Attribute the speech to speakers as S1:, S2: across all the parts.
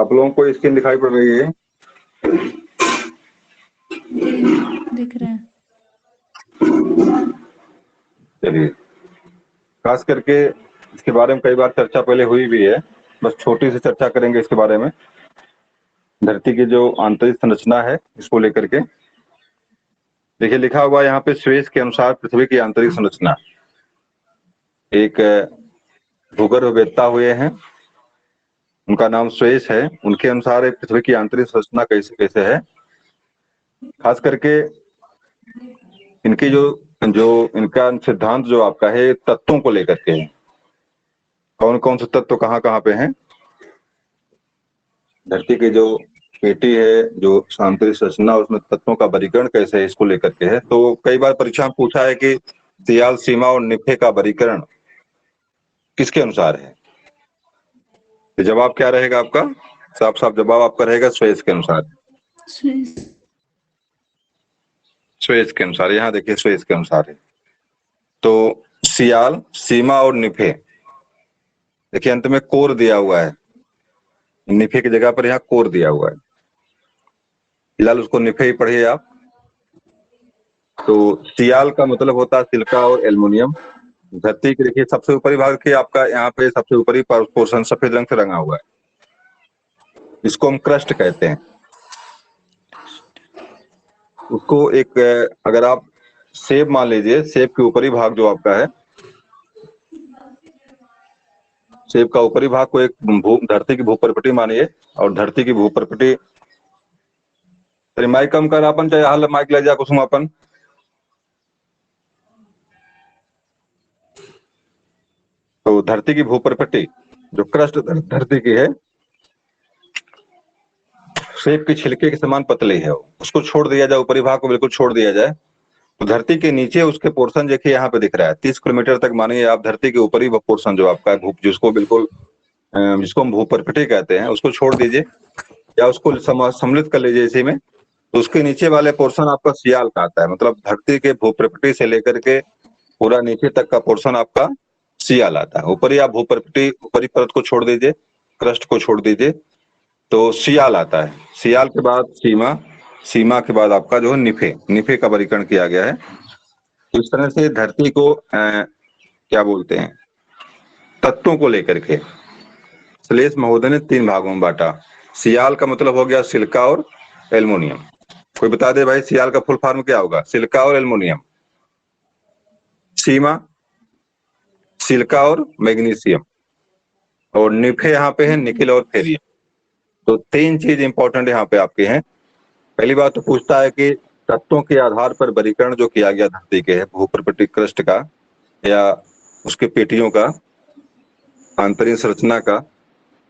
S1: आप लोगों को स्क्रीन दिखाई पड़ रही है?
S2: दिख रहा है।
S1: चलिए, खास करके इसके बारे में कई बार चर्चा पहले हुई भी है, बस छोटी सी चर्चा करेंगे इसके बारे में। धरती की जो आंतरिक संरचना है इसको लेकर के देखिए, लिखा हुआ यहाँ पे स्वेस के अनुसार पृथ्वी की आंतरिक संरचना। एक भूगर्भवेत्ता हुए हैं, उनका नाम स्वेस है, उनके अनुसार एक पृथ्वी की आंतरिक संरचना कैसे कैसे है। खास करके इनकी जो जो इनका सिद्धांत जो आपका है तत्वों को लेकर के है। कौन कौन से तत्व कहाँ कहाँ पे हैं, धरती की जो पेटी है, जो आंतरिक संरचना, उसमें तत्वों का वर्गीकरण कैसे है, इसको लेकर के है। तो कई बार परीक्षा में पूछा है कि सियाल, सीमा और निफे का वर्गीकरण किसके अनुसार है। तो जवाब क्या रहेगा आपका? साफ साफ जवाब आपका रहेगा स्वेस के अनुसार। स्वेस के अनुसार, यहाँ देखिए स्वेस के अनुसार है। तो सियाल, सीमा और निफे, देखिए अंत में कोर दिया हुआ है, निफे की जगह पर यहाँ कोर दिया हुआ है। फिलहाल उसको निफे ही पढ़िए आप। तो सियाल का मतलब होता है सिलिका और एल्युमिनियम। धरती के देखिए सबसे ऊपरी भाग के आपका यहाँ पे सबसे ऊपरी पोर्शन सफेद रंग से रंगा हुआ है, इसको हम क्रस्ट कहते हैं। उसको एक अगर आप सेब मान लीजिए, सेब के ऊपरी भाग जो आपका है, सेब का ऊपरी भाग को एक धरती की भूप्रपटी मानिए, और धरती की भूप्रपटी, तरी माइक कम कर अपन, चाहे हाल माइक ले जा कुसुम अपन। तो धरती की भूप्रपटी जो क्रस्ट धरती की है, सेब के छिलके के समान पतली है, उसको छोड़ दिया जाए, ऊपरी भाग को बिल्कुल छोड़ दिया जाए, तो धरती के नीचे उसके पोर्शन देखिए यहाँ पे दिख रहा है 30 किलोमीटर तक। मानिए आप धरती के ऊपरी पोर्शन जो आपका है, जिसको बिल्कुल जिसको हम भूप्रपटी कहते हैं, उसको छोड़ दीजिए या उसको सम्मिलित कर लीजिए इसी में, तो उसके नीचे वाले पोर्शन आपका सियाल का आता है। मतलब धरती के भूप्रपटी से लेकर के पूरा नीचे तक का पोर्शन आपका सियाल आता है। ऊपरी आप भूप्रपटी ऊपरी परत को छोड़ दीजिए, क्रस्ट को छोड़ दीजिए, तो सियाल आता है। सियाल के बाद सीमा, सीमा के बाद आपका जो है निफे, निफे का वर्गीकरण किया गया है। तो इस तरह से धरती को क्या बोलते हैं, तत्वों को लेकर के श्लेष महोदय ने 3 भागों में बांटा। सियाल का मतलब हो गया सिलिका और एल्युमिनियम। कोई बता दे भाई सियाल का फुल फॉर्म क्या होगा? सिलिका और एल्युमिनियम। सीमा सिलिका और मैग्नीशियम, और निफे यहाँ पे है निकिल और फेरियम। तो 3 चीज इंपॉर्टेंट यहाँ पे आपके हैं। पहली बात तो पूछता है कि तत्वों के आधार पर वर्गीकरण जो किया गया धरती के है, भूप्रपटी क्रस्ट का या उसके पेटियों का, आंतरिक संरचना का,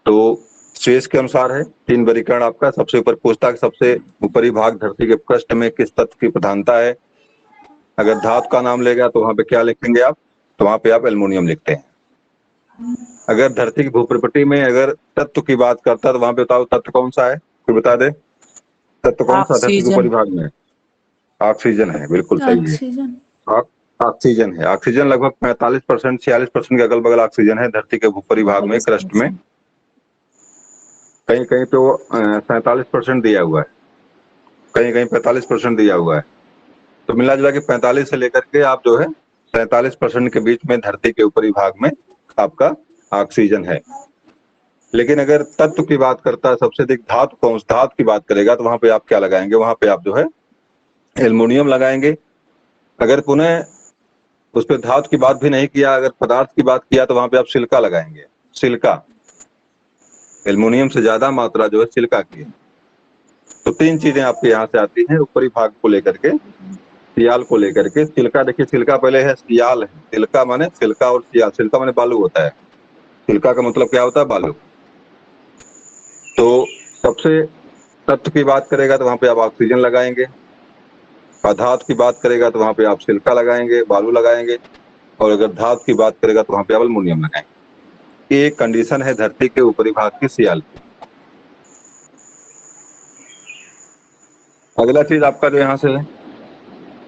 S1: तो स्वेस के अनुसार है 3 वर्गीकरण आपका। सबसे ऊपर पूछता है सबसे ऊपरी भाग धरती के क्रस्ट में किस तत्व की प्रधानता है। अगर धातु का नाम लेगा तो वहां पे क्या लिखेंगे आप? तो वहां पे आप एल्युमिनियम लिखते हैं। अगर धरती की भूप्रपटी में अगर तत्व की बात करता है तो वहां पे बताओ तत्व कौन सा है, कोई बता दे तत्व कौन सा धरती के ऊपरी भाग में? ऑक्सीजन है, बिल्कुल सही है। ऑक्सीजन है। ऑक्सीजन लगभग 45% 46% के अगल बगल ऑक्सीजन है धरती के ऊपरी भाग में, क्रस्ट में। कहीं कहीं तो 47% दिया हुआ है, कहीं कहीं 45% दिया हुआ है। तो मिला जुला के 45 से लेकर के आप जो है 47% के बीच में धरती के ऊपरी भाग में आपका ऑक्सीजन है। लेकिन अगर तत्व की बात करता है सबसे अधिक धातु कौन, धातु की बात करेगा तो वहां पे आप क्या लगाएंगे? वहां पे आप जो है एल्युमिनियम लगाएंगे। अगर पुनः उस पर धातु की बात भी नहीं किया, अगर पदार्थ की बात किया तो वहां पे आप सिलिका लगाएंगे। सिलिका, एल्युमिनियम से ज्यादा मात्रा जो है सिलिका की है। तो 3 चीजें आपके यहाँ से आती हैं ऊपरी भाग को लेकर के, सियाल को लेकर के। सिलिका देखिए, सिलिका पहले है, सियाल है। सिलिका माने सिलिका और सियाल, सिलिका माने बालू होता है, सिलिका का मतलब क्या होता है? बालू। तो सबसे तत्व की बात करेगा तो वहां पे आप ऑक्सीजन लगाएंगे, धातु की बात करेगा तो वहां पे आप सिलिका लगाएंगे, बालू लगाएंगे, और अगर धातु की बात करेगा तो वहां पे आप एल्युमिनियम लगाएंगे। ये कंडीशन है धरती के ऊपरी भाग की सियाल की। अगला चीज आपका जो यहाँ से है,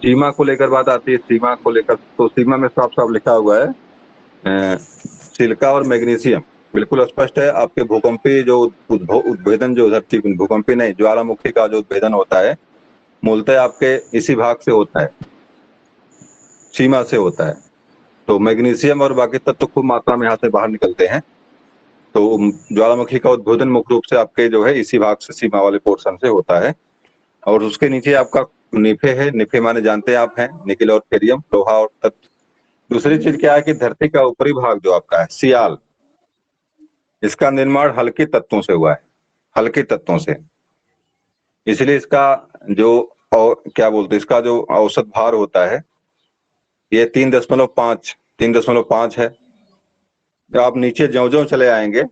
S1: सीमा को लेकर बात आती है। सीमा को लेकर तो सीमा में साफ साफ लिखा हुआ है सिलिका और मैग्नीशियम। बिल्कुल स्पष्ट है। आपके भूकंपीय जो उद्भेदन जो धरती भूकंपीय नहीं, ज्वालामुखी का जो उद्भेदन होता है मूलतः आपके इसी भाग से होता है, सीमा से होता है। तो मैग्नीशियम और बाकी तत्व खूब मात्रा में यहाँ से बाहर निकलते हैं। तो ज्वालामुखी का उद्भेदन मुख्य रूप से आपके जो है इसी भाग से, सीमा वाले पोर्शन से होता है। और उसके नीचे आपका निफे है। निफे माने जानते हैं आप हैं, निकेल और थेरियम, लोहा और तत्व। दूसरी चीज क्या है कि धरती का ऊपरी भाग जो आपका है सियाल, इसका निर्माण हल्के तत्वों से हुआ है, हल्के तत्वों से। इसलिए इसका जो क्या बोलते हैं, इसका जो औसत भार होता है ये 3.5 है। तो आप नीचे ज्यो ज्यो चले आएंगे,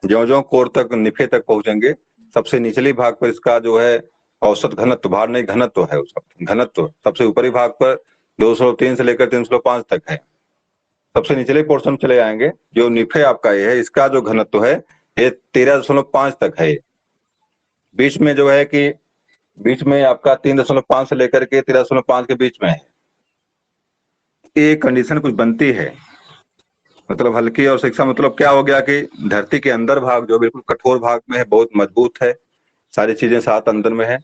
S1: ज्यो ज्यो कोर तक, निफे तक पहुंचेंगे, सबसे निचले भाग पर इसका जो है औसत घनत्व, भार नहीं घनत्व है उसका घनत्व, सबसे ऊपरी भाग पर 203 से लेकर 305 तक है। सबसे निचले पोर्शन चले आएंगे, जो निफे आपका ये है, इसका जो घनत्व है ये 13.5 तक है। बीच में जो है कि बीच में आपका 3.5 से लेकर के 13.5 के बीच में है। ये कंडीशन कुछ बनती है, मतलब हल्की और शिक्षा, मतलब क्या हो गया कि धरती के अंदर भाग जो बिल्कुल कठोर भाग में है, बहुत मजबूत है, सारी चीजें साथ अंदर में है।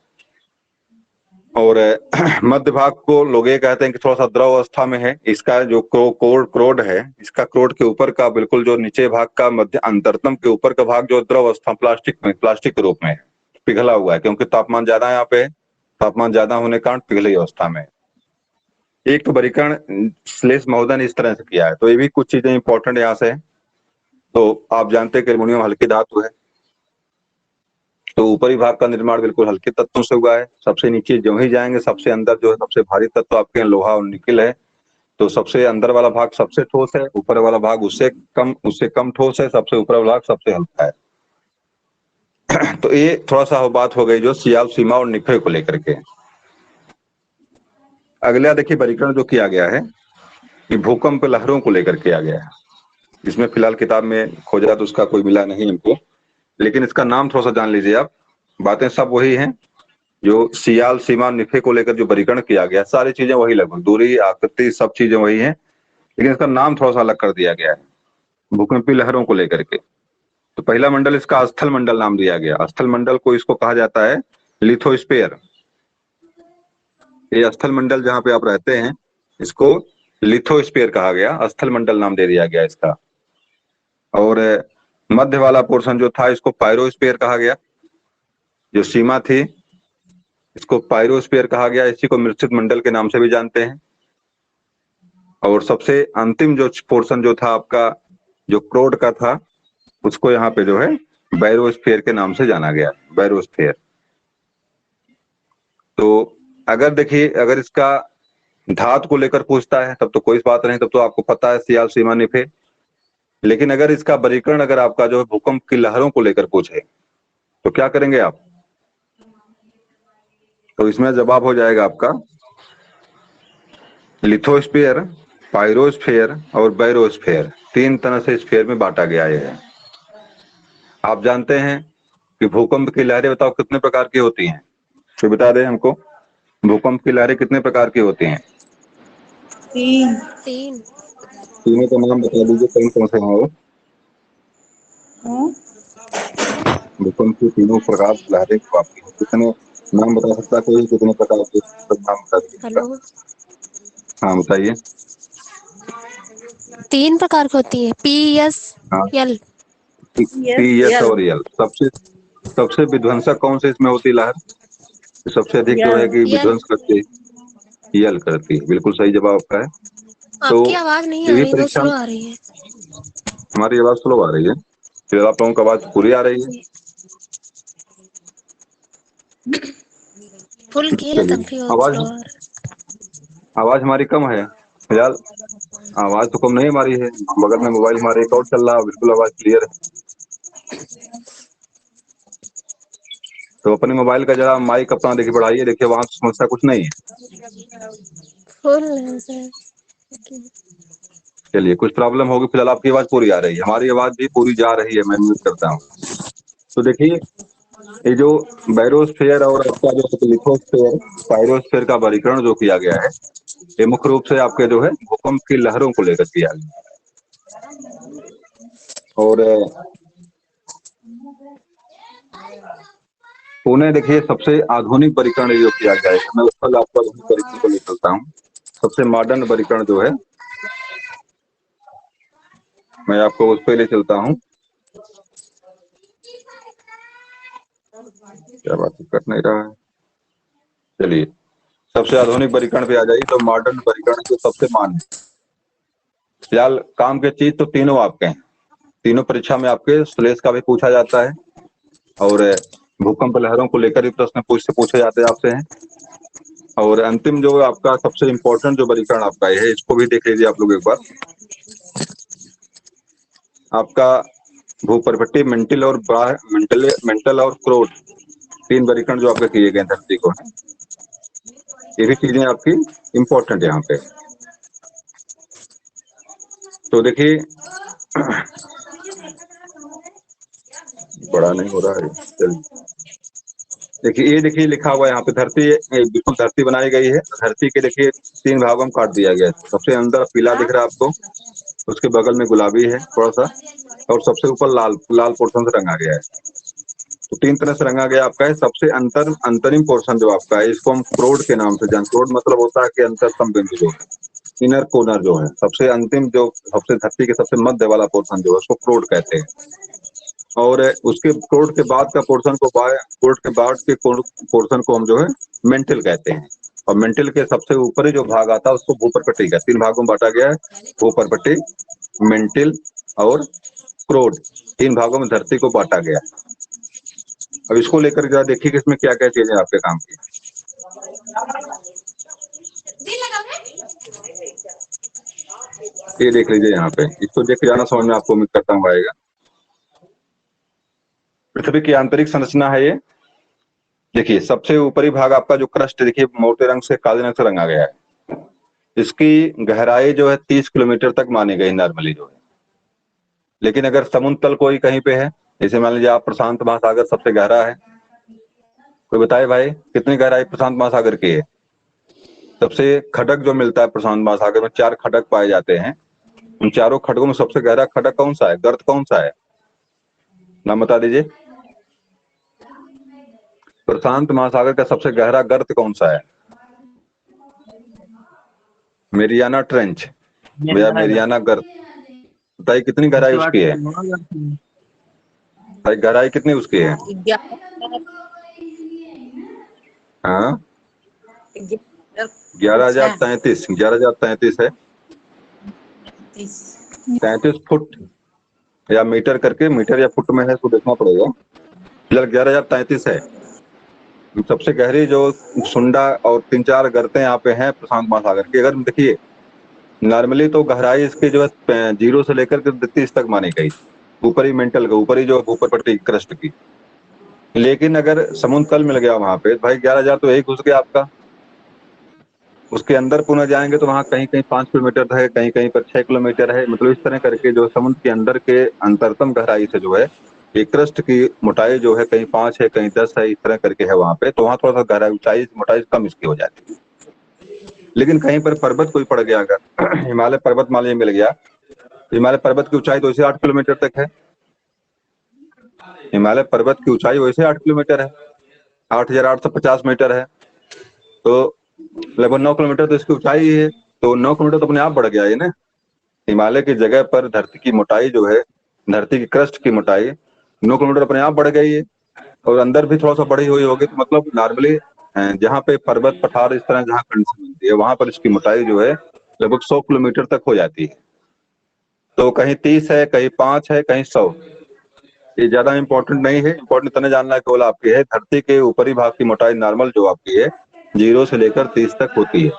S1: और मध्य भाग को लोग ये कहते हैं कि थोड़ा सा द्रव अवस्था में है। इसका जो क्रोड है, इसका क्रोड के ऊपर का बिल्कुल जो नीचे भाग का मध्य अंतरतम के ऊपर का भाग जो द्रव अवस्था प्लास्टिक के रूप में है, पिघला हुआ है, क्योंकि तापमान ज्यादा यहाँ पे, तापमान ज्यादा होने के कारण पिघली अवस्था में। एक तो बरीकरण श्लेष महोदय ने इस तरह से किया है। तो ये भी कुछ चीजें इंपॉर्टेंट यहाँ से। तो आप जानते हैं कि एल्युमिनियम हल्की धातु है, तो ऊपरी भाग का निर्माण बिल्कुल हल्के तत्वों से हुआ है। सबसे नीचे जो ही जाएंगे, सबसे अंदर जो है सबसे भारी तत्व आपके लोहा और निकिल है। तो सबसे अंदर वाला भाग सबसे ठोस है, ऊपर वाला भाग उससे कम ठोस है, सबसे ऊपर वाला भाग सबसे हल्का है। तो ये थोड़ा सा बात हो गई जो सियाल, सीमा और निफे को लेकर के। अगला देखिए वर्गीकरण जो किया गया है कि भूकंप लहरों को लेकर किया गया है। इसमें फिलहाल किताब में खोजा तो उसका कोई मिला नहीं हमको, लेकिन इसका नाम थोड़ा सा जान लीजिए आप। बातें सब वही हैं जो सियाल, सीमा, निफे को लेकर जो वर्गीकरण किया गया, सारी चीजें वही, लगभग दूरी, आकृति, सब चीजें वही हैं, लेकिन इसका नाम थोड़ा सा अलग कर दिया गया है भूकंपीय लहरों को लेकर के। तो पहला मंडल इसका स्थल मंडल नाम दिया गया। स्थल मंडल को इसको कहा जाता है लिथोस्फीयर। ये स्थल मंडल जहां पे आप रहते हैं इसको लिथोस्फीयर कहा गया, स्थल मंडल नाम दे दिया गया इसका। और मध्य वाला पोर्शन जो था इसको पायरोस्फीयर कहा गया। जो सीमा थी इसको पायरोस्फीयर कहा गया, इसी को मिश्रित मंडल के नाम से भी जानते हैं। और सबसे अंतिम जो पोर्शन जो था आपका, जो क्रोड का था, उसको यहाँ पे जो है बैरोस्फीयर के नाम से जाना गया, बैरोस्फीयर। तो अगर देखिए, अगर इसका धातु को लेकर पूछता है तब तो कोई बात नहीं, तब तो आपको पता है सियाल, सीमा, निफे। लेकिन अगर इसका वर्गीकरण अगर आपका जो है भूकंप की लहरों को लेकर पूछे तो क्या करेंगे आप? तो इसमें जवाब हो जाएगा आपका लिथोस्फीयर, पायरोस्फीयर और बैरोस्फीयर। 3 तरह से स्फीयर में बांटा गया है। आप जानते हैं कि भूकंप की लहरें बताओ कितने प्रकार की होती हैं? तो बता दें हमको, भूकंप की लहरें कितने प्रकार की होती हैं?
S2: 3।
S1: तीनों का नाम बता दीजिए, कौन कौन से हैं वो? भूकंप की तीनों प्रकार लहरें जो आपकी हैं, कितने नाम बता सकता है कोई? कितने प्रकार के सब नाम बता दीजिए।
S3: हेलो,
S1: हाँ बताइए।
S3: 3 प्रकार की होती है,
S1: हाँ,
S3: PSL।
S1: पी, एस और एल। सबसे सबसे विध्वंसक कौन से इसमें होती लहर? सबसे अधिक जो है कि
S3: यल।
S1: विध्वंस करती है, यल करती है। बिल्कुल सही जवाब आपका है। तो
S3: आपकी आवाज नहीं
S1: ये
S3: आ
S1: भी
S3: रही, बहुत
S1: परीक्षा,
S3: स्लो आ रही है।
S1: हमारी आवाज स्लो आ रही है, फिर आप लोगों की आवाज पूरी आ रही है।
S3: फुल किए ना
S1: चलिए,
S3: तब भी बहुत
S1: आवाज
S3: स्लो आ रहा
S1: आवाज हमारी कम है फिलहाल। आवाज तो कम नहीं हमारी है, बगल में मोबाइल हमारे एक और चल रहा है, बिल्कुल आवाज क्लियर है। तो अपने मोबाइल का जरा माइक अपना देखिए बढ़ाइए, देखिए वहां समस्या कुछ नहीं है।
S3: है। फुल है सर।
S1: चलिए, कुछ प्रॉब्लम होगी, फिलहाल आपकी आवाज पूरी आ रही है, हमारी आवाज भी पूरी जा रही है। मैं म्यूट करता हूँ। तो देखिए, ये जो बैरोस्फीयर और आपका जो लिथोस्फीयर, पायरोस्फीयर का वर्गीकरण जो किया गया है, ये मुख्य रूप से आपके जो है भूकंप की लहरों को लेकर किया गया। और पुणे देखिए सबसे आधुनिक वर्गीकरण जो किया गया है, मैं उस पर आपको आधुनिक वर्गीकरण को ले चलता हूँ। सबसे मॉडर्न वर्गीकरण जो है मैं आपको उस पर ले चलता हूँ। क्या बात कर नहीं रहा है, चलिए सबसे आधुनिक वर्गीकरण पे आ जाइए। तो मॉडर्न वर्गीकरण जो सबसे मान्य, फिलहाल काम के चीज तो तीनों आपके हैं, तीनों परीक्षा में आपके श्लेष का भी पूछा जाता है और भूकंप लहरों को लेकर भी प्रश्न पूछे जाते हैं आपसे हैं। और अंतिम जो आपका सबसे इम्पोर्टेंट जो वर्गीकरण आपका है, इसको भी देख लीजिए आप लोग एक बार। आपका भूपर्पट्टी, मेंटल और मेंटल और क्रोड, तीन वर्गीकरण जो आपके किए गए धरती को है, ये भी चीजें आपकी इम्पोर्टेंट यहाँ पे। तो देखिए बड़ा नहीं हो रहा है, चलिए देखिए ये देखिए लिखा हुआ है यहाँ पे धरती, बिल्कुल धरती बनाई गई है। धरती के देखिए तीन भागों में काट दिया गया है। सबसे अंदर पीला दिख रहा है आपको, उसके बगल में गुलाबी है थोड़ा सा, और सबसे ऊपर लाल पोर्शन से रंगा गया है। तो तीन तरह से रंगा गया आपका है। सबसे अंतरिम पोर्शन जो आपका है, इसको हम क्रोड के नाम से जान, क्रोड मतलब होता है कि अंतरतम बिंदु जो है, इनर कोनर जो है, सबसे अंतिम जो सबसे धरती के सबसे मध्य वाला पोर्शन जो है उसको क्रोड कहते हैं। और उसके क्रोड के बाद का पोर्शन को क्रोड के बाद के पोर्शन को हम जो है मेंटल कहते हैं। और मेंटल के सबसे ऊपरी जो भाग आता है उसको भूपर्पट्टी का, तीन भागों में बांटा गया है, भूपर्पट्टी, मेंटल और क्रोड, तीन भागों में धरती को बांटा गया। अब इसको लेकर जरा देखिए कि इसमें क्या क्या चीजें आपके काम की। ये देख लीजिए यहाँ पे, इसको देख के जाना समझ में आपको उम्मीद करता हूँ आएगा। पृथ्वी की आंतरिक संरचना है ये। देखिए सबसे ऊपरी भाग आपका जो क्रस्ट, देखिए मोटे रंग से काले रंग से रंगा गया है। इसकी गहराई जो है 30 किलोमीटर तक मानी गई नॉर्मली जो है। लेकिन अगर समुद्र तल कोई कहीं पे है, जैसे मान लीजिए आप प्रशांत महासागर सबसे गहरा है, कोई बताए भाई कितनी गहराई प्रशांत महासागर की है? सबसे खडक जो मिलता है प्रशांत महासागर में, 4 खडक पाए जाते हैं। उन चारों खडकों में सबसे गहरा खडक कौन सा है, गर्त कौन सा है, नाम बता दीजिए। प्रशांत महासागर का सबसे गहरा गर्त कौन सा है? मेरियाना ट्रेंच या मेरियाना गर्त। बताइए कितनी गहराई उसकी है, भाई गहराई कितनी उसकी है? हाँ 11,033 है, 33 फुट या मीटर करके, मीटर या फुट में है इसको देखना पड़ेगा। फिलहाल 11,033 है। सबसे गहरी जो सुंडा और 3-4 गर्तें यहाँ पे हैं प्रशांत महासागर की। अगर देखिए नॉर्मली तो गहराई इसकी जो है 0 से लेकर के 30 तक मानी गई, ऊपरी मेंटल का, ऊपरी जो ऊपरपट्टी क्रस्ट की। लेकिन अगर समुद्र तल मिल गया वहां पे, भाई 11,000 तो यही घुस गया आपका। उसके अंदर पुनः जाएंगे तो वहां कहीं कहीं 5 किलोमीटर है, कहीं कहीं पर 6 किलोमीटर है। मतलब इस तरह करके जो समुद्र के अंदर के अंतरतम गहराई से जो है ये क्रस्ट की मोटाई जो है कहीं 5 है, कहीं 10 है, इस तरह करके है वहां पे। तो वहां थोड़ा सा गहराई, ऊंचाई मोटाई कम इसकी हो जाती है। लेकिन कहीं पर पर्वत कोई पड़ गया, अगर हिमालय पर्वत मान लीजिए मिल गया, हिमालय पर्वत की ऊंचाई तो वैसे 8 किलोमीटर तक है। हिमालय पर्वत की ऊंचाई वैसे 8 किलोमीटर है, 8,850 मीटर है। तो लगभग 9 किलोमीटर तो इसकी ऊंचाई है। तो 9 किलोमीटर तो अपने आप बढ़ गया है ना। हिमालय की जगह पर धरती की मोटाई जो है, धरती की क्रस्ट की मोटाई 9 किलोमीटर अपने आप बढ़ गई है। और अंदर भी थोड़ा सा बढ़ी हुई होगी। तो मतलब नॉर्मली जहाँ पे पर्वत पठार इस तरह जहाँ कंडीशन मिलती है, वहां पर इसकी मोटाई जो है लगभग 100 किलोमीटर तक हो जाती है। तो कहीं 30 है, कहीं 5 है, कहीं 100। ये ज्यादा इंपॉर्टेंट नहीं है। इंपॉर्टेंट इतना जानना केवल आपकी है धरती के ऊपरी भाग की मोटाई नॉर्मल जो आपकी है 0 से लेकर 30 तक होती है।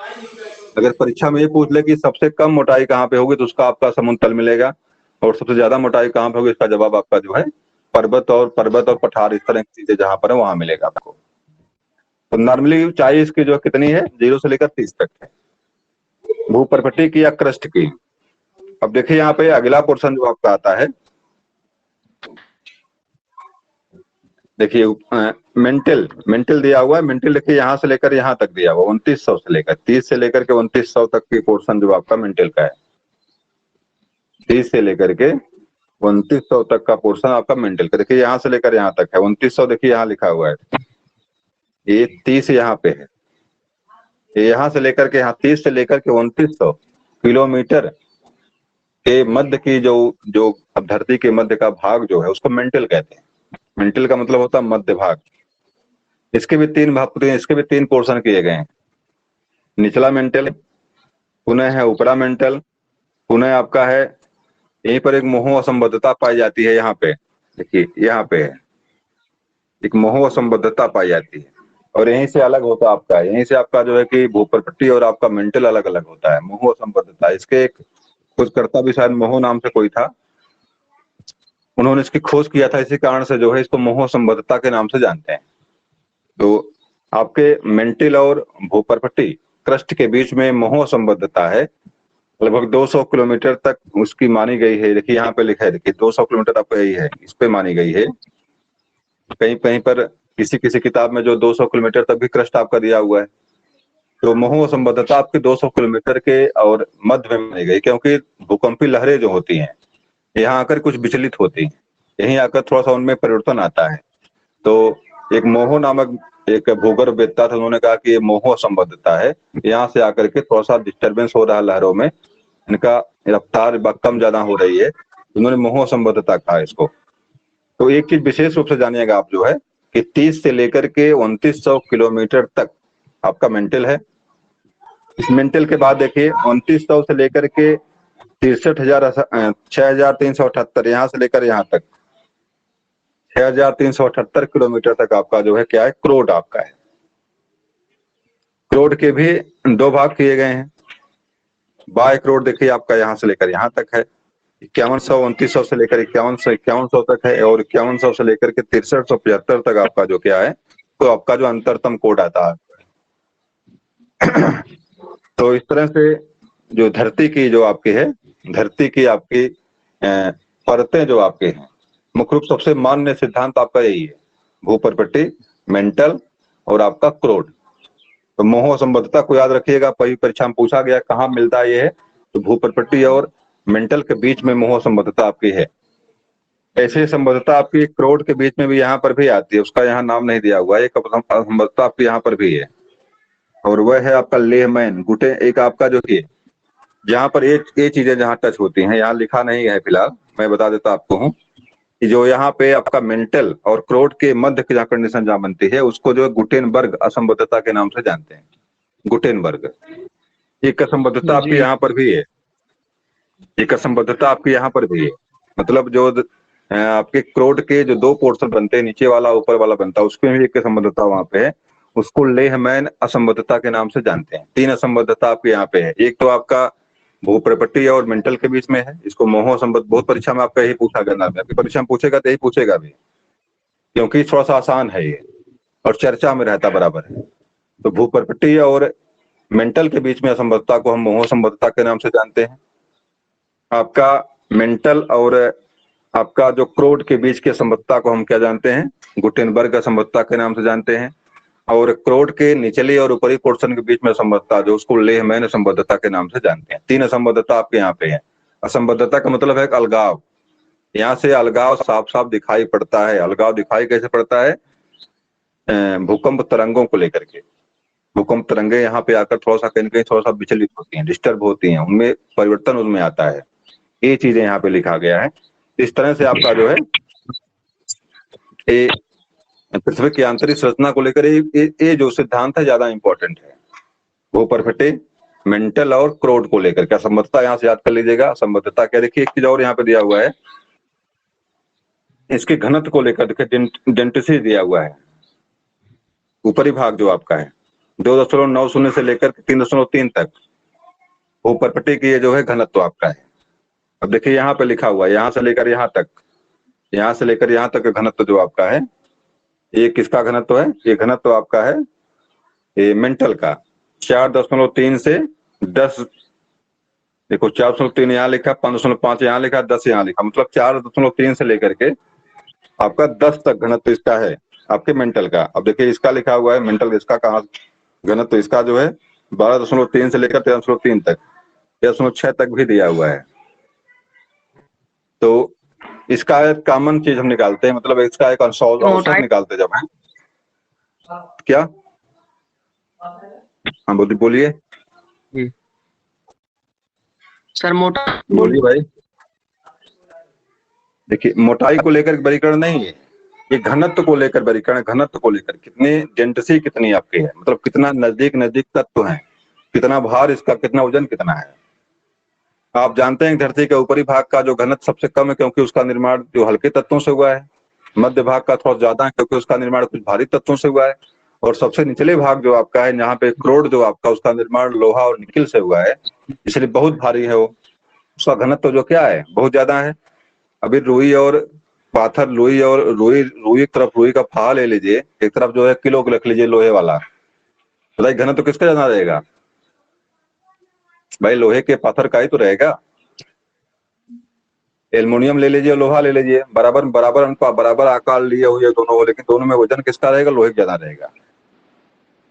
S1: अगर परीक्षा में ये पूछ ले कि सबसे कम मोटाई कहाँ पे होगी, तो उसका आपका समुद्र तल मिलेगा। और सबसे ज्यादा मोटाई कहाँ पे होगी, इसका जवाब आपका जो है पर्वत और पठार इस तरह की चीजें जहां पर है वहां मिलेगा आपको। तो नॉर्मली ऊंचाई इसकी जो कितनी है, 0 से लेकर 30 तक है, भूपर्पट्टी की या क्रस्ट की। अब देखिए यहाँ पे अगला पोर्शन जो आपका आता है, देखिए मेंटल दिया हुआ है। मेंटल देखिए यहाँ से लेकर यहाँ तक दिया हुआ, 2900 से लेकर 30 से लेकर के 2900 तक की पोर्शन जो आपका मेंटल का है। 30 से लेकर के 2900 तक का पोर्शन आपका मेंटल का, देखिए यहाँ से लेकर यहाँ तक है 2900, देखिए यहाँ लिखा हुआ है, ये 30 यहाँ पे है, ये यहाँ से लेकर के यहाँ 30 से लेकर के 2900 किलोमीटर के मध्य की जो जो अब धरती के मध्य का भाग जो है उसको मेंटल कहते हैं। मेंटल का मतलब होता है मध्य भाग। इसके भी 3 भाग, इसके भी 3 पोर्शन किए गए हैं, निचला मेंटल, पुनः है ऊपरा मेंटल, पुनः आपका है यहीं पर एक मोह असंबद्धता पाई जाती है। यहाँ पे देखिए, यहाँ पे है एक मोह असंबद्धता पाई जाती है, और यहीं से अलग होता आपका, यहीं से आपका जो है कि भूपरपट्टी और आपका मेंटल अलग अलग होता है, मोह असंबद्धता। इसके एक खोजकर्ता भी शायद मोह नाम से कोई था, उन्होंने इसकी खोज किया था, इसी कारण से जो है इसको मोह संबद्धता के नाम से जानते हैं। तो आपके मेंटल और भूपरपट्टी क्रस्ट के बीच में मोह संबद्धता है, लगभग 200 किलोमीटर तक उसकी मानी गई है। देखिए यहाँ पे लिखा है, देखिए 200 किलोमीटर आपका यही है, इस पे मानी गई है। कहीं कहीं पर किसी किसी किताब में जो 200 किलोमीटर तक भी क्रस्ट आपका दिया हुआ है। तो मोह संबद्धता आपकी 200 किलोमीटर के और मध्य में मानी गई, क्योंकि भूकंपी लहरें जो होती हैं यहाँ आकर कुछ विचलित होती हैं, यहीं आकर थोड़ा सा उनमें परिवर्तन आता है। तो एक मोह नामक एक भूगर्भवेत्ता था, उन्होंने कहा कि ये मोह संबद्धता है, यहाँ से आकर के थोड़ा सा डिस्टर्बेंस हो रहा है लहरों में, इनका रफ्तार कम ज्यादा हो रही है, उन्होंने मोह संबद्धता कहा इसको। तो एक चीज विशेष रूप से जानिएगा आप जो है कि 30 से लेकर के 2900 किलोमीटर तक आपका मेंटल है। इस मेंटल के बाद देखिए 2900 से लेकर के 6378 यहाँ से लेकर यहाँ तक 6378 किलोमीटर तक आपका जो है क्या है, क्रोड आपका है। क्रोड के भी 2 भाग किए गए हैं। बाय क्रोड देखिए आपका यहाँ से लेकर यहाँ तक है, 5100 2900 से लेकर 5100 तक है, और 5100 से लेकर के 6375 तक आपका जो क्या है, तो आपका जो अंतरतम कोड आता है। तो इस तरह से जो धरती की जो आपकी है, धरती की आपकी परतें जो आपके हैं, मुख्य रूप सबसे मान्य सिद्धांत आपका यही है, भूपरपट्टी, मेंटल और आपका क्रोड। तो मोह संबद्धता को याद रखिएगा, परीक्षा में पूछा गया कहाँ मिलता है ये है, तो भूपरपट्टी और मेंटल के बीच में मोह संबद्धता आपकी है। ऐसे संबद्धता आपकी क्रोड के बीच में भी यहाँ पर भी आती है, उसका यहाँ नाम नहीं दिया हुआ है, एक संबद्धता आपकी यहाँ पर भी है, और वह है आपका लेहमैन गुटे। एक आपका जो है जहाँ पर ये चीजें जहाँ टच होती हैं, यहाँ लिखा नहीं है फिलहाल, मैं बता देता आपको हूँ कि जो यहाँ पे आपका मेंटल और क्रोड के मध्य की जहाँ कंडीशन जहाँ बनती है, उसको जो है गुटेनबर्ग असंबद्धता के नाम से जानते हैं, गुटेनबर्ग। एक असंबद्धता आपकी यहाँ पर भी है, एक असंबद्धता आपकी यहाँ पर भी है, मतलब जो आपके क्रोड के जो 2 पोर्शन बनते हैं, नीचे वाला ऊपर वाला बनता है, उसमें भी एक असंबद्धता वहां पे है, उसको लेहमैन असंबद्धता के नाम से जानते हैं। 3 असंबद्धता आपके यहाँ पे है। एक तो आपका भूपरपट्टी और मेंटल के बीच में है, इसको मोह संबद्ध, बहुत परीक्षा में आपका यही पूछा गया, आपकी परीक्षा में पूछेगा तो यही पूछेगा भी, क्योंकि थोड़ा सा आसान है ये और चर्चा में रहता बराबर है। तो भूपरपट्टी और मेंटल के बीच में असंबद्धता को हम मोह संबद्धता के नाम से जानते हैं। आपका मेंटल और आपका जो क्रोड के बीच की असंबद्धता को हम क्या जानते हैं, गुटेनबर्ग असंबद्धता के नाम से जानते हैं। और क्रोड के निचले और ऊपरी पोर्शन के बीच में असंबद्धता जो उसको लेहमैन असंबद्धता के नाम से जानते हैं। 3 असंबद्धता आपके यहाँ पे है। असंबद्धता का मतलब है अलगाव, यहाँ से अलगाव साफ साफ दिखाई पड़ता है। अलगाव दिखाई कैसे पड़ता है, भूकंप तरंगों को लेकर के। भूकंप तरंगे यहाँ पे आकर थोड़ा सा कहीं कहीं थोड़ा सा विचलित होती हैं, डिस्टर्ब होती हैं, उनमें परिवर्तन उनमें आता है, ये चीजें यहाँ पे लिखा गया है। इस तरह से आपका जो है ये पृथ्वी की आंतरिक संरचना को लेकर ये जो सिद्धांत है ज्यादा इंपॉर्टेंट है, भूपरपट्टी, मेंटल और क्रोड को लेकर के। असंबद्धता यहाँ से याद कर लीजिएगा, असंबद्धता क्या, देखिए एक चीज और यहाँ पे दिया हुआ है, इसके घनत्व को लेकर देखिए डेंसिटी दिया हुआ है। ऊपरी भाग जो आपका है 2.90 से लेकर 3.3 तक भूपरपट्टी की ये जो है घनत्व आपका है। अब देखिए यहाँ पे लिखा हुआ है, यहाँ से लेकर यहाँ तक, यहाँ से लेकर यहाँ तक घनत्व जो आपका है, ये किसका घनत्व है, ये घनत्व आपका है ये मेंटल का। 4.3 से 10, देखो 4.3 यहाँ लिखा, 5.5 यहाँ लिखा, 10 यहाँ लिखा, मतलब 4.3 से लेकर के आपका 10 तक घनत्व इसका है आपके मेंटल का। अब देखिए इसका लिखा हुआ है मेंटल, इसका कहाँ घनत्व, इसका जो है 12.3 से लेकर 13.3 तक, 13.6 तक भी दिया हुआ है। तो इसका एक कॉमन चीज हम निकालते हैं, मतलब इसका एक औसत
S2: मोटाई
S1: निकालते हैं जब हम। क्या? हाँ बोलिए
S2: जी सर, मोटा
S1: बोलिए भाई। देखिए, मोटाई को लेकर वर्गीकरण नहीं है, ये घनत्व को लेकर वर्गीकरण, घनत्व को लेकर कितनी डेंसिटी कितनी आपकी है, मतलब कितना नजदीक नजदीक तत्व है, कितना भार इसका, कितना वजन कितना है। आप जानते हैं धरती के ऊपरी भाग का जो घनत्व सबसे कम है, क्योंकि उसका निर्माण जो हल्के तत्वों से हुआ है। मध्य भाग का थोड़ा ज्यादा है, क्योंकि उसका निर्माण कुछ भारी तत्वों से हुआ है। और सबसे निचले भाग जो आपका है, यहाँ पे क्रोड जो आपका, उसका निर्माण लोहा और निकिल से हुआ है, इसलिए बहुत भारी है वो। उसका घनत्व जो क्या है, बहुत ज्यादा है। अभी रुई और पाथर, रुई और रुई, रुई एक तरफ रुई का फा ले लीजिए, एक तरफ जो है किलो को रख लीजिए लोहे वाला, बताइए घनत्व किसका ज्यादा रहेगा? भाई लोहे के पाथर का ही तो रहेगा। एल्युमिनियम ले लीजिए, लोहा ले लीजिए, बराबर बराबर अनुपात, बराबर आकार लिए हुए दोनों हो, लेकिन दोनों में वजन किसका रहेगा? लोहे का ज्यादा रहेगा।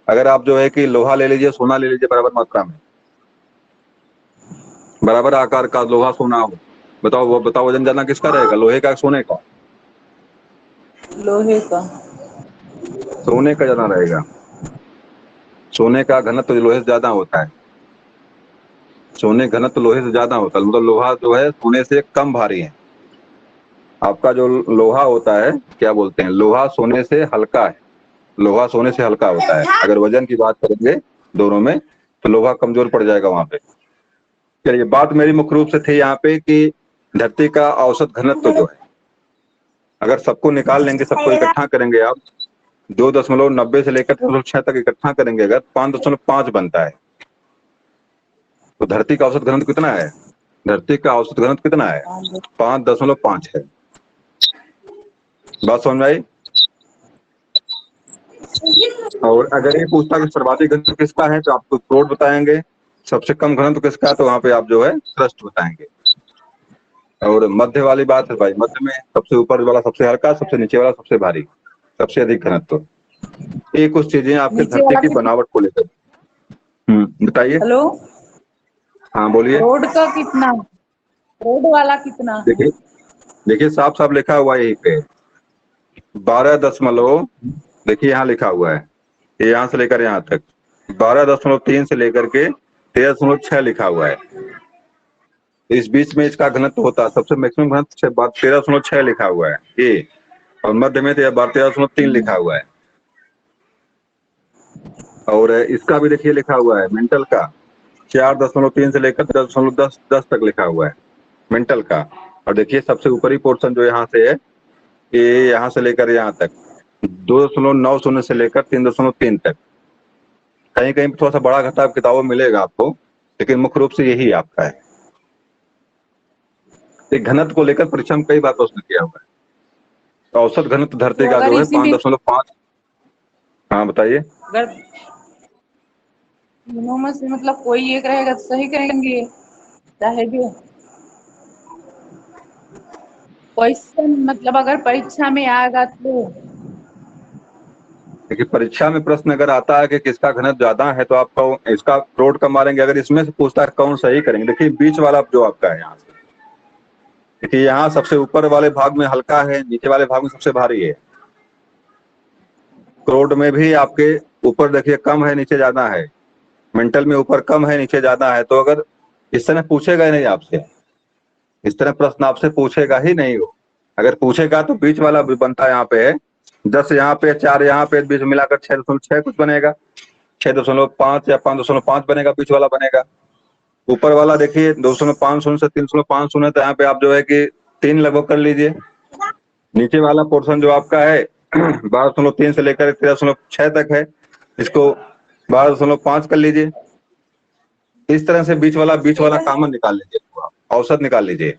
S1: अगर आप जो है कि लोहा ले लीजिए, सोना ले लीजिए, बराबर मात्रा में, बराबर आकार का लोहा सोना हो, बताओ वो बताओ वजन ज्यादा किसका रहेगा, लोहे का सोने का?
S2: लोहे का।
S1: सोने का ज्यादा रहेगा। सोने का घनत्व लोहे से ज्यादा होता है। सोने घनत्व लोहे से ज्यादा होता है, मतलब लोहा जो है सोने से कम भारी है। आपका जो लोहा होता है, क्या बोलते हैं, लोहा सोने से हल्का है। लोहा सोने से हल्का होता है। अगर वजन की बात करेंगे दोनों में, तो लोहा कमजोर पड़ जाएगा वहां पे। चलिए, बात मेरी मुख्य रूप से थी यहाँ पे कि धरती का औसत घनत्व जो है, अगर सबको निकाल लेंगे, सबको इकट्ठा करेंगे आप, 2.90 से लेकर 3.6 तक इकट्ठा करेंगे, अगर 5.5 बनता है, तो धरती का औसत घनत्व कितना है? धरती का औसत घनत्व कितना है? 5.5 है। बात समझ में आई? और अगर ये पूछता कि सर्वाधिक घनत्व किसका है, तो आपको क्रोड बताएंगे। सबसे कम घनत्व किसका है, तो वहां पे आप जो है थ्रस्ट बताएंगे। और मध्य वाली बात है भाई, मध्य में सबसे ऊपर वाला सबसे हल्का, सबसे नीचे वाला सबसे भारी, सबसे अधिक घनत्व। ये कुछ चीजें आपके
S2: नीचे
S1: धरती
S2: वाला
S1: की
S2: कितना?
S1: बनावट को लेकर। बताइए।
S2: हेलो,
S1: हाँ बोलिए।
S2: रोड का कितना? रोड वाला कितना है?
S1: देखिए, देखिए साफ साफ लिखा हुआ है यहीं पे, 12 दशमलव, देखिए यहाँ लिखा हुआ है, ये यहाँ से लेकर यहाँ तक 12.3 से लेकर के 13.6 लिखा हुआ है। इस बीच में इसका घनत्व होता है, सबसे मैक्सिमम घनत्व 13.6 लिखा हुआ है ये, और मध्य में 13.3 लिखा हुआ है। और इसका भी देखिए लिखा हुआ है मेंटल का, 4.3 से लेकर 10.10 तक लिखा हुआ है मेंटल का। और देखिए सबसे ऊपरी पोर्शन जो यहाँ से है, ये यहाँ से लेकर यहाँ तक 2.90 से लेकर 3.3 तक। कहीं कहीं थोड़ा सा बड़ा घटा किताबों में मिलेगा आपको, लेकिन मुख्य रूप से यही आपका है। एक घनत्व को लेकर परीक्षा में कई बार प्रश्न किया हुआ है। तो औसत घनत्व धरती
S2: तो
S1: का
S2: अगर
S1: जो है
S2: इसी में
S1: 5.5। हाँ बताइए।
S2: अगर तीनों में से मतलब कोई एक रहेगा तो सही करेंगे, चाहे जो क्वेश्चन मतलब अगर परीक्षा में आएगा तो।
S1: देखिए, परीक्षा में प्रश्न अगर आता है कि किसका घनत्व ज्यादा है, तो आपको इसका क्रोड का मारेंगे। अगर इसमें से पूछता है कौन सही करेंगे, देखिए बीच वाला जो आपका है यहाँ से, देखिए यहाँ सबसे ऊपर वाले भाग में हल्का है, नीचे वाले भाग में सबसे भारी है। क्रोड में भी आपके ऊपर देखिए कम है, नीचे ज्यादा है। मेंटल में ऊपर कम है, नीचे ज्यादा है। तो अगर इस तरह पूछेगा ही नहीं आपसे, इस तरह प्रश्न आपसे पूछेगा ही नहीं हो। अगर पूछेगा तो बीच वाला भी बनता है, यहाँ पे है 10 यहाँ पे, 4 यहाँ पे, बीच मिलाकर 6.6 कुछ बनेगा, 6.5 या 5.5 बनेगा, बीच वाला बनेगा। ऊपर वाला देखिए 2.50 से 3.50 है, तो यहाँ पे आप जो है कि 3 लगभग कर लीजिए। नीचे वाला पोर्शन जो आपका है 12.3 से लेकर 13.6 तक है, इसको 12.5 कर लीजिए। इस तरह से बीच वाला कॉमन निकाल लीजिए, औसत निकाल लीजिए।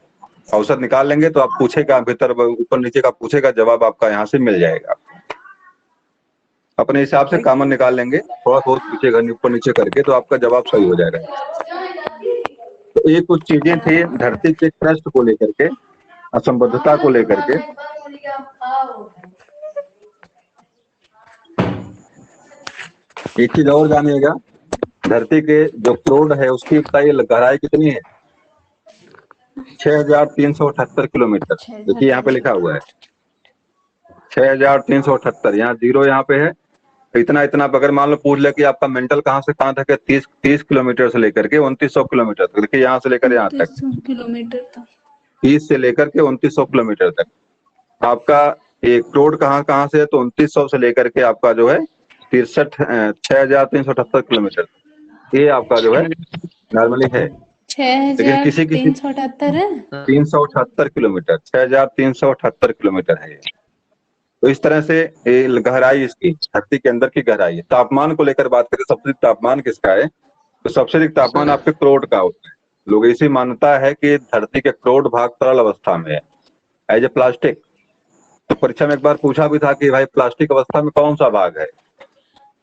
S1: औसत निकाल लेंगे तो आप पूछेगा भीतर ऊपर नीचे का पूछेगा, जवाब आपका यहाँ से मिल जाएगा। अपने हिसाब से कॉमन निकाल लेंगे, थोड़ा बहुत पूछेगा ऊपर नीचे करके, तो आपका जवाब सही हो जाएगा। तो ये कुछ चीजें थी धरती के क्रस्ट को लेकर के, असंबद्धता को लेकर के। एक चीज और जानिएगा, धरती के जो क्रोड है उसकी बताइए गहराई कितनी है? 6,378 किलोमीटर। देखिए यहाँ पे लिखा हुआ है 6,378, यहाँ जीरो यहाँ पे है। इतना इतना अगर मान लो पूछ ले कि आपका मेंटल कहाँ से कहाँ तक है, 30 किलोमीटर से लेकर के 2,900 किलोमीटर तक। देखिए यहाँ से लेकर यहाँ तक
S2: 2900 किलोमीटर तक।
S1: 30 से लेकर के 2,900 किलोमीटर तक। आपका एक रोड कहाँ कहाँ से है, तो 2,900 से लेकर के आपका जो है 6,378 किलोमीटर, ये आपका जो है नॉर्मली है। लेकिन किसी किसी
S2: 6,378 है।
S1: 378 किलोमीटर, 6,378 किलोमीटर है ये। तो इस तरह से ये गहराई इसकी धरती के अंदर की गहराई है। तापमान को लेकर बात करें, सबसे अधिक तापमान किसका है, तो सबसे अधिक तापमान आपके करोड़ का होता है। लोग ऐसी मान्यता है कि धरती के करोड़ भाग तरल अवस्था में है, एज ए प्लास्टिक। तो परीक्षा में एक बार पूछा भी था कि भाई प्लास्टिक अवस्था में कौन सा भाग है,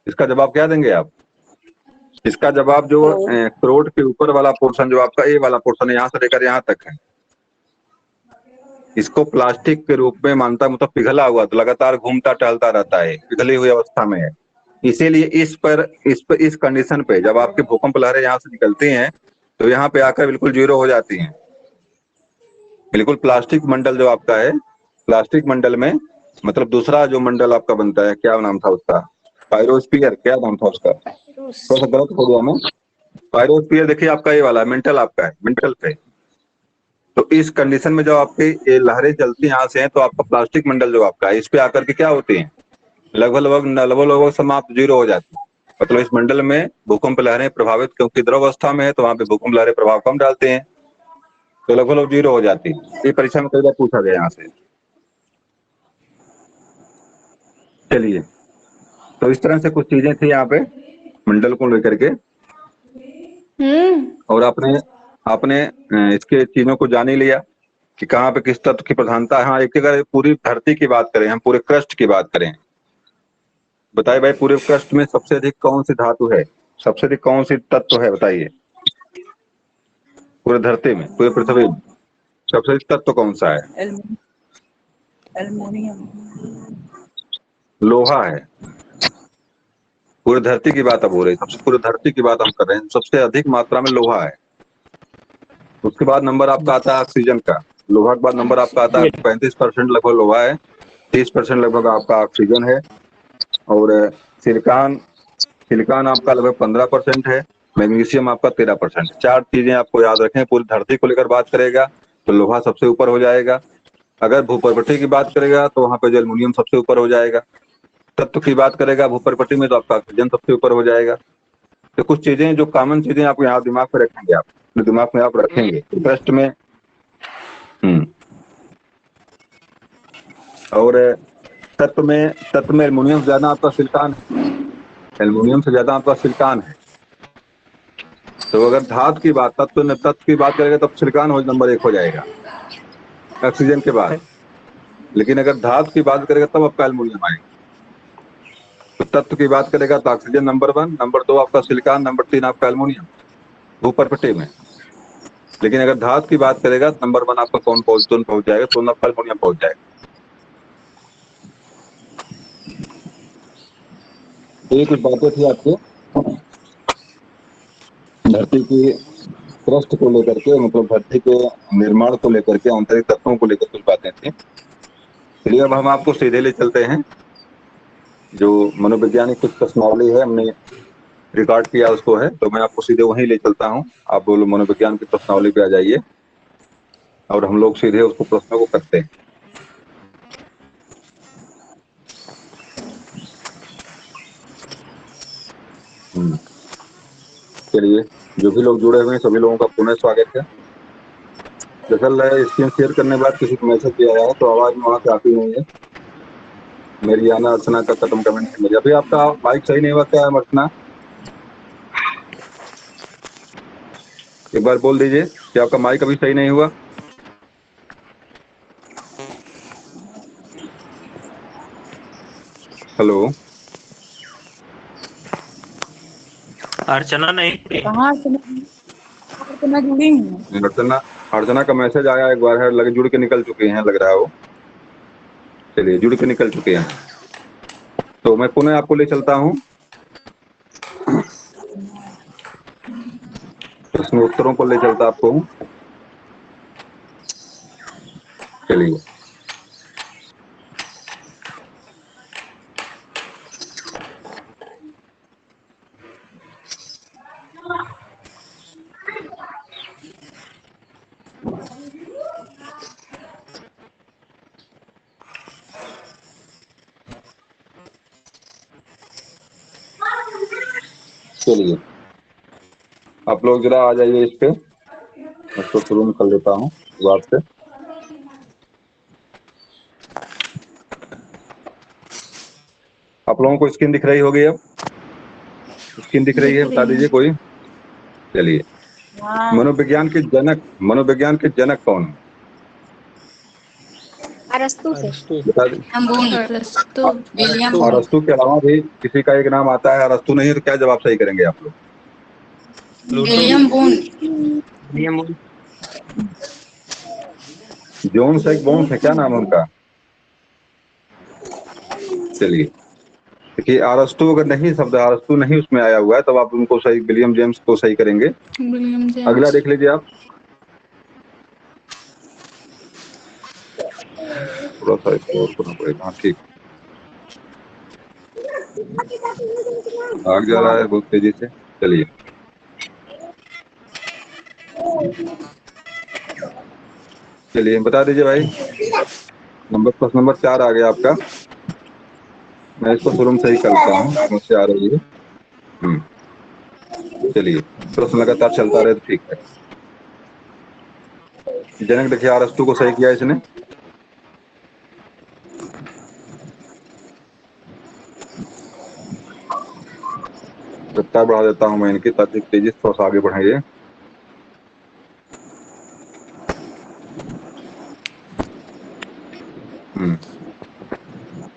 S1: इसका जवाब क्या देंगे आप? इसका जवाब जो करोड़ के ऊपर वाला पोर्शन, जो आपका ए वाला पोर्शन है, यहाँ से लेकर यहाँ तक है, इसको प्लास्टिक के रूप में मानता, मतलब पिघला हुआ, तो लगातार घूमता टहलता रहता है, पिघली हुई अवस्था में है। इसीलिए इस कंडीशन पे जब आपके भूकंप लहरें यहाँ से निकलती हैं तो यहाँ पे आकर बिल्कुल जीरो हो जाती हैं। बिल्कुल प्लास्टिक मंडल जो आपका है, प्लास्टिक मंडल में मतलब दूसरा जो मंडल आपका बनता है, क्या नाम था उसका, पायरोस्फीयर, क्या नाम था उसका, थोड़ा सा गलत हो गया मैं। पायरोस्फीयर देखिए आपका ये वाला मेंटल आपका है, मेंटल पे। तो इस कंडीशन में जब आपकी ये लहरें चलती यहाँ से हैं तो आपका प्लास्टिक मंडल जो आपका है, इस पे आकर के क्या होती है, लगभग समाप्त, जीरो हो जाती है। मतलब इस मंडल में भूकंप लहरें प्रभावित, क्योंकि द्रव अवस्था में है तो वहां पे भूकंप लहरें प्रभाव कम डालते हैं, तो लगभग जीरो हो जाती है। ये परीक्षा में कई बार पूछा गया यहाँ से। चलिए, तो इस तरह से कुछ चीजें थी यहाँ पे मंडल को लेकर के। और आपने आपने इसके चीजों को जान ही लिया कि कहाँ पे किस तत्व की प्रधानता है। हाँ, एक अगर पूरी धरती की बात करें, हम पूरे क्रस्ट की बात करें, बताइए भाई पूरे क्रस्ट में सबसे अधिक कौन सी धातु है, सबसे अधिक कौन सी तत्व है, बताइए पूरे धरती में, पूरे पृथ्वी में सबसे अधिक तत्व कौन सा है?
S2: एल्युमिनियम।
S1: लोहा है। पूरी धरती की बात अब हो रही है, सबसे पूरी धरती की बात हम कर रहे हैं, सबसे अधिक मात्रा में लोहा है। उसके बाद नंबर आपका आता है ऑक्सीजन का। लोहा के बाद नंबर आपका आता है 35% लगभग लोहा है, 30% लगभग आपका ऑक्सीजन है, और सिलिकॉन आपका लगभग 15% है, मैग्नीशियम आपका 13%। चार चीजें आपको याद रखें। पूरी धरती को लेकर बात करेगा तो लोहा सबसे ऊपर हो जाएगा। अगर भूपर्वतीय की बात करेगा तो वहां पे एल्युमिनियम सबसे ऊपर हो जाएगा। तत्व की बात करेगा भूपर्वतीय में तो आपका ऑक्सीजन सबसे ऊपर हो जाएगा। तो कुछ चीजें जो कॉमन चीजें आप यहाँ दिमाग में रखेंगे, आप अपने दिमाग में आप रखेंगे टेस्ट में। और तत्व में एल्युमिनियम से ज्यादा आपका सिलिकॉन है, एल्युमिनियम से ज्यादा आपका सिलिकॉन है। तो अगर धातु की बात, तत्व की बात करेगा तब सिलिकॉन हो नंबर 1 हो जाएगा ऑक्सीजन के बाद। लेकिन अगर धातु की बात करेगा तब आपका एल्युमिनियम आएगा। तो तत्व की बात करेगा तो ऑक्सीजन नंबर 1, नंबर 2 आपका सिलिकॉन, नंबर 3 आपका एल्युमिनियम भूपर्वतीय में। लेकिन अगर धातु की बात करेगा तो नंबर 1 आपका कौन पहुंच जाएगा, तो आपका एल्युमिनियम पहुंच जाएगा। ये कुछ बातें थी आपके धरती की क्रस्ट को लेकर के, मतलब धरती के निर्माण को लेकर के, आंतरिक तत्वों को लेकर कुछ बातें थी। चलिए अब हम आपको सीधे ले चलते हैं, जो मनोवैज्ञानिक कुछ प्रश्नावली है हमने रिकॉर्ड किया उसको है, तो मैं आपको सीधे वहीं ले चलता हूँ। आप बोलो मनोविज्ञान की प्रश्नावली पे आ जाइए और हम लोग सीधे उसको प्रश्नों को करते हैं। चलिए, जो भी लोग जुड़े हुए हैं सभी लोगों का पुनः स्वागत है। दरअसल स्क्रीन शेयर करने के बाद किसी को मैसेज किया है तो आवाज में वहां से आती नहीं है। मेरी आना अर्चना का कदम कमेंट है मेरी। अभी आपका माइक सही नहीं हुआ क्या है अर्चना? एक बार बोल दीजिए कि आपका माइक अभी सही नहीं हुआ। हेलो,
S4: अर्चना नहीं।
S2: कहाँ अर्चना जुड़ी हूँ।
S1: अर्चना का मैसेज आया एक बार है, लगे जुड़ के निकल चुके हैं, लग रहा है वो। चलिए, जुड़ के निकल चुके हैं तो मैं पुनः आपको ले चलता हूँ प्रश्न उत्तरों को ले चलता आपको हूँ। चलिए चलिए आप लोग जरा आ जाइए इस पे, इसको शुरू में कर लेता हूँ शुरुआत से। आप लोगों को स्क्रीन दिख रही होगी, अब स्क्रीन दिख रही है, बता दीजिए कोई। चलिए,
S2: हाँ,
S1: मनोविज्ञान के जनक कौन है?
S3: अरस्तु से।
S1: बता दी।
S3: अरस्तु।
S2: विलियम
S1: और
S2: बोन।
S1: अरस्तु के अलावा भी किसी का एक नाम आता है, अरस्तु नहीं है तो क्या जवाब सही करेंगे आप लोग?
S2: William bone.
S1: जोन्स एक बोन्स है, क्या नाम है उनका? चलिए देखिए, अरस्तु अगर नहीं, शब्द अरस्तु नहीं उसमें आया हुआ है, तब आप उनको सही, विलियम जेम्स को सही करेंगे।
S2: William James.
S1: अगला देख लीजिए आप, थोड़ा सा इसको और करना पड़ेगा। हाँ ठीक, आग जा रहा है बहुत तेजी से। चलिए चलिए बता दीजिए भाई, प्रश्न नंबर 4 आ गया आपका। मैं इसको शुरू में सही करता हूँ, समस्या आ रही है। चलिए, प्रश्न लगातार चलता रहे तो ठीक है। जनक देखिए, अरस्तु को सही किया इसने। रफ्तार बढ़ा देता हूँ मैं इनकी, ताकि तेजी से थोड़ा सा आगे बढ़ाइए।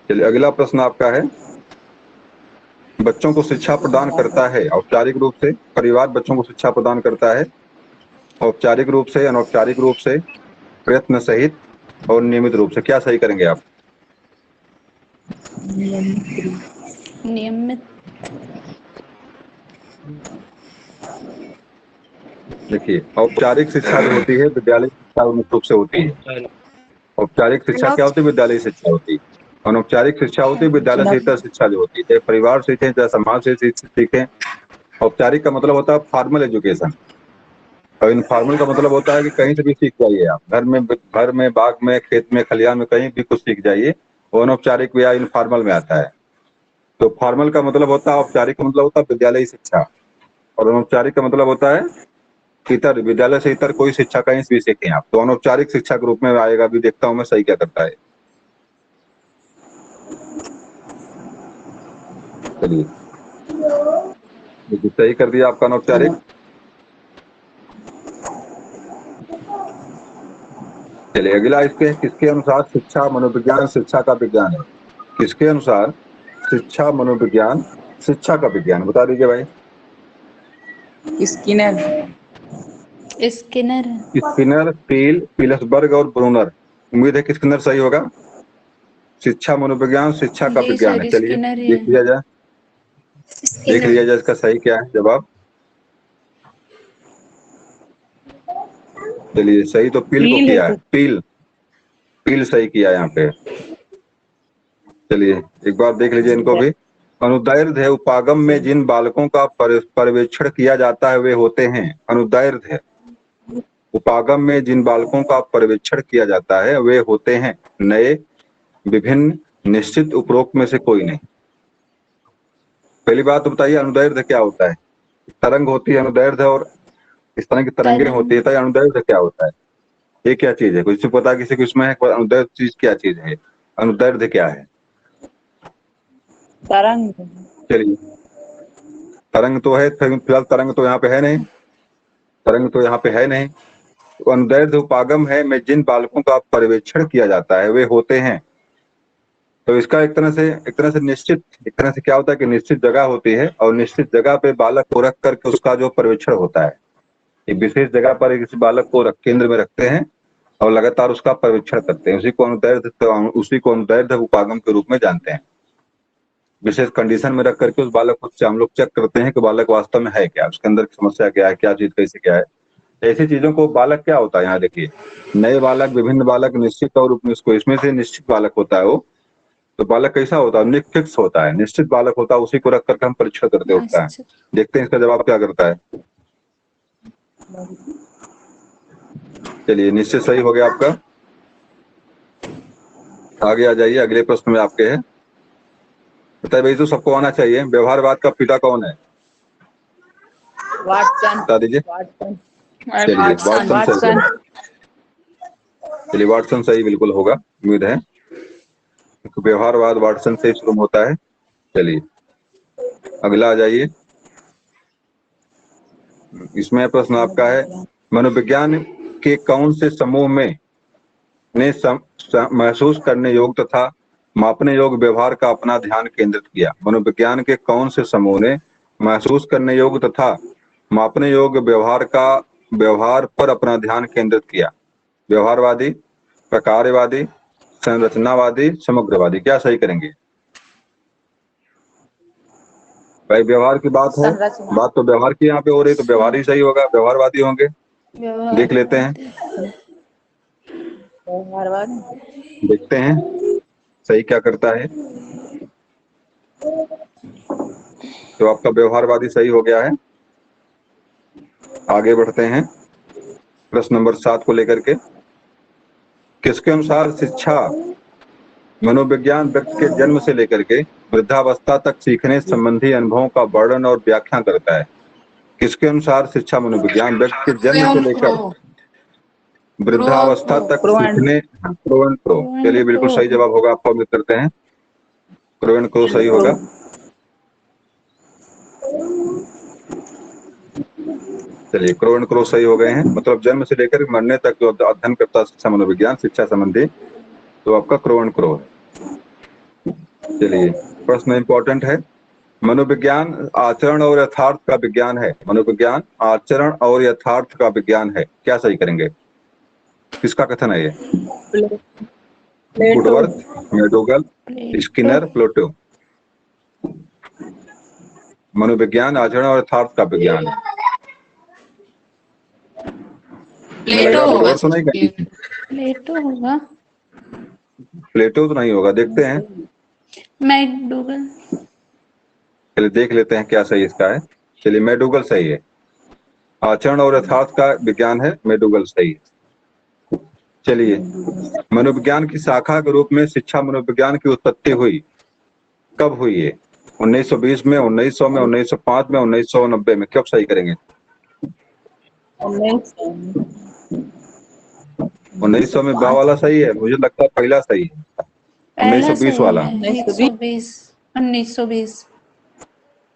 S1: चलिए, अगला प्रश्न आपका है, बच्चों को शिक्षा प्रदान करता है औपचारिक रूप से, परिवार बच्चों को शिक्षा प्रदान करता है औपचारिक रूप से, अनौपचारिक रूप से, प्रयत्न सहित और नियमित रूप से। क्या सही करेंगे आप?
S2: नियमित।
S1: देखिए, औपचारिक शिक्षा जो होती है विद्यालय शिक्षा मुख्य रूप से होती है। औपचारिक शिक्षा क्या होती है? विद्यालय शिक्षा होती है। अनौपचारिक शिक्षा होती है विद्यालय से इतर शिक्षा जो होती है, चाहे परिवार से सीखें, चाहे समाज से सीखें। औपचारिक का मतलब होता है फॉर्मल एजुकेशन, और इनफॉर्मल का मतलब होता है कि कहीं से भी सीख जाइए आप, घर में बाग में, खेत में, खलिहान में, कहीं भी कुछ सीख जाइए, वो अनौपचारिक या इनफॉर्मल में आता है। तो फॉर्मल का मतलब होता है, औपचारिक का मतलब होता है विद्यालयी शिक्षा, और अनौपचारिक का मतलब होता है इतर, विद्यालय से इतर कोई शिक्षा कहीं से भी सीखें आप। तो अनौपचारिक शिक्षा के रूप में आएगा। अभी देखता हूं मैं सही क्या करता है। चलिए, सही कर दिया आपका अनौपचारिक। चलिए अगला, इसके किसके अनुसार शिक्षा मनोविज्ञान शिक्षा का विज्ञान है? किसके अनुसार शिक्षा मनोविज्ञान शिक्षा का विज्ञान? बता दीजिए भाई।
S2: स्किनर।
S3: स्किनर।
S1: स्किनर, पील, पीलसबर्ग और ब्रूनर। उम्मीद है कि स्किनर सही होगा। शिक्षा मनोविज्ञान शिक्षा का
S2: जी
S1: विज्ञान है।
S2: सर,
S1: चलिए
S2: स्किनर ही
S1: देख
S2: है।
S1: लिया जाए, देख लिया जाए इसका सही क्या है जवाब। चलिए, सही तो पील को किया है, पील, पील सही किया यहाँ पे। चलिए एक बार देख लीजिए इनको भी। अनुदैर्ध्य उपागम में जिन बालकों का पर्यवेक्षण किया जाता है वे होते हैं। अनुदैर्ध्य उपागम में जिन बालकों का पर्यवेक्षण किया जाता है वे होते हैं नए, विभिन्न, निश्चित, उपरोक्त में से कोई नहीं। पहली बात तो बताइए, अनुदैर्ध्य क्या होता है? तरंग होती है अनुदैर्ध्य, और इस तरह की तरंगे होती है, तो अनुदैर्ध्य क्या होता है? ये क्या चीज है? किसी को पता, किसी को इसमें है? अनुदैर्ध्य चीज क्या चीज है? अनुदैर्ध्य क्या है?
S2: तरंग।
S1: चलिए, तरंग तो है, फिलहाल तरंग तो यहाँ पे है नहीं, तरंग तो यहाँ पे है नहीं। तो अनुदैर्ध्य उपागम है में जिन बालकों का पर्यवेक्षण किया जाता है वे होते हैं। तो इसका एक तरह से निश्चित, एक तरह से क्या होता है कि निश्चित जगह होती है, और निश्चित जगह पे बालक को रख करके उसका जो पर्यवेक्षण होता है, एक विशेष जगह पर किसी बालक को केंद्र में रखते हैं और लगातार उसका पर्यवेक्षण करते हैं। उसी को अनुदैर्ध्य उपागम के रूप में जानते हैं। विशेष कंडीशन में रख करके उस बालक को हम लोग चेक करते हैं कि बालक वास्तव में है क्या, उसके अंदर की समस्या क्या है, क्या चीज कैसे क्या है। ऐसी चीजों को बालक क्या होता है, यहाँ देखिए, नए बालक, विभिन्न बालक, निश्चित और उपनिश्चित, इसमें से निश्चित बालक होता है वो। तो बालक कैसा होता है, फिक्स होता है, निश्चित बालक होता है, उसी को रख करके हम परीक्षण करते होता है। देखते हैं इसका जवाब क्या करता है। चलिए, निश्चित सही हो गया आपका। आगे आ जाइए, अगले प्रश्न में आपके है। बताइए भाई, तो सबको आना चाहिए, व्यवहारवाद का पिता कौन है?
S2: वाटसन।
S1: बता दीजिए।
S2: वाटसन।
S1: चलिए, वाटसन सही
S2: वाटसन।
S1: है। चलिए, वाटसन सही बिल्कुल होगा, उम्मीद है। व्यवहारवाद वाटसन से शुरू होता है। चलिए, अगला आ जाइए। इसमें प्रश्न आपका है, मनोविज्ञान के कौन से समूह में ने महसूस करने योग्य तथा मापने योग्य व्यवहार का अपना ध्यान केंद्रित किया? मनोविज्ञान के कौन से समूह ने महसूस करने योग्य तथा मापने योग्य व्यवहार पर अपना ध्यान केंद्रित किया? व्यवहारवादी, प्रकारवादी, संरचनावादी, समग्रवादी। क्या सही करेंगे भाई? व्यवहार की बात है, बात तो व्यवहार की यहाँ पे हो रही, तो व्यवहार ही सही होगा, व्यवहारवादी होंगे। देख लेते हैं, देखते हैं सही क्या करता है। तो आपका व्यवहारवादी सही हो गया है। आगे बढ़ते हैं प्रश्न नंबर 7 को लेकर के। किसके अनुसार शिक्षा मनोविज्ञान व्यक्ति के जन्म से लेकर के वृद्धावस्था तक सीखने संबंधी अनुभवों का वर्णन और व्याख्या करता है? किसके अनुसार शिक्षा मनोविज्ञान व्यक्ति के जन्म से लेकर वृद्धावस्था तक सीखने। प्रो। चलिए, बिल्कुल सही जवाब होगा, आपको उम्मीद करते हैं प्रो सही होगा। चलिए, क्रो सही हो गए हैं। मतलब जन्म से लेकर मरने तक जो अध्ययन करता शिक्षा मनोविज्ञान, शिक्षा संबंधी, तो आपका क्रो है। चलिए, प्रश्न इंपॉर्टेंट है। मनोविज्ञान आचरण और यथार्थ का विज्ञान है। मनोविज्ञान आचरण और यथार्थ का विज्ञान है। क्या सही करेंगे? किसका कथन है ये? वुडवर्थ, मैकडोगल, स्किनर, प्लेटो। मनोविज्ञान आचरण और यथार्थ का विज्ञान है। वुडवर्थ तो नहीं कहेंगे,
S3: प्लेटो होगा।
S1: प्लेटो तो नहीं होगा, देखते हैं।
S3: मैकडूगल।
S1: चलिए, देख लेते हैं क्या सही इसका है। चलिए, मैकडोगल सही है। आचरण और यथार्थ का विज्ञान है, मैकडोगल सही है। चलिए, मनोविज्ञान की शाखा के रूप में शिक्षा मनोविज्ञान की उत्पत्ति हुई, कब हुई है? 1920 में, 1900 में, 1905 में, 1990 में। कब सही करेंगे? 1900 में बा वाला सही है, मुझे लगता है पहला सही है। 1920 वाला
S3: 1920।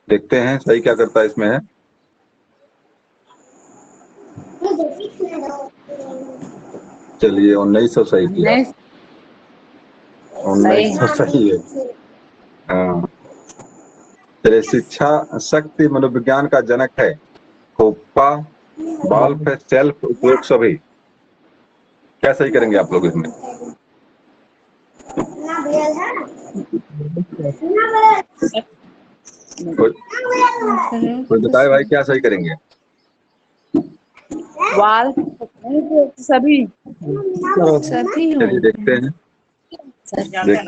S1: देखते हैं सही क्या करता है इसमें है। चलिए, 1900 सही किया। 1900 सही है। हाँ, चलिए, शिक्षा शक्ति मनोविज्ञान का जनक है। खोपा, बाल्फ, सेल्फ, उपयोग, सभी। क्या सही करेंगे आप लोग इसमें? कोई बताए भाई, क्या सही करेंगे?
S2: वाल सभी।
S1: चलिए, देखते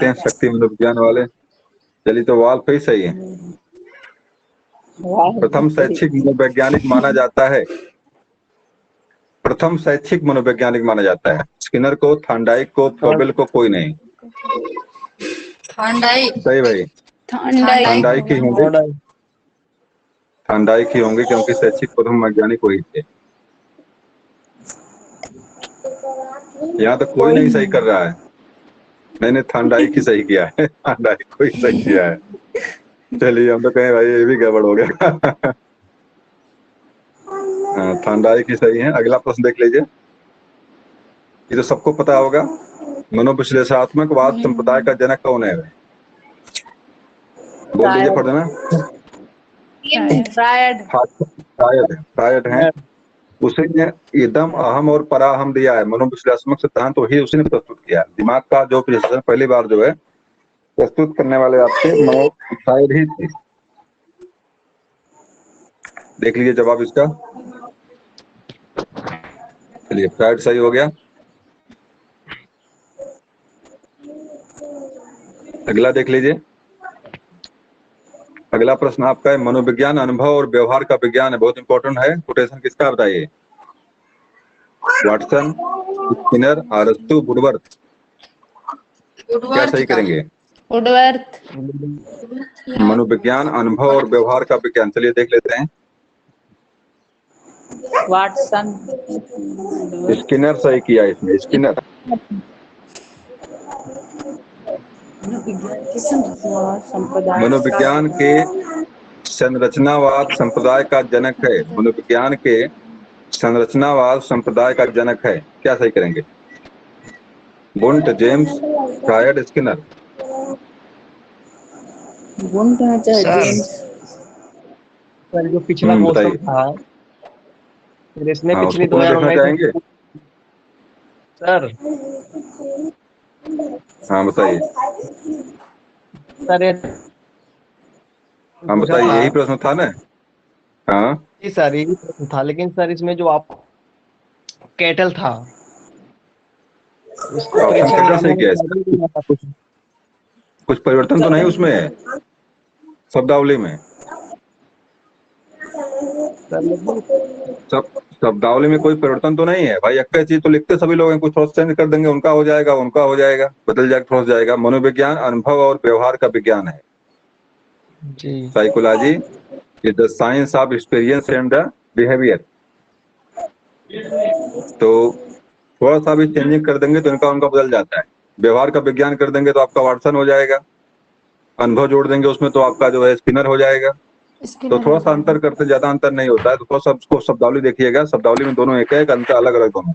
S1: हैं शक्ति मनोविज्ञान वाले। चलिए, तो वाल्फ ही सही है। प्रथम शैक्षिक मनोवैज्ञानिक माना जाता है। प्रथम शैक्षिक मनोवैज्ञानिक माना जाता है। स्किनर को, थॉर्नडाइक को, फ्रोबेल को, कोई नहीं। सही भाई, थॉर्नडाइक ही होंगे। थॉर्नडाइक ही होंगे, क्योंकि शैक्षिक प्रथम वैज्ञानिक वही थे। यहाँ तो कोई नहीं सही कर रहा है। मैंने थॉर्नडाइक ही सही किया है। थॉर्नडाइक को ही सही किया है। चलिए, हम तो कहें भाई ये भी गड़बड़ हो गया। थॉर्नडाइक ही सही है। अगला प्रश्न देख लीजिए, ये तो सबको पता होगा। मनोविश्लेषणात्मकवाद संप्रदाय का जनक कौन है? बोल दीजिए फर्दना। फ्रायड है। उसी ने इदम, अहम और पराहम दिया है। मनोविश्लेषणात्मक सिद्धांत तो ही उसी ने प्रस्तुत किया। दिमाग का जो विश्लेषण पहली बार जो है प्रस्तुत करने वाले आपके फ्रायड ही थे। देख लीजिए जवाब इसका। चलिए फ्राइड सही हो गया। अगला देख लीजिए। अगला प्रश्न आपका है मनोविज्ञान अनुभव और व्यवहार का विज्ञान है, बहुत इंपॉर्टेंट है। कोटेशन किसका बताइए? वाटसन, स्किनर, अरस्तु, वुडवर्थ। क्या सही करेंगे?
S3: वुडवर्थ।
S1: मनोविज्ञान अनुभव और व्यवहार का विज्ञान, चलिए देख लेते हैं।
S2: वाटसन।
S1: स्किनर सही किया इसमें, स्किनर। मनोविज्ञान के संरचनावाद संप्रदाय का जनक है। मनोविज्ञान के संरचनावाद संप्रदाय का जनक है, क्या सही करेंगे? बुंट, जेम्स, फ्रायड, स्किनर।
S2: गुण का चाहे
S4: सर
S2: जेम्स।
S4: सर जो पिछला क्वेश्चन
S1: बताइए।
S4: था, फिर इसने
S1: हाँ, उसको
S4: पिछली
S1: पुनः देखना
S4: 2019
S1: चाहेंगे?
S4: सर
S1: हाँ बताइए।
S4: सर ये
S1: हाँ
S4: पूछा
S1: बताइए,
S4: था
S1: यही प्रश्न था ना? हाँ
S4: कि सर यही प्रश्न था, लेकिन सर इसमें जो आप कैटल था उसको
S1: ऑप्शन
S4: परीक्षा में
S1: कैटल सही
S4: हमने
S1: किया है
S4: कैटल
S1: इसका।
S4: दिया था कुछ।
S1: कुछ परिवर्तन तो नहीं उसमें है शब्दावली में?
S4: सर लेकिन
S1: सब शब्दावली में कोई परिवर्तन तो नहीं है भाई। एक चीज तो लिखते सभी लोग हैं, कुछ थोड़ा चेंज कर देंगे, उनका हो जाएगा, उनका हो जाएगा, बदल जाएगा, थोड़ा जाएगा। मनोविज्ञान अनुभव और व्यवहार का विज्ञान है।
S4: जी
S1: psychology is the science of experience and the behaviour. तो थोड़ा सा भी चेंजिंग कर देंगे तो इनका उनका बदल जाता है। व्यवहार का विज्ञान कर देंगे तो आपका वाटसन हो जाएगा। अनुभव जोड़ देंगे उसमें तो आपका जो है स्किनर हो जाएगा। तो थोड़ा सा अंतर करते, ज्यादा अंतर नहीं होता है। तो थोड़ा सा उसको शब्दावली देखिएगा, शब्दावली में दोनों एक है, एक अंतर अलग अलग दोनों।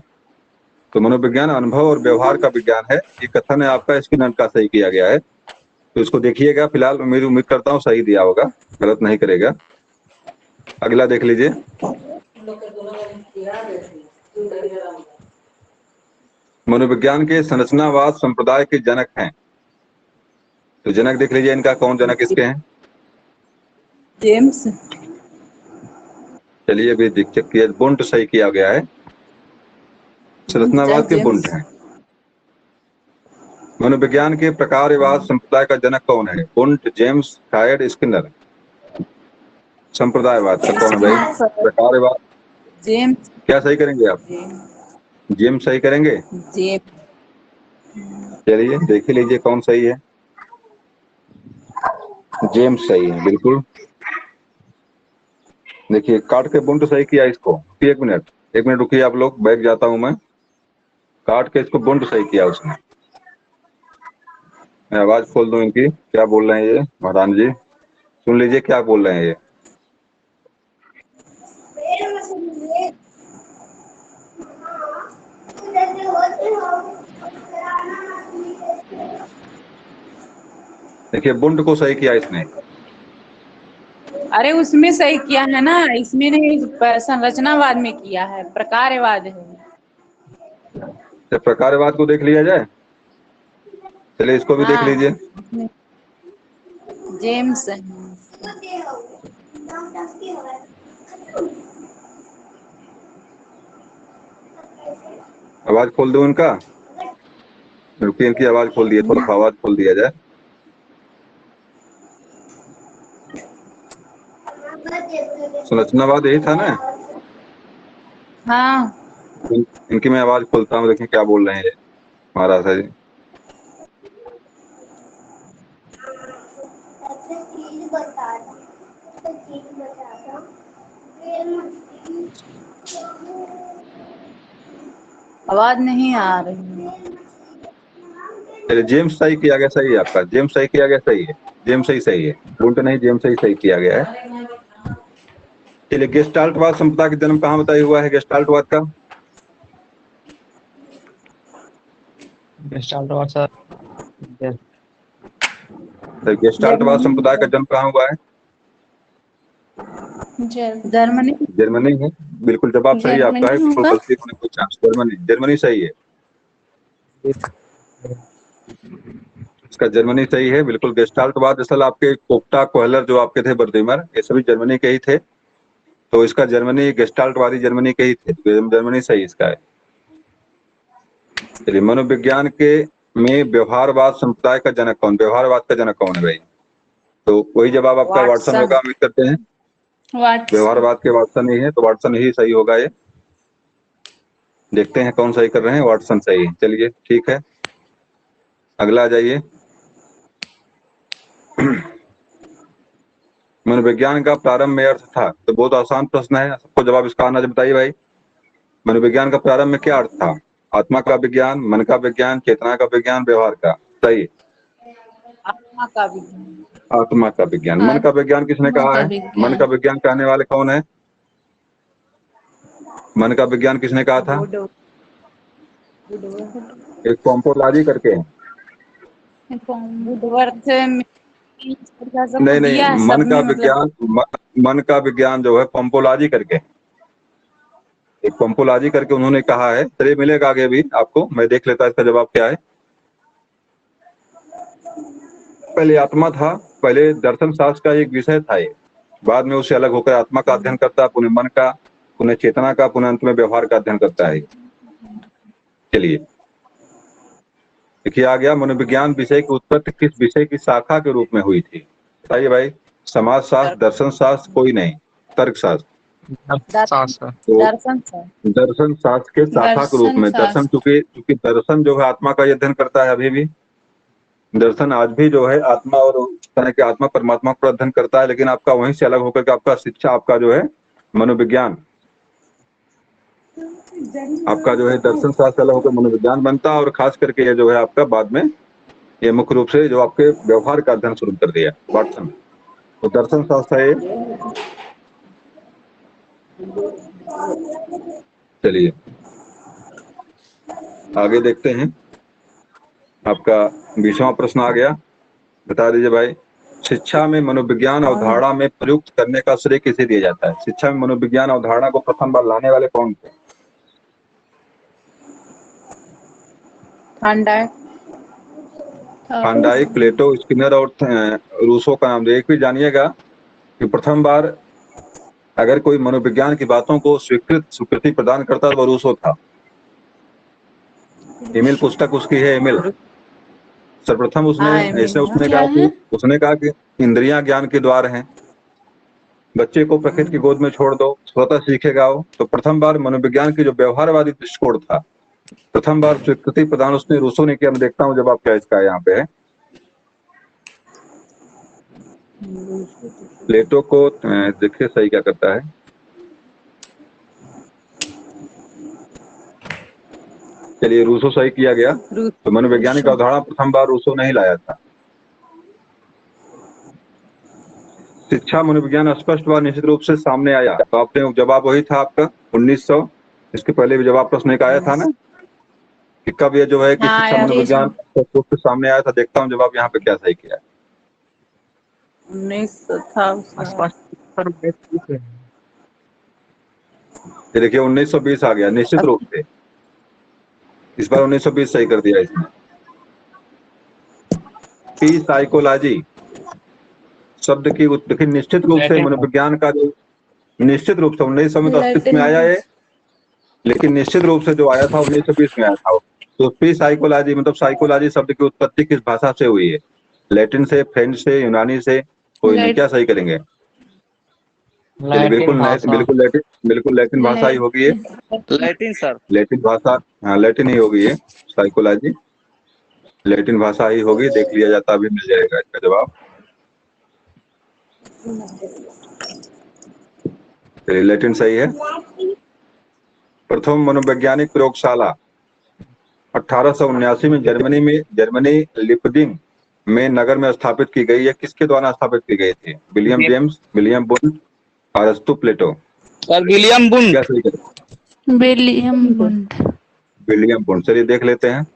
S1: तो मनोविज्ञान अनुभव और व्यवहार का विज्ञान है, ये कथन है आपका स्किनर का सही किया गया है। तो इसको देखिएगा। फिलहाल मेरी उम्मीद करता हूँ सही दिया होगा, गलत नहीं करेगा। अगला देख लीजिए। मनोविज्ञान के संरचनावाद संप्रदाय के जनक हैं। तो जनक देख लीजिए इनका, कौन जनक इसके हैं?
S2: जेम्स।
S1: चलिए अभी चेक किया, बुंट सही किया गया है। संरचनावाद के बुंट हैं। मनोविज्ञान के प्रकारवाद संप्रदाय का जनक कौन है? बुंट, जेम्स, फ्रायड, स्किनर। संप्रदायवाद का कौन है भाई? प्रकारवाद
S2: जेम्स।
S1: क्या सही करेंगे आप? जेम्स सही करेंगे?
S2: जेम्स।
S1: चलिए देख ही लीजिए कौन सही है। जेम्स सही है बिल्कुल। देखिए काट के बुंट सही किया इसको। एक मिनट रुकिए आप लोग, बैठ जाता हूं मैं। काट के इसको बुंट सही किया उसने। मैं आवाज खोल दूं इनकी, क्या बोल रहे हैं ये महारान जी? सुन लीजिए क्या बोल रहे हैं ये। देखिए बुंट को सही किया इसने।
S2: अरे उसमें सही किया है ना, इसमें नहीं, संरचनावाद में किया है, प्रकारवाद है।
S1: तो प्रकारवाद को देख लिया जाए। चलिए इसको भी देख
S2: हाँ,
S1: लीजिए।
S2: जेम्स है।
S1: आवाज खोल दूं इनका? रुकिए इनकी आवाज खोल दिए, थोड़ा सा आवाज खोल दिया जाए। संरचनावाद यही था ना?
S2: हाँ,
S1: इनकी मैं आवाज खोलता हूँ, देखें क्या बोल रहे हैं ये महाराज है जी।
S2: आवाज नहीं आ रही है।
S1: चलिए जेम्स सही किया गया, सही है आपका। जेम्स सही किया गया, सही है। जेम्स सही है, बुंट नहीं, जेम्स सही किया गया है। चलिए गेस्टाल्टवाद संप्रदाय का जन्म कहाँ बताया हुआ है? गेस्टाल्टवाद का गेस्टाल्टवाद संप्रदाय का जन्म कहाँ हुआ है?
S2: जर्मनी।
S1: जर्मनी है, बिल्कुल जवाब सही आपका है।
S3: जर्मनी
S1: बिल्कुल
S3: होगा।
S1: गलती होने कोई चांस। जर्मनी सही है इसका। जर्मनी सही है बिल्कुल। गेस्टाल्टवाद असल आपके कोप्टा, कोहलर जो आपके थे, बर्दिमर, ये सभी जर्मनी के ही थे। तो इसका जर्मनी, गेस्टाल्टवादी जर्मनी के ही थे। जर्मनी सही इसका है। चलिए, मनोविज्ञान के में व्यवहारवाद संप्रदाय का जनक कौन? व्यवहारवाद का जनक कौन है भाई? तो वही जवाब आपका वाटसन
S2: वाटसन।
S1: होगा, उम्मीद करते हैं।
S3: वाट्स
S1: व्यवहारवाद के वाटसन ही है, तो वाटसन ही सही होगा ये। देखते हैं कौन सही कर रहे हैं। वाटसन सही है। चलिए ठीक है, अगला आ जाइए। मनोविज्ञान का प्रारंभ में अर्थ था, तो बहुत आसान प्रश्न है, सबको जवाब इसका आना चाहिए। बताइए भाई, मनोविज्ञान का प्रारंभ में क्या अर्थ था? आत्मा का विज्ञान, मन का विज्ञान, चेतना का विज्ञान, व्यवहार का? सही,
S2: आत्मा का विज्ञान।
S1: आत्मा का विज्ञान। मन का विज्ञान किसने
S3: आत्मा
S1: कहा
S3: का
S1: है?
S3: विज्ञान।
S1: मन का विज्ञान कहने वाले कौन है? मन का विज्ञान किसने कहा था? एक पोम्पोलाजी करके है।
S2: बुधवर्थ में सबको
S1: नहीं नहीं,
S2: दिया है
S1: मन का
S2: सबने, मतलब
S1: विज्ञान, मन का विज्ञान जो है पोम्पोलाजी करके, एक पोम्पोलाजी करके उन्होंने कहा है। चलिए मिलेगा आगे भी आपको, मैं देख लेता इसका जवाब क्या है। पहले आत्मा था, पहले दर्शन शास्त्र का एक विषय था ये, बाद में उससे अलग होकर आत्मा का अध्ययन करता है, पुनः मन का, पुनः चेतना का, पुनः अंत में व्यवहार का अध्ययन करता है। चलिए देखिए, आ गया मनोविज्ञान विषय की उत्पत्ति किस विषय की शाखा के रूप में हुई थी? बताइए भाई। समाज शास्त्र, दर्शन शास्त्र, कोई नहीं, तर्क शास्त्र।
S4: शास्त्र।
S1: तो
S2: दर्शन से।
S1: दर्शन शास्त्र के शाखा के रूप
S3: दर्शन
S1: में, दर्शन
S3: शास्त्र।
S1: चूंकि दर्शन जो है आत्मा का अध्ययन करता है, अभी भी दर्शन आज भी जो है आत्मा और तरह के आत्मा परमात्मा पर अध्ययन करता है, लेकिन आपका वहीं से अलग होकर के आपका शिक्षा, आपका जो है मनोविज्ञान, आपका जो है दर्शन शास्त्र अलग होकर मनोविज्ञान बनता है। और खास करके ये जो है आपका बाद में ये मुख्य रूप से जो आपके व्यवहार का अध्ययन शुरू कर दिया वाटसन। तो दर्शन शास्त्र है। चलिए आगे देखते हैं। आपका 20वां प्रश्न आ गया, बता दीजिए भाई। शिक्षा में मनोविज्ञान अवधारणा में प्रयुक्त करने का श्रेय किसे दिया जाता है? शिक्षा में मनोविज्ञान अवधारणा को प्रथम बार लाने वाले कौन थे?
S2: थॉर्नडाइक।
S1: थॉर्नडाइक, प्लेटो, स्किनर और रूसो का नाम दे। एक भी जानिएगा कि प्रथम बार अगर कोई मनोविज्ञान की बातों को स्वीकृति प्रदान करता तो वो रूसो था। एमिल पुस्तक उसकी है, एमिल। सर्वप्रथम उसने
S3: क्या है?
S1: उसने कहा कि इंद्रियां ज्ञान के द्वार हैं, बच्चे को प्रकृति की गोद में छोड़ दो, स्वतः सीखेगा वो। तो प्रथम बार मनोविज्ञान की जो व्यवहारवादी दृष्टिकोण था, प्रथम बार स्वीकृति प्रदान उसने रूसो ने किया। मैं देखता हूँ जवाब क्या इसका यहाँ पे है। प्लेटो को देखिए सही क्या करता है। चलिए रूसो सही किया गया। तो मनोवैज्ञानिक अवधारणा प्रथम बार रूसो ने ही लाया था। शिक्षा मनोविज्ञान स्पष्ट व निश्चित रूप से सामने आया, तो आपने जवाब वही था आपका 1900। इसके पहले भी जवाब प्रश्न एक आया था ना कि कब ये जो है कि
S2: हाँ,
S1: शिक्षा
S2: आया
S1: मनोविज्ञान स्पष्ट रूप से सामने आया था। देखता हूँ जवाब यहाँ पे क्या सही किया है।
S2: 1900 था उसका।
S4: आसपास
S1: ये देखिए 1920 आ गया निश्चित रूप से। इस बार 1920 सही कर दिया इसने। पी साइकोलॉजी शब्द की देखिए निश्चित रूप से मनोविज्ञान का जो निश्चित रूप से 1900 में तो अस्तित्व में आया है, लेकिन निश्चित रूप से जो आया था 1920 में आया था। तो पी साइकोलॉजी मतलब साइकोलॉजी शब्द की उत्पत्ति किस भाषा से हुई है? लैटिन से, फ्रेंच से, यूनानी से? कोई नहीं, क्या सही करेंगे? चलिए बिल्कुल लैटिन भाषा ही होगी ये।
S4: Latin sir.
S1: लैटिन भाषा, हाँ लैटिन ही होगी ये साइकोलॉजी, लैटिन भाषा ही होगी। देख लिया जाता, अभी मिल जाएगा इसका जवाब। चलिए लैटिन सही है। प्रथम मनोवैज्ञानिक प्रयोगशाला 1879 में जर्मनी लिपजिंग में नगर में स्थापित की गई है। किसके द्वारा स्थापित की गई थी? विलियम जेम्स, विलियम बुंड, अरस्तु, प्लेटो?
S4: और विलियम बुंड।
S1: क्या सही करें?
S3: विलियम बुंड।
S1: विलियम बुंड। चलिए देख लेते हैं।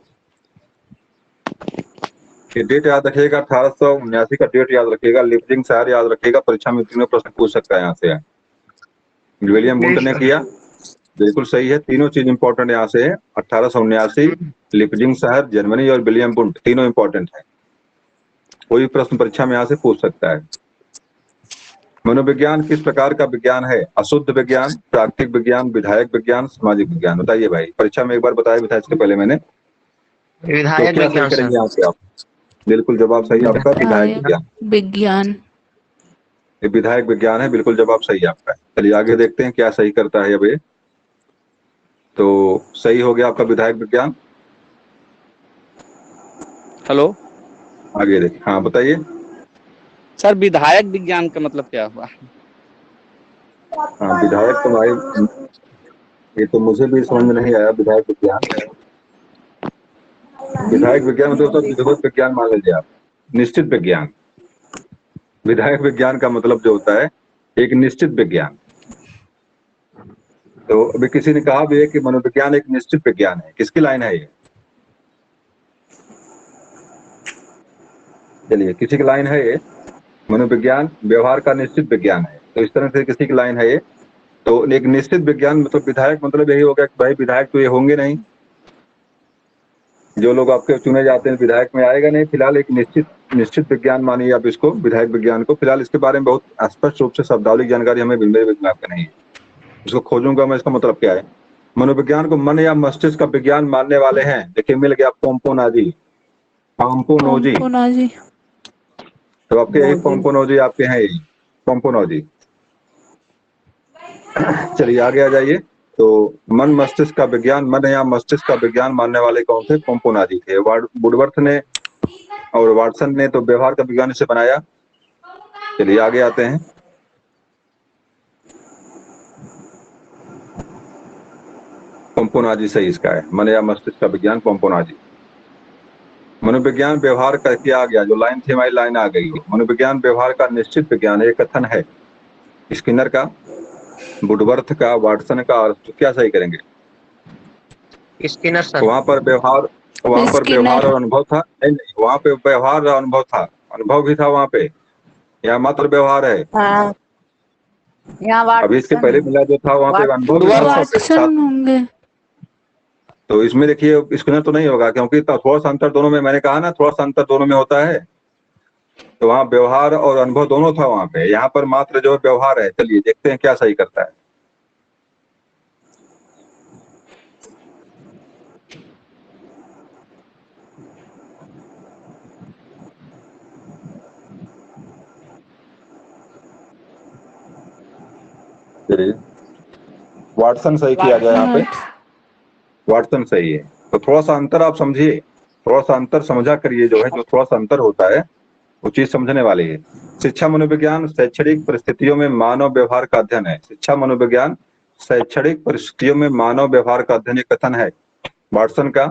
S1: ये डेट याद रखिएगा, 1879 का डेट याद रखिएगा, लिपजिंग शहर याद रखिएगा। परीक्षा में तीनों प्रश्न पूछ सकता है यहाँ से। विलियम बुंड ने किया, बिल्कुल सही है। तीनों चीज इंपॉर्टेंट यहाँ से है। 1879, लिपजिंग शहर, जर्मनी और विलियम बुंड, तीनों इंपॉर्टेंट है। कोई प्रश्न परीक्षा में यहाँ से पूछ सकता है। मनोविज्ञान किस प्रकार का विज्ञान है? अशुद्ध विज्ञान, प्राकृतिक विज्ञान, विधायक विज्ञान, सामाजिक विज्ञान? बताइए भाई, परीक्षा में एक बार बताया भी था इसके पहले मैंने। तो
S4: विधायक
S1: क्या सही
S4: विज्ञान
S1: करेंगे
S4: सर।
S1: यहाँ पे आप? बिल्कुल जवाब सही आपका, विधायक विज्ञान।
S3: विज्ञान।
S1: ये विधायक विज्ञान है, बिल्कुल जवाब सही आपका है। चलिए आगे देखते हैं क्या सही करता है अब ये। तो सही हो गया आपका विधायक विज्ञान।
S5: हेलो
S1: आगे देख, हाँ बताइए।
S5: सर, विधायक विज्ञान का मतलब क्या हुआ?
S1: हाँ विधायक तो भाई, ये तो मुझे भी समझ में नहीं आया विधायक विज्ञान। विधायक विज्ञान मतलब तो विधिवत विज्ञान मान लीजिए आप, निश्चित विज्ञान। विधायक विज्ञान का मतलब जो होता है एक निश्चित विज्ञान। तो अभी किसी ने कहा भी है कि मनोविज्ञान एक निश्चित विज्ञान है। किसकी लाइन है ये? चलिए किसी की लाइन है ये, मनोविज्ञान व्यवहार का निश्चित विज्ञान है। तो इस तरह से किसी की लाइन है ये। तो एक निश्चित विज्ञान मतलब विधायक मतलब यही हो गया कि भाई विधायक तो ये होंगे नहीं, जो लोग आपके चुने जाते हैं विधायक में आएगा नहीं। फिलहाल एक निश्चित विज्ञान मानिए आप इसको, विधायक विज्ञान को। फिलहाल इसके बारे में बहुत स्पष्ट रूप से शब्दावली जानकारी हमें मेरे दिमाग में नहीं है, इसको खोजूंगा मैं। इसका मतलब क्या है? मनोविज्ञान को मन या मस्तिष्क का विज्ञान मानने वाले हैं। देखिए मिल गया पोम्पोनाजी, पोम्पोनोजी।
S3: पोम्पोनाजी।
S1: तो आपके यही पोम्पोनोजी आपके हैं, यही पोम्पोनोजी। चलिए आगे आ जाइए। तो मन मस्तिष्क का विज्ञान, मन या मस्तिष्क का विज्ञान मानने वाले कौन थे? पोम्पोनाजी थे। वुडवर्थ ने और वाटसन ने तो व्यवहार का विज्ञान इसे बनाया। चलिए आगे आते हैं। पोम्पोनाजी सही इसका है, मन या मस्तिष्क का विज्ञान पोम्पोनाजी। मनोविज्ञान व्यवहार का क्या आ गया? जो लाइन थी हमारी लाइन आ गई। मनोविज्ञान व्यवहार का निश्चित विज्ञान है, ये कथन है स्किनर का, वुडवर्थ का, वाटसन का। और तो क्या सही करेंगे?
S4: Skinner sir.
S1: वहां पर व्यवहार
S3: स्किनर।
S1: और अनुभव था। नहीं, वहां पे व्यवहार और अनुभव था, अनुभव भी था वहां पे। यहाँ मात्र व्यवहार है।
S2: हाँ, यहाँ
S1: अभी इसके पहले मिला जो था वहां पे अनुभव भी था वहां पे साथ।
S3: वाटसन होंगे।
S1: तो इसमें देखिए स्किनर तो नहीं होगा, क्योंकि थोड़ा सा अंतर दोनों में, मैंने कहा ना थोड़ा सा अंतर दोनों में होता है। तो वहाँ व्यवहार और अनुभव दोनों था वहां पे, यहाँ पर मात्र जो व्यवहार है। चलिए देखते हैं क्या सही करता है। चलिए वाटसन सही किया गया यहाँ पे, वाटसन सही है। तो थोड़ा सा अंतर आप समझिए, थोड़ा सा अंतर समझा करिए। जो है जो थोड़ा सा अंतर होता है वो चीज समझने वाली है। शिक्षा मनोविज्ञान शैक्षणिक परिस्थितियों में मानव व्यवहार का अध्ययन है। शिक्षा मनोविज्ञान शैक्षणिक परिस्थितियों में मानव व्यवहार का अध्ययन, एक कथन है वाटसन का,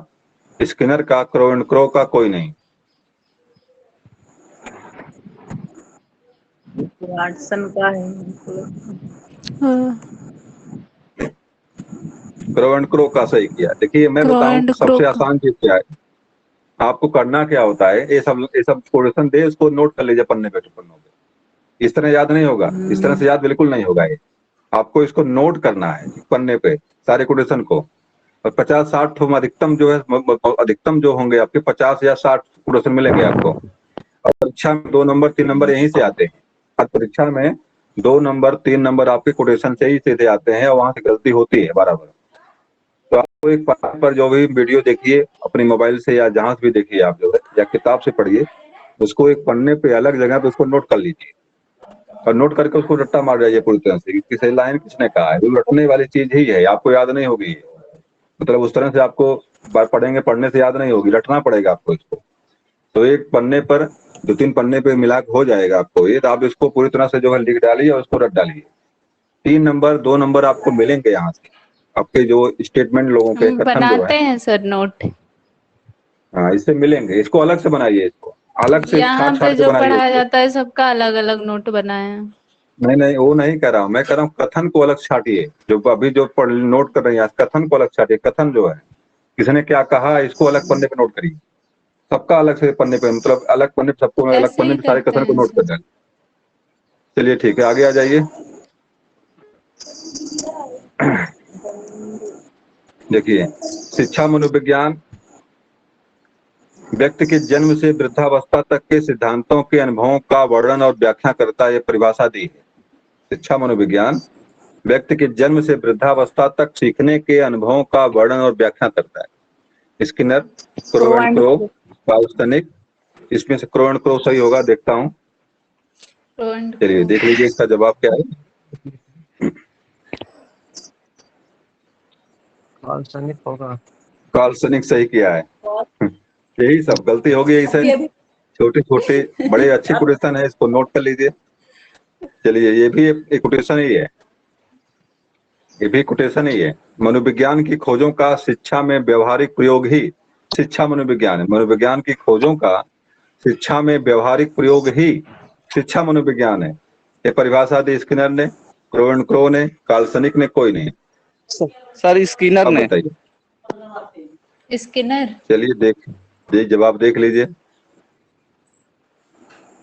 S1: स्किनर का, क्रो का कोई नहीं।
S2: वाटसन का है।
S1: क्रो का सही किया। देखिए मैं
S3: क्रो
S1: बताऊं
S3: एंड
S1: सबसे
S3: क्रो।
S1: आसान चीज क्या है। आपको करना क्या होता है, ये सब क्वेश्चन दे, इसको नोट कर लीजिए पन्ने पे, पन्नों पे। इस तरह याद नहीं होगा, इस तरह से याद बिल्कुल नहीं होगा ये। आपको इसको नोट करना है पन्ने पे सारे क्वेश्चन को। और 50-60 अधिकतम जो है, अधिकतम जो होंगे आपके 50 या 60 क्वेश्चन मिलेंगे आपको। और परीक्षा में 2 नंबर 3 नंबर यहीं से आते हैं। हर परीक्षा में 2 नंबर 3 नंबर आपके क्वेश्चन से ही सीधे आते हैं, और वहां से गलती होती है बराबर। तो आपको एक पाठ पर जो भी वीडियो देखिए अपने मोबाइल से या जहां से भी देखिए आप, जो है या किताब से पढ़िए, उसको एक पन्ने पे अलग जगह पे उसको नोट कर लीजिए। और नोट करके उसको रट्टा मार जाइए पूरी तरह से, किसी लाइन किसने कहा है। वो रटने वाली चीज ही है, आपको याद नहीं होगी। मतलब उस तरह से आपको पढ़ेंगे, पढ़ने से याद नहीं होगी, रटना पड़ेगा आपको इसको। तो एक पन्ने पर 2-3 पन्ने पे मिला हो जाएगा आपको ये। तो आप इसको पूरी तरह से जो है लिख डालिए और उसको रट डालिए। 3 नंबर 2 नंबर आपको मिलेंगे यहाँ से, आपके जो स्टेटमेंट लोगों के
S3: हम
S1: कथन जो
S3: बनाते
S1: है।
S3: हैं सर नोट।
S1: हाँ इससे मिलेंगे, इसको अलग से बनाइए, इसको अलग से
S3: यहाँ
S1: छाट
S3: पे
S1: छाट के
S3: जो
S1: बनाइए
S3: पढ़ाया
S1: इसको।
S3: जाता है सबका अलग अलग नोट बनाए हैं।
S1: नहीं नहीं वो नहीं कह रहा हूँ, मैं कह रहा हूँ कथन को अलग छाटिए। जो अभी जो नोट कर रहे हैं कथन को अलग छाटिए। कथन जो है किसने क्या कहा, इसको अलग पन्ने पे नोट करिए। सबका अलग से पन्ने पे, मतलब अलग पन्ने पे, सबको अलग
S3: ऐसे
S1: पन्ने
S3: ही
S1: पे सारे
S3: करते
S1: कथन को
S3: हैं
S1: नोट कर
S3: सर।
S1: डालिए। चलिए ठीक है आगे आ जाइए। देखिए शिक्षा मनोविज्ञान व्यक्ति के जन्म से वृद्धावस्था तक के सिद्धांतों के अनुभवों का वर्णन और व्याख्या करता है, परिभाषा दी है। शिक्षा मनोविज्ञान व्यक्ति के जन्म से वृद्धावस्था तक सीखने के अनुभवों का वर्णन और व्याख्या करता है। स्किनर, क्रो एंड क्रो, काल्सनिक, इसमें से क्रो एंड क्रो सही होगा, देखता हूँ। चलिए देख लीजिए इसका जवाब क्या है।
S4: काल्सनिक होगा।
S1: काल्सनिक सही किया है। यही सब गलती हो गई ऐसे, छोटे छोटे बड़े अच्छे कोटेशन है, इसको नोट कर लीजिए। चलिए ये भी एक कोटेशन ही है, ये भी कोटेशन ही है। मनोविज्ञान की खोजों का शिक्षा में व्यवहारिक प्रयोग ही शिक्षा मनोविज्ञान है। मनोविज्ञान की खोजों का शिक्षा में व्यवहारिक प्रयोग ही शिक्षा मनोविज्ञान है। ये परिभाषा दी स्किनर ने, क्रो एंड क्रो ने, काल्सनिक ने, कोई नहीं।
S5: सर स्किनर
S1: अब
S5: ने।
S1: बताइए।
S3: स्किनर।
S1: चलिए देख जवाब देख लीजिए।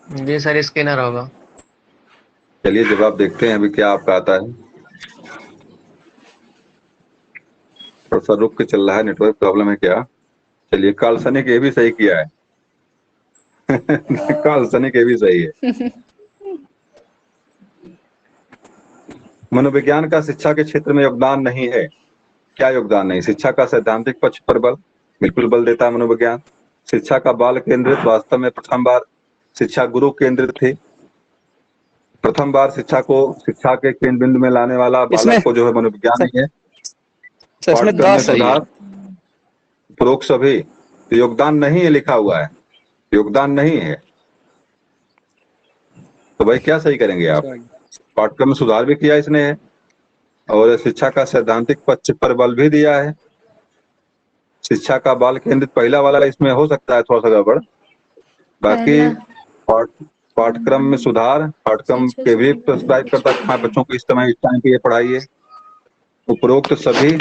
S4: जी सर स्किनर होगा।
S1: चलिए जवाब देखते हैं अभी क्या आपका आता है। थोड़ा सा रुक के चल रहा है, नेटवर्क प्रॉब्लम है क्या। चलिए काल्सनिक ये भी सही किया है। काल्सनिक ये भी सही है। मनोविज्ञान का शिक्षा के क्षेत्र में योगदान नहीं है। क्या योगदान नहीं? शिक्षा का सैद्धांतिक पक्ष पर बल, बिल्कुल बल देता है मनोविज्ञान। शिक्षा का बाल केंद्रित, वास्तव में प्रथम बार शिक्षा गुरु केंद्रित थी। प्रथम बार शिक्षा को शिक्षा के केंद्र बिंदु में लाने वाला बालक को जो है मनोविज्ञान ही है।
S5: इसमें
S1: पाठ्यक्रम में
S5: सही है।
S1: सुधार, उपरोक्त सभी। तो योगदान नहीं है लिखा हुआ है, योगदान नहीं है। तो भाई क्या सही करेंगे आप? पाठ्यक्रम में सुधार भी किया इसने है, और शिक्षा का सैद्धांतिक पक्ष पर बल भी दिया है। शिक्षा का बाल केंद्रित पहला वाला इसमें हो सकता है थोड़ा सा गड़बड़, बाकी पाठ्यक्रम में सुधार, पाठ्यक्रम के भी प्रिस्क्राइब करता है बच्चों को इस टाइम पे ये पढ़ाइए। उपरोक्त सभी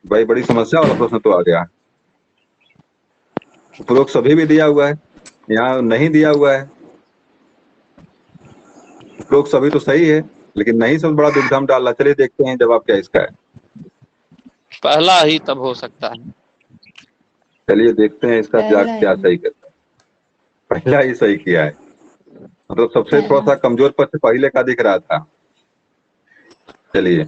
S1: भाई बड़ी समस्या वाला प्रश्न तो आ गया। उपरोक्त सभी भी दिया हुआ है, यहाँ नहीं दिया हुआ है। उपरोक्त सभी तो सही है, लेकिन नहीं सब बड़ा दुविधा में डालना। चलिए देखते हैं जवाब क्या इसका है।
S5: पहला ही तब हो सकता है।
S1: चलिए देखते हैं इसका क्या सही करता है। पहला ही सही किया है, मतलब सबसे थोड़ा सा कमजोर पक्ष पहले का दिख रहा था। चलिए,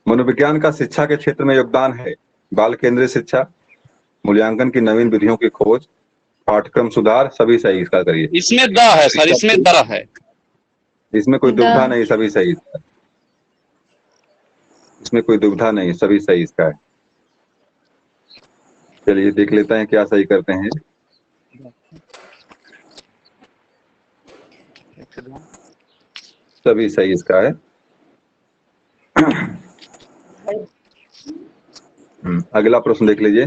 S1: मनोविज्ञान का शिक्षा के क्षेत्र में योगदान है। बाल केंद्रित शिक्षा, मूल्यांकन की नवीन विधियों की खोज, पाठ्यक्रम सुधार, सभी सही इसका करिए।
S5: इसमें द है सर, इसमें द है।
S1: इसमें कोई दुविधा नहीं, सभी सही इसका। इसमें कोई दुविधा नहीं, सभी सही इसका है। चलिए देख लेते हैं क्या सही करते हैं। सभी सही इसका है। अगला प्रश्न देख लीजिए।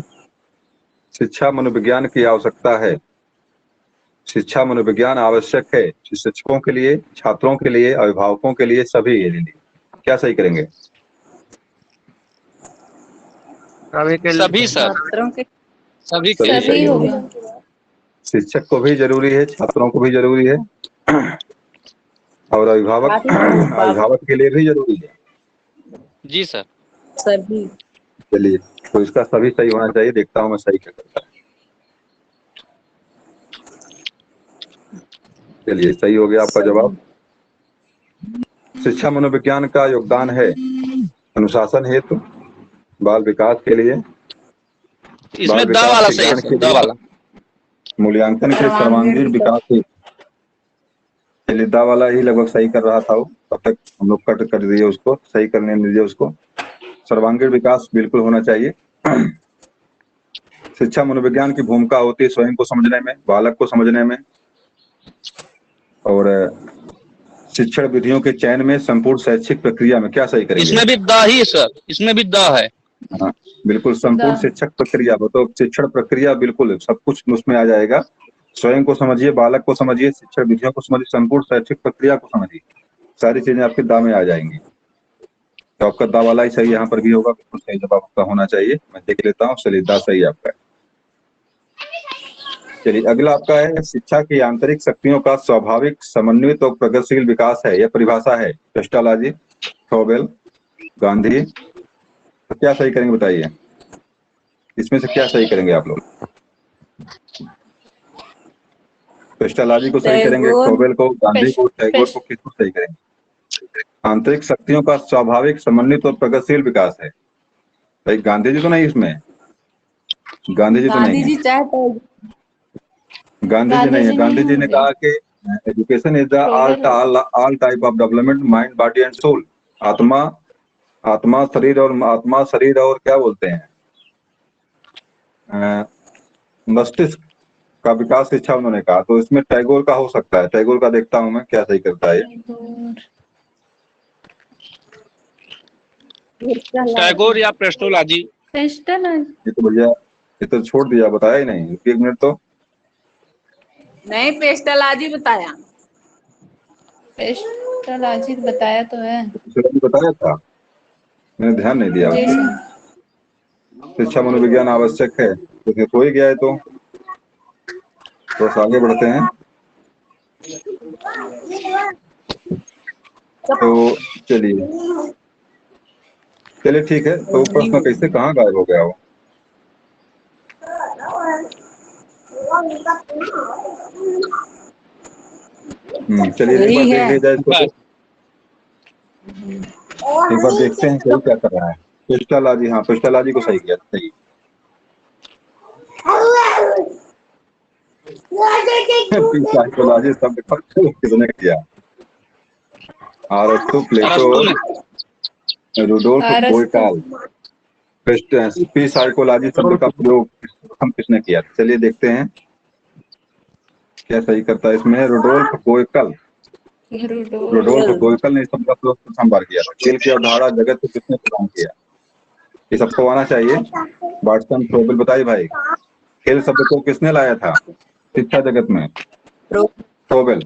S1: शिक्षा मनोविज्ञान की आवश्यकता है। शिक्षा मनोविज्ञान आवश्यक है शिक्षकों के लिए, छात्रों के लिए, अभिभावकों के लिए, सभी के लिए। क्या सही करेंगे?
S5: सभी सर, सभी के लिए।
S1: सही हो गया। शिक्षक को भी जरूरी है, छात्रों को भी जरूरी है, और अभिभावक के लिए भी जरूरी है।
S5: जी सर,
S2: सभी।
S1: चलिए तो इसका सभी सही होना चाहिए, देखता हूँ मैं सही क्या करता है। चलिए सही हो गया आपका जवाब। शिक्षा मनोविज्ञान का योगदान है अनुशासन हेतु, बाल विकास के लिए,
S5: इसमें द वाला सही है सर, द वाला।
S1: मूल्यांकन के सर्वांगीण विकास हेतु। चलिए द वाला ही लगभग सही कर रहा था वो, तब तक हम लोग कट कर दिए उसको, सही करने दीजिए उसको। सर्वांगीण विकास बिल्कुल होना चाहिए। शिक्षा मनोविज्ञान की भूमिका होती है स्वयं को समझने में, बालक को समझने में, और शिक्षण विधियों के चयन में, संपूर्ण शैक्षिक प्रक्रिया में। क्या सही करेंगे?
S5: इसमें भी द ही सर, इसमें भी द है।
S1: हाँ बिल्कुल, संपूर्ण शिक्षक प्रक्रिया, तो शिक्षण प्रक्रिया बिल्कुल सब कुछ उसमें आ जाएगा। स्वयं को समझिए, बालक को समझिए, शिक्षण विधियों को समझिए, संपूर्ण शैक्षिक प्रक्रिया को समझिए, सारी चीजें आपके दा में आ जाएंगी। तो आपका दा वाला ही सही यहाँ पर भी होगा, बिल्कुल सही जवाब आपका होना चाहिए। मैं देख लेता हूँ। चलिए दा सही आपका। चलिए अगला आपका है, शिक्षा की आंतरिक शक्तियों का स्वाभाविक, समन्वित और प्रगतिशील विकास है। यह परिभाषा है पेस्टालॉजी, फ्रोबेल, गांधी। तो क्या सही करेंगे बताइए? इसमें से क्या सही करेंगे आप लोग? पेस्टालॉजी को सही करेंगे, फ्रोबेल को, गांधी को, टैगोर को, किसको सही करेंगे? आंतरिक शक्तियों का स्वाभाविक, समन्वित और प्रगतिशील विकास है। भाई गांधी जी तो नहीं इसमें, गांधी जी तो
S2: गांधी
S1: नहीं
S2: जी
S1: है,
S2: चाहे तो
S1: गांधी जी नहीं है। गांधी जी ने कहा कि education is the all type of development, mind body and soul. आत्मा, आत्मा शरीर और क्या बोलते हैं, मस्तिष्क का विकास शिक्षा उन्होंने कहा। तो इसमें टैगोर का हो सकता है, टैगोर का देखता हूं मैं क्या सही करता है।
S5: टैगोर या प्रेस्टोलॉजी।
S1: ये तो भैया, ये तो छोड़ दिया, बताया ही नहीं, रुकिए एक मिनट। तो
S2: नहीं, पेस्टलाजी बताया।
S3: पेस्टोलॉजी बताया तो है
S1: दूसरा भी बताया था, मैंने ध्यान नहीं दिया
S3: जी
S1: उसमें।
S3: सर।
S1: शिक्षा मनोविज्ञान आवश्यक है, तो हो ही गया है। तो थोड़ा सा आगे बढ़ते हैं। तो चलिए चलिए ठीक है। तो प्रश्न कैसे कहाँ गायब हो गया वो? चलिए एक बार
S2: यही
S1: देख
S2: है।
S1: लिया जाए इसको।
S5: बस।
S1: एक बार देखते हैं सही क्या कर रहा है। पेस्टोलॉजी, हाँ पेस्टोलॉजी को सही किया, सही। साइकोलॉजी शब्द का प्रयोग किसने किया? अरस्तु, प्लेटो,
S5: अरस्तु ने।
S1: रुडोल्फ बोयकाल। पी साइकोलॉजी शब्द का प्रयोग हम किसने किया? चलिए देखते हैं क्या सही करता है इसमें। रुडोल्फ बोयकल, रुडोल्फ बोयकल ने इस शब्द का प्रयोग प्रथम बार किया था। खेल की अवधारणा जगत को किसने प्रदान किया? ये सबको आना चाहिए। वाटसन, फ्रोबेल, बताइए भाई, खेल शब्द को किसने लाया था शिक्षा जगत में? फ्रोबेल।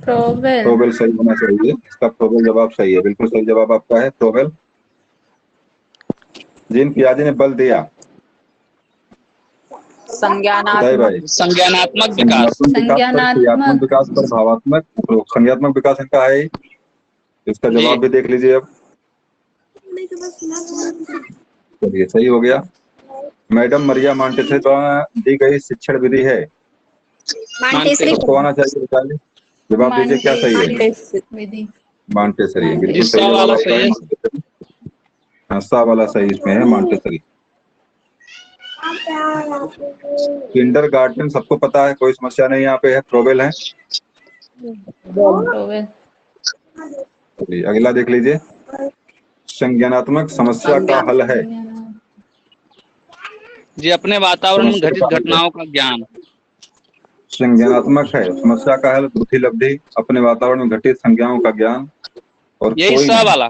S1: फ्रोबेल सही होना चाहिए, इसका फ्रोबेल जवाब सही है, बिल्कुल सही जवाब आपका है फ्रोबेल। जीन पियाजे ने बल दिया, बताइए भाई।
S5: संज्ञानात्मक विकास।
S1: क्रियात्मक विकास पर भावात्मक, संज्ञात्मक विकास इनका है। इसका जवाब भी देख लीजिए अब। चलिए सही हो गया। मैडम मरिया मॉन्टेसरी द्वारा दी गई शिक्षण विधि है। सबको आना चाहिए, बताइए जवाब दीजिए क्या सही है। मॉन्टेसरी, बिल्कुल सही जवाब आपका है। हाँ, सा वाला सही इसमें है, मॉन्टेसरी। किंडरगार्टन सबको पता है, कोई समस्या नहीं यहाँ पे है, फ्रोबेल है। चलिए अगला देख लीजिए। संज्ञानात्मक समस्या का हल है।
S5: जी अपने वातावरण में घटित घटनाओं का ज्ञान।
S1: संज्ञानात्मक है, समस्या का हल, बुद्धिलब्धि, अपने वातावरण में घटित संज्ञाओं का ज्ञान। और
S5: यही सा वाला।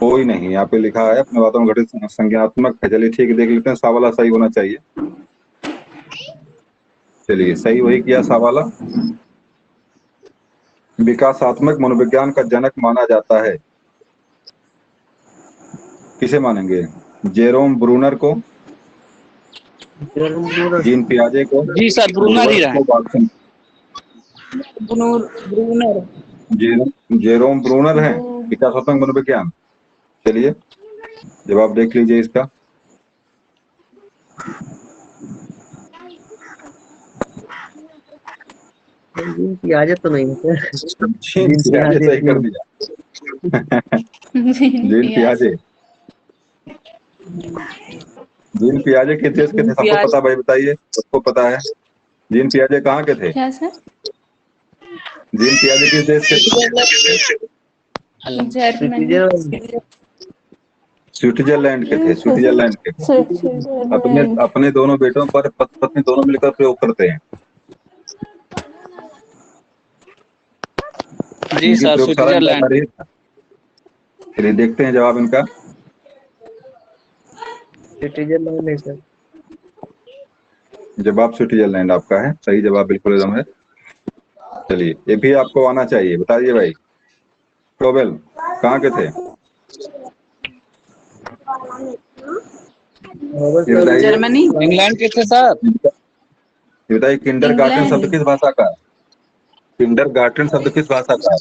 S1: कोई नहीं, यहाँ पे लिखा है अपने वातावरण में घटित संज्ञानात्मक है। चलिए ठीक है, देख लेते हैं, सा वाला सही होना चाहिए। चलिए सही वही किया, सा वाला। विकासात्मक मनोविज्ञान का जनक माना जाता है, किसे मानेंगे? जेरोम ब्रूनर को, जीन पियाजे को?
S5: जी सर, ब्रूनर ही रहा।
S1: जेरोम ब्रूनर है विकासात्मक मनोविज्ञान। चलिए जवाब देख लीजिए इसका।
S4: पियाजे तो नहीं है
S1: सही कर दिया। जीन पियाजे, जीन पियाजे किस देश के थे? सबको पता भाई, बताइए सबको पता है। जीन पियाजे कहाँ के थे?
S3: क्या सर?
S1: जीन पियाजे किस देश के थे? स्विट्जरलैंड के थे, स्विट्जरलैंड के। अपने दोनों बेटों पर पत्नी दोनों मिलकर प्रयोग करते हैं।
S5: जी सर, स्विट्जरलैंड।
S1: चलिए देखते हैं जवाब इनका।
S4: स्विट्जरलैंड है सर।
S1: जवाब स्विट्जरलैंड आपका है, सही जवाब बिल्कुल एकदम है। चलिए ये भी आपको आना चाहिए, बताइए भाई, फ्रोबेल कहाँ के थे?
S2: जर्मनी,
S5: इंग्लैंड के थे सर।
S1: बताइए किंडरगार्टन शब्द किस भाषा का है? किंडरगार्टन शब्द किस भाषा का है?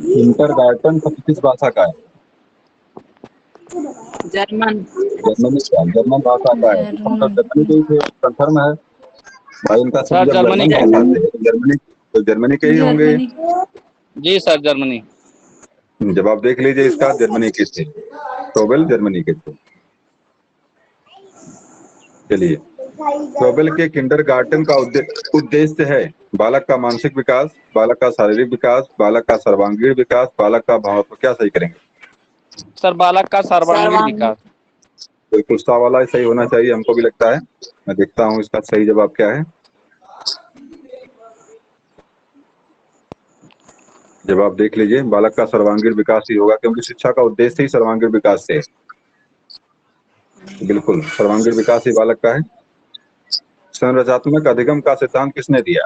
S1: किंडरगार्टन शब्द किस भाषा का है?
S2: जर्मन।
S1: जर्मन भाषा का है। जर्मनी के कंफर्म है भाई, इनका
S5: सर जर्मनी
S1: जर्मनी, तो जर्मनी के ही होंगे।
S5: जी सर, जर्मनी।
S1: जवाब देख लीजिए इसका, जर्मनी के थे, फ्रोबेल जर्मनी के थे। चलिए, फ्रोबेल के किंडरगार्टन का उद्देश्य है बालक का मानसिक विकास, बालक का शारीरिक विकास, बालक का सर्वांगीण विकास, बालक का भाव। क्या सही करेंगे
S5: सर बालक का सर्वांगीण विकास।
S1: बिल्कुल सा वाला सही होना चाहिए, हमको भी लगता है। मैं देखता हूँ इसका सही जवाब क्या है। जवाब देख लीजिए, बालक का सर्वांगीण विकास ही होगा, क्योंकि शिक्षा का उद्देश्य ही सर्वांगीण विकास से है। बिल्कुल सर्वांगीण विकास ही बालक का है। संरचनात्मक अधिगम का सिद्धांत किसने दिया?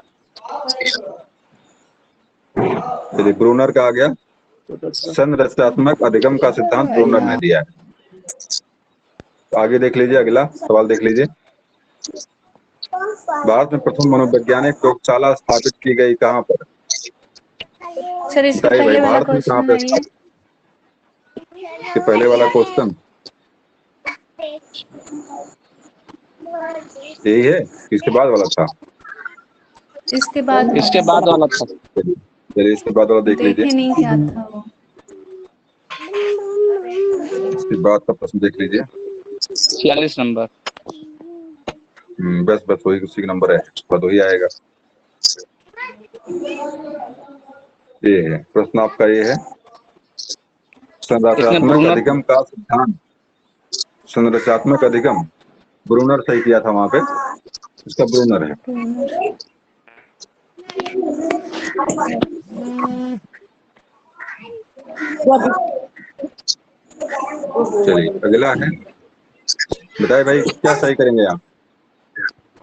S1: चलिए, ब्रूनर का आ गया। संरचनात्मक अधिगम का सिद्धांत ब्रूनर ने दिया है। आगे देख लीजिए, अगला सवाल देख लीजिए। भारत में प्रथम मनोवैज्ञानिक प्रयोगशाला स्थापित की गई कहाँ पर?
S3: सर इसका
S1: बताइए भाई,
S3: पहले वाला
S1: भारत में कहाँ
S3: क्वेश्चन
S1: पे
S3: लाइए।
S1: ये पहले वाला क्वेश्चन यही है, इसके बाद वाला था?
S3: इसके बाद
S5: इसके बाद वाला था।
S1: चलिए इसके बाद वाला देख लीजिए।
S3: देखे नहीं क्या था वो।
S1: इसके बाद का प्रश्न देख लीजिए।
S5: 46 नंबर।
S1: बस बस वही उसी का नंबर है, उसके बाद वही आएगा। ये है प्रश्न आपका, ये है संरचनात्मक अधिगम का सिद्धांत। संरचनात्मक अधिगम ब्रूनर सही किया था वहां पे, इसका ब्रूनर है। चलिए अगला है, बताइए भाई क्या सही करेंगे आप?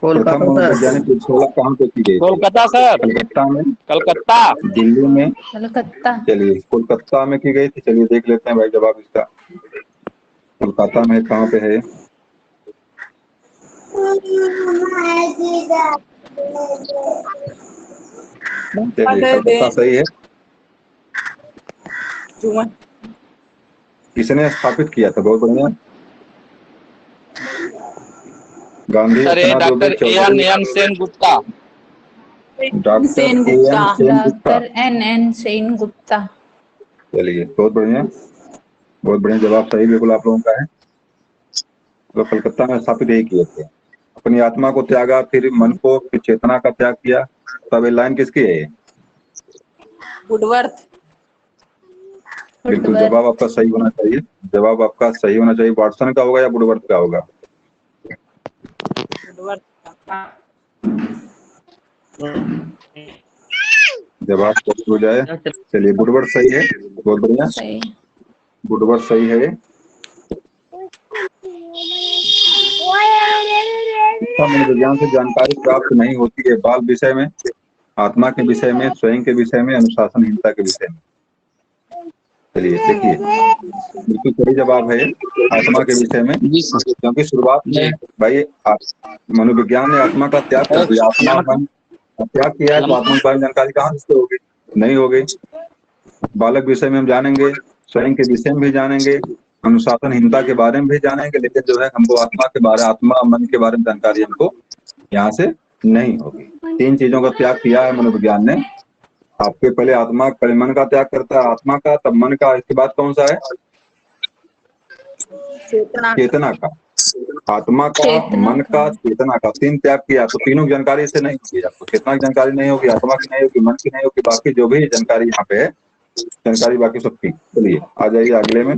S1: प्रथम मनोवैज्ञानिक प्रयोगशाला कहाँ पे की गई?
S5: कोलकाता सर।
S1: कलकत्ता में,
S5: कलकत्ता,
S1: दिल्ली में,
S3: कलकत्ता।
S1: चलिए कोलकाता में की गई थी। चलिए देख लेते हैं भाई जवाब इसका। कोलकाता में कहाँ पे है? कोलकाता सही है। किसने स्थापित किया था? बहुत बढ़िया, गांधी,
S5: सर ये
S1: अपना
S5: doctor N Sen Gupta.
S1: Doctor
S3: doctor N Sen Gupta.
S1: चलिए बहुत बढ़िया, बहुत बढ़िया जवाब सही बिल्कुल आप लोगों का है। तो कलकत्ता में स्थापित यही किए थे। अपनी आत्मा को त्यागा, फिर मन को, फिर चेतना का त्याग किया। तब ये लाइन किसकी है?
S2: वुडवर्थ।
S1: बिल्कुल जवाब आपका सही होना चाहिए, जवाब आपका सही होना चाहिए। वाटसन का होगा या वुडवर्थ का होगा? जवाब हो जाए। चलिए वुडवर्थ सही है, बहुत बढ़िया, वुडवर्थ सही है। मनोविज्ञान से जानकारी प्राप्त नहीं होती है बाल विषय में, आत्मा के विषय में, स्वयं के विषय में, अनुशासनहीनता के विषय में। चलिए देखिए, बिल्कुल सही जवाब है आत्मा के विषय में, क्योंकि शुरुआत में भाई मनोविज्ञान ने आत्मा का त्याग कर दिया। आत्मा मन का त्याग किया है तो आत्मा के बारे में जानकारी कहाँ से होगी? नहीं होगी। बालक विषय में हम जानेंगे, स्वयं के विषय में भी जानेंगे, अनुशासनहीनता के बारे में भी जानेंगे, लेकिन जो है हमको आत्मा के बारे, आत्मा मन के बारे में जानकारी हमको यहाँ से नहीं होगी। तीन चीजों का त्याग किया है मनोविज्ञान ने। आपके पहले आत्मा, पहले मन का त्याग करता है, आत्मा का, तब मन का, इसके बाद कौन सा है? चेतना का। आत्मा का, मन का, चेतना का, तीन त्याग किया। तो तीनों की जानकारी इससे नहीं होगी आपको। चेतना की जानकारी नहीं होगी, आत्मा की नहीं होगी, मन की नहीं होगी, बाकी जो भी जानकारी यहाँ पे है, जानकारी बाकी सबकी। चलिए आ जाइए अगले में।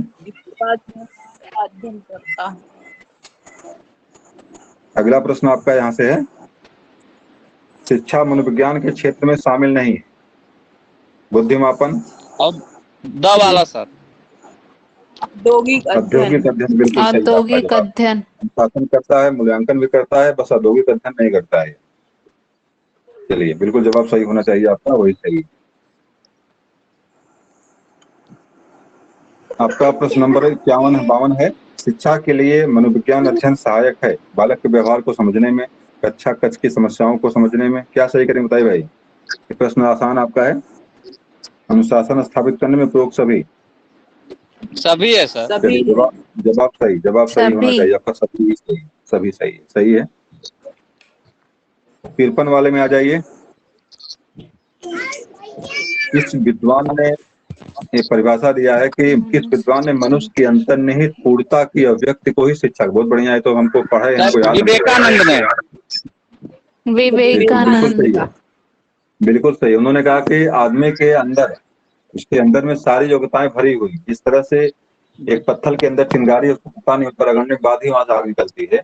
S1: अगला प्रश्न आपका यहाँ से है, शिक्षा मनोविज्ञान के क्षेत्र में शामिल नहीं है। बुद्धिमापन
S5: और द वाला सर,
S2: औद्योगिक
S1: अध्ययन, बिल्कुल सही।
S3: औद्योगिक अध्ययन
S1: अनुशासन करता है, मूल्यांकन भी करता है, बस औद्योगिक अध्ययन नहीं करता है। चलिए बिल्कुल जवाब सही होना चाहिए आपका, वही सही। आपका प्रश्न नंबर 51-52 है। शिक्षा के लिए मनोविज्ञान अध्ययन सहायक है बालक के व्यवहार को समझने में, कक्षा कक्ष की समस्याओं को समझने में। क्या सही करें बताइए भाई? ये प्रश्न आसान आपका है। अनुशासन स्थापित करने में प्रयोग सभी
S5: है सर।
S1: जवाब सही, जवाब सही होना चाहिए आपका। सभी सही, सभी सही, सही है। 53 वाले में आ जाइए। इस विद्वान ने ये परिभाषा दिया है कि किस विद्वान ने मनुष्य की अंतर्निहित पूर्णता की अभिव्यक्ति को ही शिक्षा, बहुत बढ़िया है, तो हमको पढ़े, हमको
S5: सर
S1: याद है।
S5: विवेकानंद ने।
S1: बिल्कुल सही
S3: विवेकानंद।
S1: है, बिल्कुल सही। उन्होंने कहा कि आदमी के अंदर, उसके अंदर में सारी योग्यताएं भरी हुई, जिस तरह से एक पत्थर के अंदर चिंगारी उसको पता नहीं होता, रगड़ने के बाद ही वहां से आग निकलती है,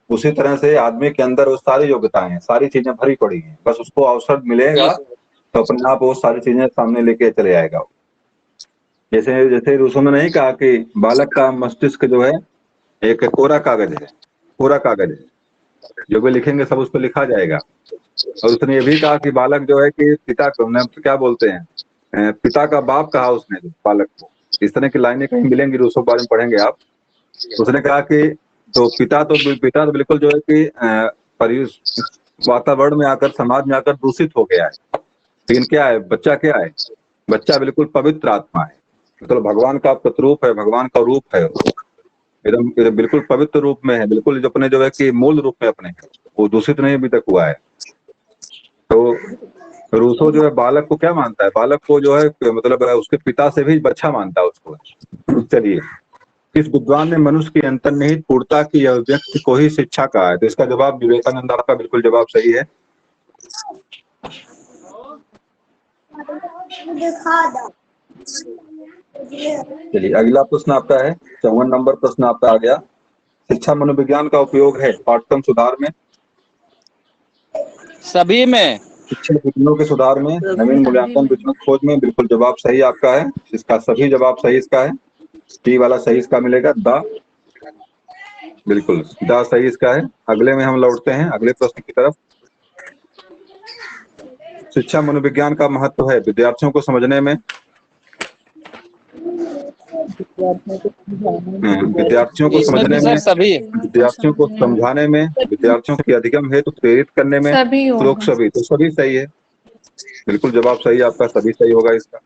S1: उसी तरह से आदमी के अंदर वो सारी योग्यताएं हैं, सारी चीजें भरी पड़ी हैं, बस उसको अवसर मिलेगा तो अपने आप वो सारी चीजें सामने लेके चले आएगा। जैसे जैसे रूसो ने नहीं कहा कि बालक का मस्तिष्क जो है एक कोरा कागज है, कोरा कागज है, जो भी लिखेंगे सब उस पर लिखा जाएगा। और उसने ये भी कहा कि बालक जो है कि पिता को, क्या बोलते हैं, पिता का बाप कहा उसने बालक को। इस तरह की लाइनें कहीं मिलेंगी, रूसो बारे में पढ़ेंगे आप। उसने कहा कि तो पिता तो बिल्कुल जो है कि वातावरण में आकर, समाज में आकर दूषित हो गया है, लेकिन क्या है, बच्चा क्या है, बच्चा बिल्कुल पवित्र आत्मा है, मतलब भगवान का प्रतिरूप है, भगवान का रूप है, एकदम बिल्कुल पवित्र रूप में है, बिल्कुल जो अपने जो है कि मूल रूप में अपने है, वो दूषित नहीं अभी तक हुआ है। तो रूसो जो है बालक को क्या मानता है, बालक को जो है मतलब उसके पिता से भी अच्छा मानता है उसको। चलिए, किस विद्वान ने मनुष्य की अंतर्निहित पूर्णता की अभिव्यक्ति को ही शिक्षा कहा है, तो इसका जवाब विवेकानंद। आपका बिल्कुल जवाब सही है। चलिए, अगला प्रश्न आपका है 54 नंबर प्रश्न आपका आ गया। शिक्षा मनोविज्ञान का उपयोग है पाठ्यक्रम सुधार में,
S5: सभी में।
S1: शिक्षा विधियों के सुधार में, नवीन मूल्यांकन विधियों की खोज में। बिल्कुल जवाब सही आपका है, इसका सभी जवाब सही इसका है। टी वाला सही इसका मिलेगा, द, बिल्कुल द सही इसका है। अगले में हम लौटते हैं अगले प्रश्न की तरफ। शिक्षा मनोविज्ञान का महत्व है विद्यार्थियों को समझने में, विद्यार्थियों को समझने
S5: इसमें
S1: में,
S5: सर सभी।
S1: विद्यार्थियों को समझाने में, विद्यार्थियों के अधिगम हेतु प्रेरित करने में।
S3: सभी
S1: तो
S3: होगा।
S1: सभी, तो सभी सही है, बिल्कुल जवाब सही है आपका, सभी सही होगा इसका।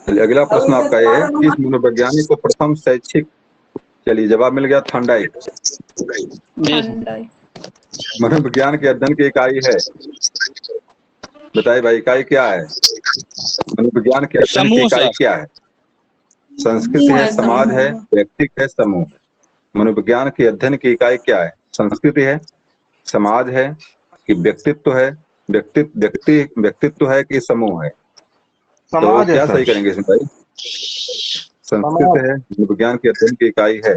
S1: चलिए, अगला प्रश्न आपका ये है, किस मनोवैज्ञानिक को प्रथम शैक्षिक, चलिए जवाब मिल गया, थॉर्नडाइक।
S3: थॉर्नडाइक।
S1: मनोविज्ञान के अध्ययन की इकाई है, बताइए भाई इकाई क्या है, मनोविज्ञान के अध्ययन की
S5: समूह
S1: इकाई
S5: सर।
S1: क्या है? संस्कृति है, समाज है, व्यक्तित्व है, समूह है। मनोविज्ञान के अध्ययन की इकाई क्या है? संस्कृति है, समाज है, कि व्यक्तित्व है, व्यक्तित्व है कि समूह है? तो क्या सही करेंगे इसमें भाई? संस्कृति है, मनोविज्ञान के अध्ययन की इकाई है,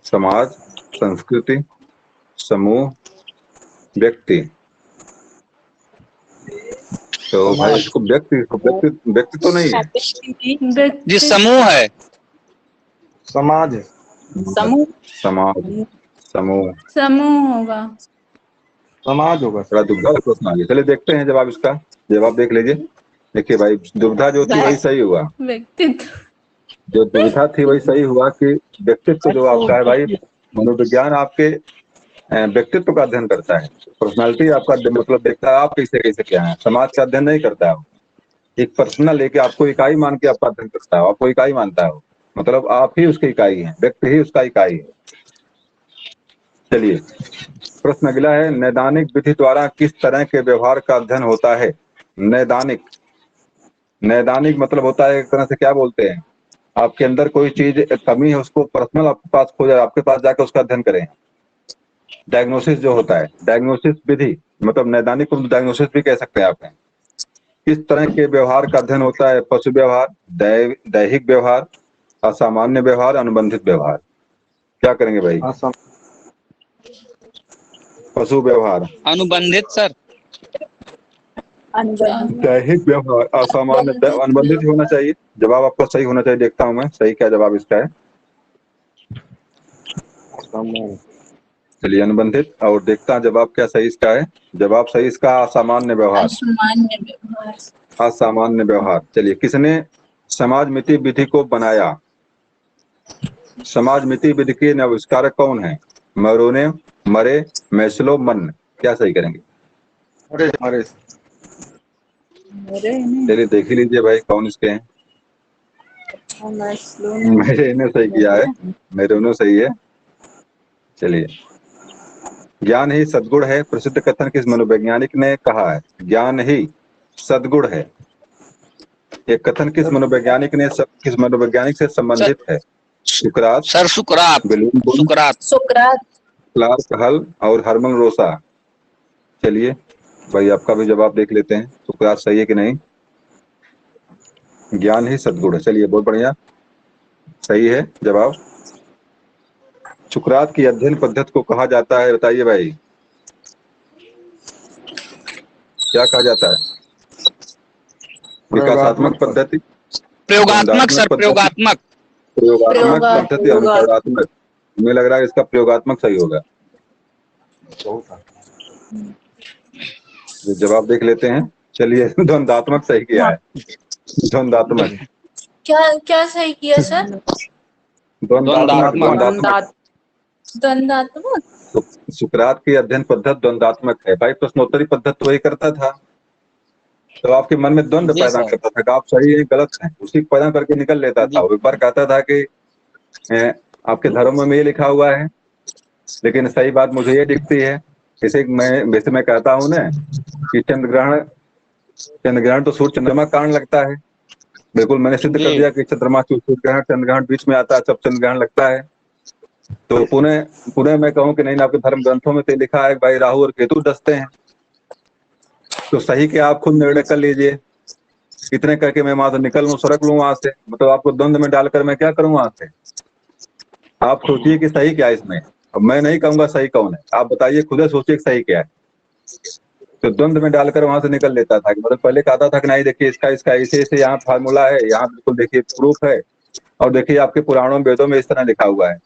S1: समाज, संस्कृति, समूह, व्यक्ति। तो भाई इसको व्यक्ति तो नहीं है,
S5: जी समूह है।
S4: समाज है।
S2: समूह।
S1: समाज, समूह,
S3: समूह होगा।
S4: समाज होगा।
S1: थोड़ा दुविधा का प्रश्न आ गया। चलिए देखते हैं जवाब इसका, जवाब देख लीजिए। देखिए भाई, दुविधा जो थी वही सही हुआ,
S3: व्यक्तित्व।
S1: जो दुविधा थी वही सही हुआ कि व्यक्तित्व जो आपका है भाई, मनोविज्ञान आपके व्यक्तित्व का अध्ययन करता है, पर्सनालिटी आपका मतलब देखता है आप कैसे कैसे क्या है, समाज का अध्ययन नहीं करता है। एक पर्सनल लेके आपको इकाई मान के आपका अध्ययन करता है, आपको इकाई मानता है, मतलब आप ही उसकी इकाई है, व्यक्ति ही उसका इकाई है। चलिए, प्रश्न अगला है, नैदानिक विधि द्वारा किस तरह के व्यवहार का अध्ययन होता है? नैदानिक, नैदानिक मतलब होता है एक तरह से, क्या बोलते हैं, आपके अंदर कोई चीज कमी है, उसको पर्सनल आपके पास खोजा, आपके पास जाकर उसका अध्ययन करें। डायग्नोसिस जो होता है, डायग्नोसिस विधि, मतलब नैदानिक को डायग्नोसिस भी कह सकते हैं आप। किस तरह के व्यवहार का अध्ययन होता है? पशु व्यवहार, दैहिक व्यवहार, असामान्य व्यवहार, अनुबंधित व्यवहार। क्या करेंगे भाई? पशु व्यवहार,
S5: अनुबंधित सर।
S1: दैहिक व्यवहार, असामान्य, अनुबंधित ही होना चाहिए। जवाब आपका सही होना चाहिए, देखता हूं मैं सही क्या जवाब इसका है। चलिए अनुबंधित, और देखता हूं जवाब क्या सही इसका है। जवाब सही इसका असामान्य व्यवहार,
S3: असामान्य व्यवहार।
S1: असामान्य व्यवहार। चलिए, किसने समाज मिति विधि को बनाया? समाज मिति विधि के आविष्कारक कौन है? मरोने, मरे, मैस्लो, मन। क्या सही करेंगे? चलिए देख ही लीजिए भाई कौन इसके हैं।
S2: मैं स्लो नहीं
S1: मेरे ने सही किया है, मेरे ने सही है। चलिए, ज्ञान ही सद्गुण है, प्रसिद्ध कथन किस मनोवैज्ञानिक ने कहा है? ज्ञान ही सद्गुण है, ये कथन किस मनोवैज्ञानिक ने किस मनोवैज्ञानिक से संबंधित है? सुकरात,
S5: सर सुकरात,
S1: विलियम बुल,
S5: सुकरात।
S3: सुकरात।
S1: क्लार्क हल और हर्मन रोसा। चलिए भाई, आपका भी जवाब देख लेते हैं, सुकरात सही है कि नहीं। ज्ञान ही सद्गुण है, चलिए बहुत बढ़िया, सही है जवाब। सुकरात की अध्ययन पद्धति को कहा जाता है, बताइए भाई, क्या कहा जाता है? विकासात्मक पद्धति,
S5: प्रयोगात्मक सर,
S1: द्वंद्वात्मक पद्धति,
S5: प्रयोगात्मक।
S1: प्रयोगात्मक
S3: प्रयोगात्मक।
S1: पद्धति, अनुकरणात्मक। मुझे लग रहा है इसका प्रयोगात्मक सही होगा। ये जवाब देख लेते हैं। चलिए, द्वंद्वात्मक सही किया है, द्वंद्वात्मक।
S3: क्या क्या सही किया सर?
S1: द्वंद्वात्मक,
S5: द्वंद्वात्मक।
S1: द्वंद्वात्मक।
S3: द्वंद्वात्मक।
S1: सुकरात की अध्ययन पद्धति द्वंद्वात्मक है भाई, प्रश्नोत्तरी पद्धति वही करता था, तो आपके मन में द्वंद्व
S5: जी
S1: पैदा
S5: सर।
S1: करता था कि आप सही है गलत है, उसी को पैदा करके निकल लेता था।
S5: जी।
S1: एक बार कहता था कि आपके धर्म में ये लिखा हुआ है, लेकिन सही बात मुझे ये दिखती है। वैसे मैं कहता हूँ ना कि चंद्र ग्रहण तो सूर्य चंद्रमा कारण लगता है। बिल्कुल मैंने सिद्ध कर
S5: जी।
S1: दिया कि चंद्रमा सूर्य ग्रहण, चंद्र ग्रहण बीच में आता है, सब चंद्र ग्रहण लगता है। तो पुनः मैं कहूँ कि नहीं, आपके धर्म ग्रंथों में तो लिखा है भाई राहु और केतु डसते हैं, तो सही के आप खुद निर्णय कर लीजिए। इतने करके मैं वहां से निकल लूं, सड़क लूं वहां से, मतलब आपको द्वंद्व में डालकर मैं क्या करूं वहां से? आप सोचिए कि सही क्या है इसमें। अब मैं नहीं कहूंगा सही कौन है, आप बताइए, खुद सोचिए कि सही क्या है। तो द्वंद्व में डालकर वहां से निकल लेता था कि मतलब पहले कहता था कि नहीं देखिए इसका ऐसे ऐसे यहाँ फार्मूला है, यहाँ बिल्कुल देखिए प्रूफ है, और देखिए आपके पुराणों वेदों में इस तरह लिखा हुआ है।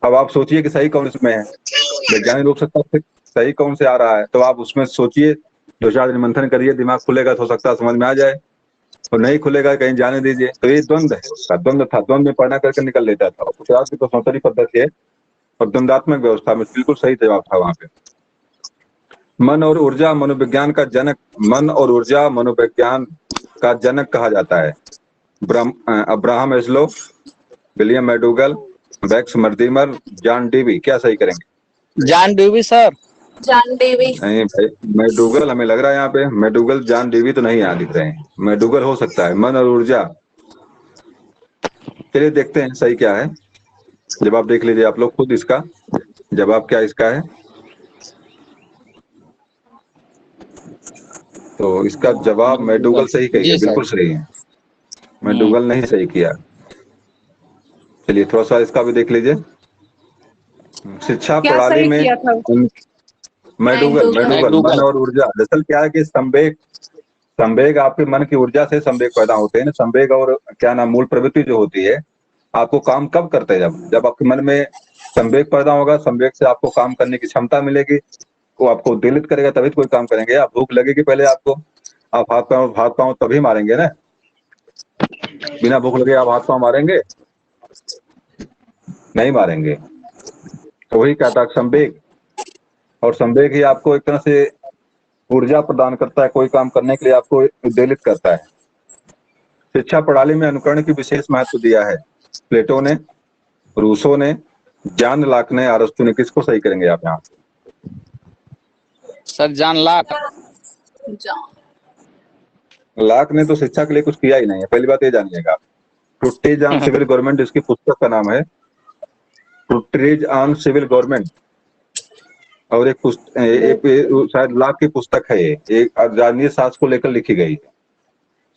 S1: अब आप सोचिए कि सही कौन इसमें है, वैज्ञानिक रूप से सही कौन से आ रहा है, तो आप उसमें सोचिए, 2-4 दिन मंथन करिए, दिमाग खुलेगा तो हो सकता है समझ में आ जाए, और नहीं खुलेगा कहीं जाने दीजिए। तो ये द्वंद्व है, उसका द्वंद्व था, द्वंद्व में पढ़ना करके निकल लेता था। सुकरात की प्रश्नोत्तरी पद्धति है और द्वंद्वात्मक व्यवस्था में बिल्कुल सही जवाब था वहां पे। मन और ऊर्जा मनोविज्ञान का जनक, मन और ऊर्जा मनोविज्ञान का जनक कहा जाता है। Abraham Maslow, William McDougall, Max Wertheimer, John Dewey. क्या सही करेंगे?
S5: John Dewey sir.
S3: John Dewey.
S1: नहीं भाई, मैडूगल हमें लग रहा है यहाँ पे, मैडूगल, जॉन डीवी तो नहीं यहाँ दिख रहे हैं, मैडूगल हो सकता है। मन और ऊर्जा, चलिए देखते हैं सही क्या है। जवाब देख लीजिए आप लोग खुद, इसका जवाब क्या इसका है। तो इसका जवाब मैडूगल सही कही
S5: जी
S1: है,
S5: सर।
S1: बिल्कुल सही है, मैडूगल नहीं सही किया। चलिए थोड़ा सा इसका भी देख लीजिए। शिक्षा
S2: क्या
S1: प्रणाली
S2: सही
S1: में
S2: किया था?
S1: मैडूगल,
S3: मैडूगल।
S1: मन और ऊर्जा। दरअसल क्या है कि संवेग आपके मन की ऊर्जा से संवेग पैदा होते हैं ना। संवेग और क्या नाम, मूल प्रवृत्ति जो होती है, आपको काम कब करते हैं? जब आपके मन में संवेग पैदा होगा, संवेग से आपको काम करने की क्षमता मिलेगी, वो आपको उद्वेलित करेगा, तभी तो कोई काम करेंगे। आप भूख लगेगी पहले आपको, आप हाथ पांव तभी मारेंगे ना, बिना भूख लगे आप हाथ पांव मारेंगे? नहीं मारेंगे। तो वही कहता है संवेग, और संवेग ही आपको एक तरह से ऊर्जा प्रदान करता है, कोई काम करने के लिए आपको उद्वेलित करता है। शिक्षा प्रणाली में अनुकरण की विशेष महत्व दिया है। प्लेटो ने, रूसो ने, जॉन लॉक ने, अरस्तु ने। किसको सही करेंगे आप यहाँ?
S5: Sir John Locke.
S1: लॉक ने तो शिक्षा के लिए कुछ किया ही नहीं है, पहली बात ये जानिएगा। ट्रूटीज ऑन सिविल गवर्नमेंट इसकी पुस्तक का नाम है, ट्रूटीज ऑन सिविल गवर्नमेंट। और एक शायद लॉक की पुस्तक है ये, एक राजनीति शास्त्र को लेकर लिखी गई है।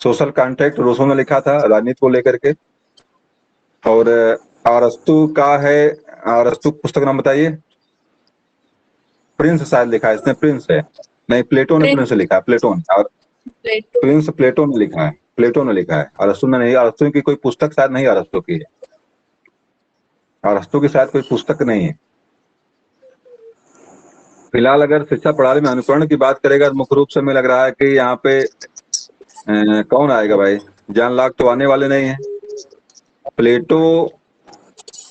S1: सोशल कॉन्ट्रैक्ट रूसो ने लिखा था राजनीति को लेकर के। और अरस्तु का है, अरस्तु पुस्तक नाम बताइए। प्रिंस शायद लिखा है इसने, प्रिंस है नहीं, प्लेटो ने प्रिंस लिखा है, प्लेटो ने। और प्रिंस प्लेटो ने लिखा है, प्लेटो ने लिखा है, अरस्तु ने नहीं। अरस्तु की कोई पुस्तक शायद नहीं अरस्तु की है, अरस्तु की शायद कोई पुस्तक नहीं है। फिलहाल अगर शिक्षा प्रणाली में अनुकरण की बात करेगा तो मुख्य रूप से हमें लग रहा है कि यहाँ पे कौन आएगा भाई? जॉन लॉक तो आने वाले नहीं है। प्लेटो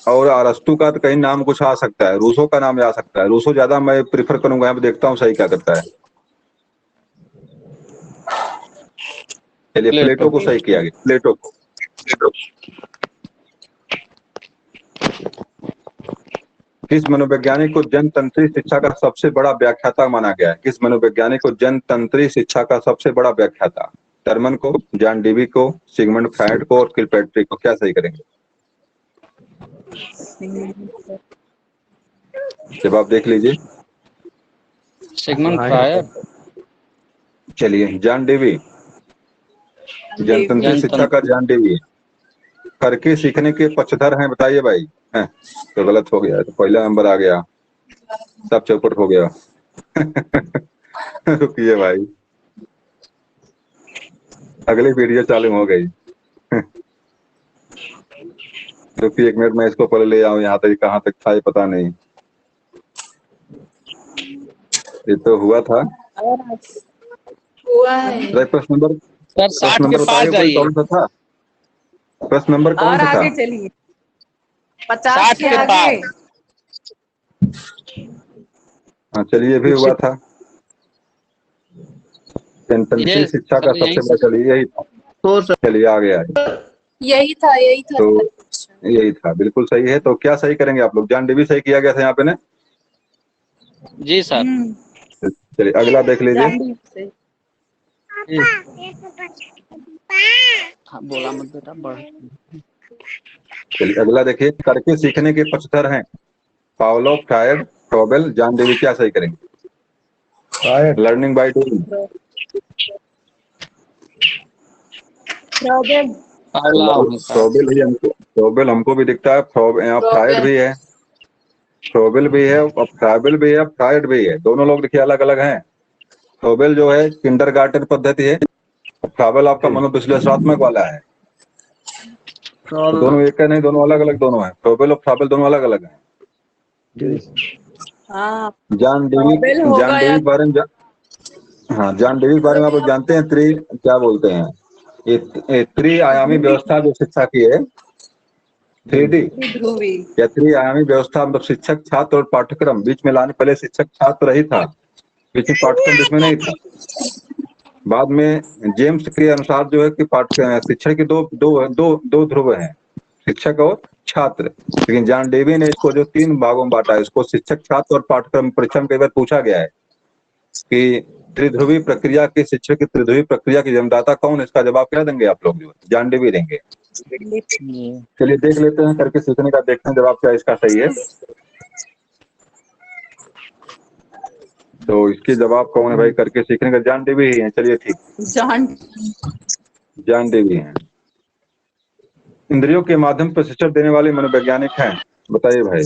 S1: और अरस्तु का तो कहीं नाम कुछ आ सकता है, रूसो का नाम आ सकता है। रूसो ज्यादा मैं प्रिफर करूंगा, यहाँ पे देखता हूँ सही क्या करता है। चलिए प्लेटो को सही किया गया, प्लेटो को। किस मनोवैज्ञानिक को जनतंत्री शिक्षा का सबसे बड़ा व्याख्याता माना गया है? किस मनोवैज्ञानिक को जनतंत्री शिक्षा का सबसे बड़ा व्याख्याता? टर्मन को, जॉन डेवी को, सिगमंड फ्रायड को और किलपैट्रिक को? क्या सही करेंगे? जवाब देख लीजिए।
S5: Sigmund Freud.
S1: चलिए, जॉन डेवी। जनतंत्री शिक्षा का जॉन डेवी। करके सीखने के पक्षधर हैं, बताइए भाई। हैं? तो गलत हो गया, तो पहला नंबर आ गया, सब चौपट हो गया। रुकिए भाई, अगली वीडियो चालू हो गई। रुकिए एक मिनट, मैं इसको पहले ले आऊं, यहाँ तक कहाँ तक था ये पता नहीं। ये तो हुआ था।
S3: हुआ है।
S1: प्रश्न नंबर,
S5: सर 60
S1: प्रश्न
S5: के
S1: नंबर
S5: पास
S1: बताइए
S5: जाइए।
S1: कौन सा था? प्रश्न नंबर कौन
S2: और
S1: सा था?
S2: आगे चलिए, 50
S5: 60
S2: के
S5: के
S2: आगे।
S1: हाँ चलिए, भी हुआ था। जनतंत्री
S5: ये
S1: शिक्षा का
S5: सर यही
S1: सबसे बड़ा, चलिए यही था।
S4: तो सर
S1: चलिए आ गया,
S3: यही था
S1: तो यही था, बिल्कुल सही है। तो क्या सही करेंगे आप लोग? जॉन डेवी सही किया गया था यहाँ पे ना।
S5: जी सर।
S1: चलिए अगला देख लीजिए।
S2: जान से।
S5: हाँ, बोला मत बेटा, बढ़।
S1: चलिए अगला देखिए। करके सीखने के पक्षधर हैं Pavlov, Freud, Froebel, John Dewey. क्या सही करेंगे? Learning by doing.
S2: Problem.
S1: Froebel हमको भी दिखता है, फ्रायड भी है, फ्रॉबेल भी है, और फ्राबेल भी है, फ्रायड भी है। दोनों लोग देखिए अलग अलग हैं। फ्रॉबेल जो है किंडरगार्टन पद्धति है, फ्राबेल आपका मनोविश्लेषणात्मक वाला है। तो दोनों एक है नहीं, दोनों अलग अलग दोनों हैं। फ्रॉबेल और फ्राबेल दोनों अलग अलग हैं।
S2: हाँ,
S1: जॉन
S2: फ्रॉबेल
S1: डेवी,
S2: होगा या
S1: हाँ जॉन डेवी के बारे में आप लोग जानते हैं। क्या बोलते हैं, ये त्रिआयामी व्यवस्था जो शिक्षा की है, 3D
S2: ध्रुवी।
S1: या त्रिआयामी व्यवस्था, मतलब शिक्षक, छात्र और पाठ्यक्रम बीच में लाने। पहले शिक्षक छात्र ही था, बीच में पाठ्यक्रम बीच में नहीं था। बाद में जेम्स के अनुसार जो है कि शिक्षण के दो दो दो दो ध्रुव हैं, शिक्षक और छात्र। लेकिन जॉन डेवी ने इसको जो 3 भागों में बांटा है, इसको शिक्षक, छात्र और पाठ्यक्रम। परीक्षा में कई बार पूछा गया है कि त्रिध्रुवी प्रक्रिया की, शिक्षक की त्रिध्रुवी प्रक्रिया की जन्मदाता कौन है? इसका जवाब क्या देंगे आप लोग? जो जॉन डेवी देंगे। चलिए देख लेते हैं, करके सीखने का, देखते हैं जवाब क्या इसका सही है। तो इसके जवाब कौन है भाई? करके सीखने का जॉन डेवी ही है। चलिए ठीक, जॉन डेवी हैं। इंद्रियों के माध्यम पर प्रशिक्षण देने वाले मनोवैज्ञानिक हैं, बताइए भाई।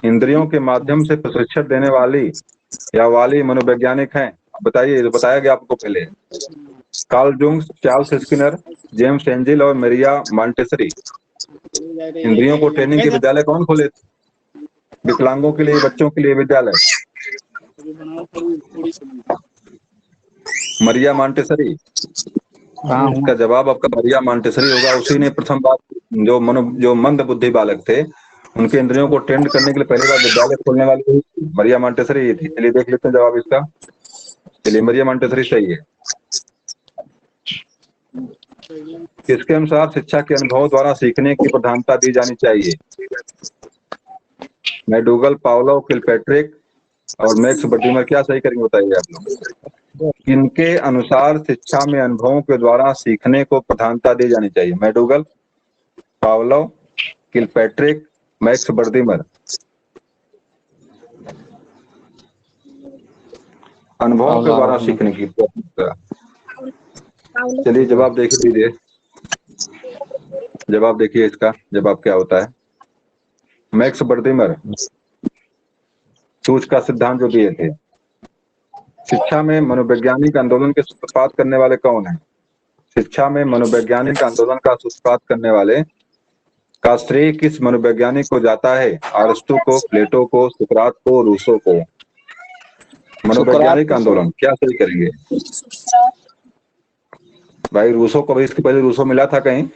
S1: इंद्रियों के माध्यम से प्रशिक्षण देने वाली या वाली मनोवैज्ञानिक हैं, बताइए। तो बताया गया आपको पहले, Karl Jung, Charles Skinner, James angel और मेरिया मॉन्टेसरी। इंद्रियों को ट्रेनिंग के विद्यालय कौन खोले? विकलांगों के लिए, बच्चों के लिए विद्यालय, मरिया मॉन्टेसरी। इसका जवाब आपका मरिया मॉन्टेसरी होगा। उसी ने प्रथम बार जो मंद बुद्धि बालक थे, उनके इंद्रियों को ट्रेंड करने के लिए पहली बार विद्यालय खोलने वाली मरिया मॉन्टेसरी थी। चलिए देख लेते हैं जवाब इसका। चलिए मरिया मॉन्टेसरी सही है। किसके अनुसार शिक्षा के अनुभव द्वारा सीखने की प्रधानता दी जानी चाहिए? मैकडूगल, पावलोव, किलपैट्रिक और मैक्स बर्टिमर। क्या सही करेंगे बताइए आप लोग। किनके अनुसार शिक्षा में अनुभवों के द्वारा सीखने को प्रधानता दी जानी चाहिए? McDougall, Pavlov, Kilpatrick, Max Wertheimer. अनुभवों के द्वारा सीखने की प्रधानता। चलिए जवाब देख लीजिए, जवाब देखिए इसका जवाब क्या होता है। मैक्स बर्टिमर सूच का सिद्धांत जो दिए थे। शिक्षा में मनोवैज्ञानिक आंदोलन के सूत्रपात करने वाले कौन हैं? शिक्षा में मनोवैज्ञानिक आंदोलन का सूत्रपात करने वाले का श्रेय किस मनोवैज्ञानिक को जाता है? अरस्तु को, प्लेटो को, सुकरात को, रूसो को। मनोवैज्ञानिक आंदोलन क्या सही करेंगे भाई? रूसो को भी, इसके पहले रूसो मिला था कहीं?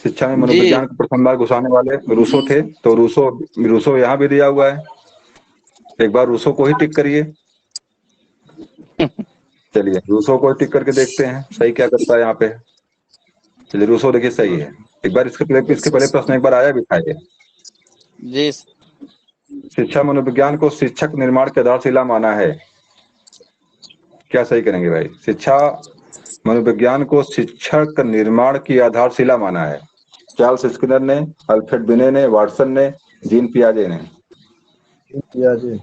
S1: शिक्षा में मनोविज्ञान को प्रथम बार घुसाने वाले रूसो थे। तो रूसो यहाँ भी दिया हुआ है, एक बार रूसो को ही टिक करिए। चलिए रूसो को टिक करके देखते हैं सही क्या करता है यहाँ पे। चलिए रूसो देखिए सही है। एक बार इसके पहले प्रश्न एक बार आया भी था ये।
S5: जी
S1: शिक्षा मनोविज्ञान को शिक्षक निर्माण की आधारशिला माना है। क्या सही करेंगे भाई? शिक्षा मनोविज्ञान को शिक्षक निर्माण की आधारशिला माना है। चार्ल्स स्किनर ने, अल्फ्रेड बिने ने, वाटसन ने, जीन पियाजे ने।
S6: पियाजे।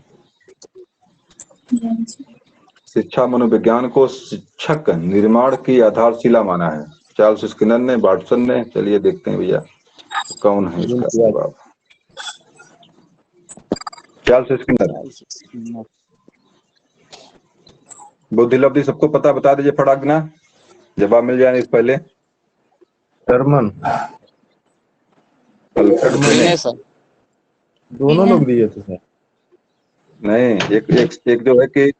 S1: शिक्षा मनोविज्ञान को शिक्षक निर्माण की आधारशिला माना है। चार्ल्स स्किनर ने, वाटसन ने। चलिए देखते हैं भैया कौन है इसका जवाब। Charles Skinner. बुद्धिलब्धि सबको पता, बता दीजिए फटाक ना, जवाब मिल जाए इससे पहले।
S6: जर्मन।
S1: अल्फ्रेड बिने।
S5: बिने सर।
S6: दोनों लोग दिए थे सर।
S1: नहीं, एक जो है कि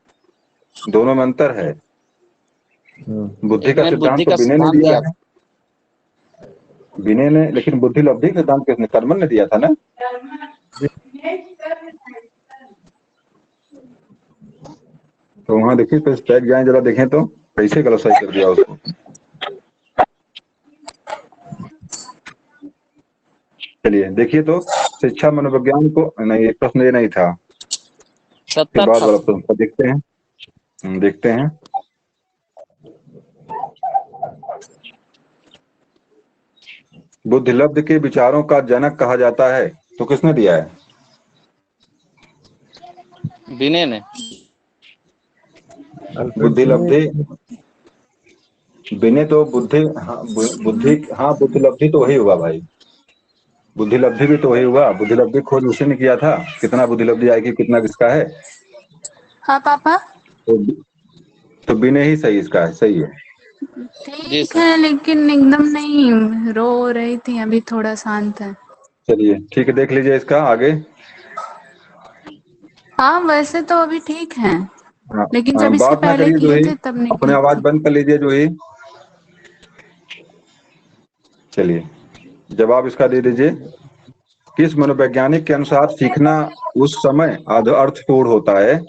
S1: दोनों में अंतर है। बुद्धि का
S5: एक ने
S1: सिद्धांत
S5: बुद्धि
S1: तो
S5: का
S1: बिने ने
S5: सिद्धांत
S1: दिया
S5: दिया
S1: है। बिने ने, लेकिन बुद्धिलब्धि का सिद्धांत किसने? कर्मन ने दिया था ना। तो वहां देखिए, तो स्ट्राइक जाए जरा देखें तो कैसे गलत सही कर दिया उसको। चलिए देखिए तो, शिक्षा मनोविज्ञान को, नहीं एक प्रश्न ये नहीं था, के
S5: 70
S1: बाद
S5: था
S1: वाला
S5: सर।
S1: प्रश्न देखते हैं। देखते हैं। बुद्धिलब्ध के विचारों का जनक कहा जाता है, तो किसने दिया है?
S5: बिने ने।
S6: अल्फ्रेड
S1: बुद्धिलब्धि। बिने तो बुद्धि, हाँ बुद्धि, हाँ बुद्धिलब्धि तो वही हुआ भाई। बुद्धिलब्धि भी तो वही हुआ। बुद्धिलब्धि खोज उसी ने किया था। कितना बुद्धिलब्धि आएगी, कितना किसका है।
S2: हाँ पापा।
S1: तो, तो बिने ही सही इसका है, सही है।
S5: जी
S2: ठीक
S5: सर।
S2: है, लेकिन एकदम नहीं रो रही थी, अभी थोड़ा शांत है।
S1: चलिए ठीक है, देख लीजिए इसका आगे।
S2: हाँ वैसे तो अभी ठीक है,
S1: हाँ,
S2: लेकिन जब इसके
S1: बात ना
S2: पहले
S1: करिए जो
S2: किए
S1: ही,
S2: थे तब नहीं
S1: अपने
S2: ठीक
S1: आवाज
S2: थी।
S1: बंद कर लीजिए जो ही। चलिए जवाब इसका दे दीजिए। किस मनोवैज्ञानिक के अनुसार सीखना उस समय अर्थपूर्ण होता है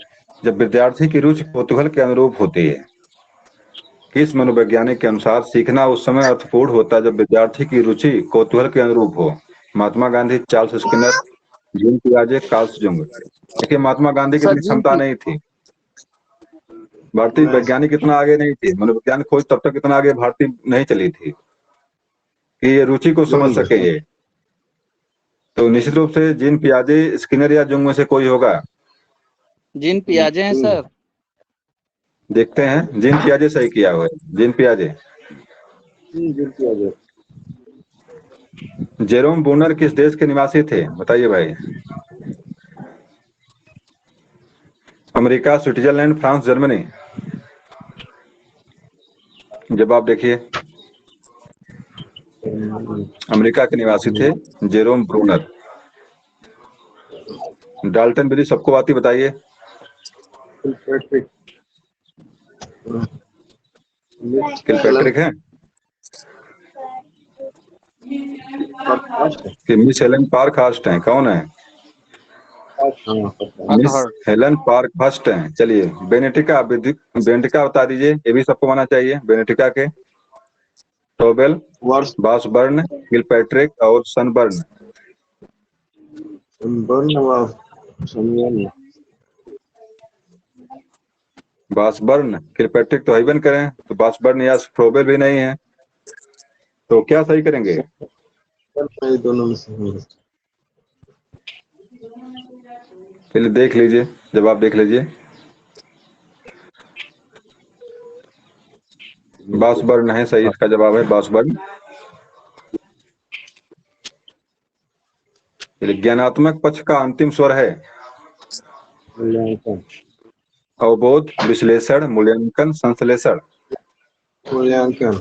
S1: जब विद्यार्थी की रुचि कौतूहल के अनुरूप होती है? किस मनोवैज्ञानिक के अनुसार सीखना उस समय अर्थपूर्ण होता है जब विद्यार्थी की रुचि कौतूहल के अनुरूप हो? Mahatma Gandhi, Charles Skinner, Jean पियाजे, कार्ल जुंग। देखिए महात्मा गांधी की
S5: सर
S1: इतनी
S5: जीन
S1: क्षमता
S5: पी
S1: नहीं थी। भारतीय वैज्ञानिक इतना आगे नहीं थे। मनोविज्ञान खोज तब तक इतना आगे भारतीय नहीं चली थी कि ये रुचि को समझ सके ये। तो निश्चित रूप से जीन पियाजे, स्किनर या जुंग में से कोई होगा।
S5: जीन पियाजे हैं सर।
S1: देखते हैं। जीन पियाजे सही किया हुआ है, जीन पियाजे। जेरोम ब्रूनर किस देश के निवासी थे, बताइए भाई? America, Switzerland, France, Germany. जवाब देखिए। अमेरिका के निवासी थे जेरोम ब्रूनर। डाल्टन विधि सबको आती, बताइए? किलपैट्रिक है कि मिस हेलन पार्क हर्स्ट हैं? कौन है? मिस
S5: अकहर्ट।
S1: हेलन पार्क हर्स्ट हैं। चलिए बेनेटिका बेनेटिका बता दीजिए, ये भी सबको माना चाहिए। बेनेटिका के टोबेल, बासबर्न, किलपैट्रिक और सनबर्न। बासबर्न, किलपैट्रिक तो हाइबन करें, तो बासबर्न या फ्रोबेल भी नहीं है। तो क्या सही करेंगे?
S6: दोनों में से होगा।
S1: पहले देख लीजिए, जवाब देख लीजिए। बासबर्न है सही, इसका जवाब है बासबर्न। ज्ञानात्मक पक्ष का अंतिम स्वर है अवबोध, विश्लेषण, मूल्यांकन, संश्लेषण।
S6: मूल्यांकन।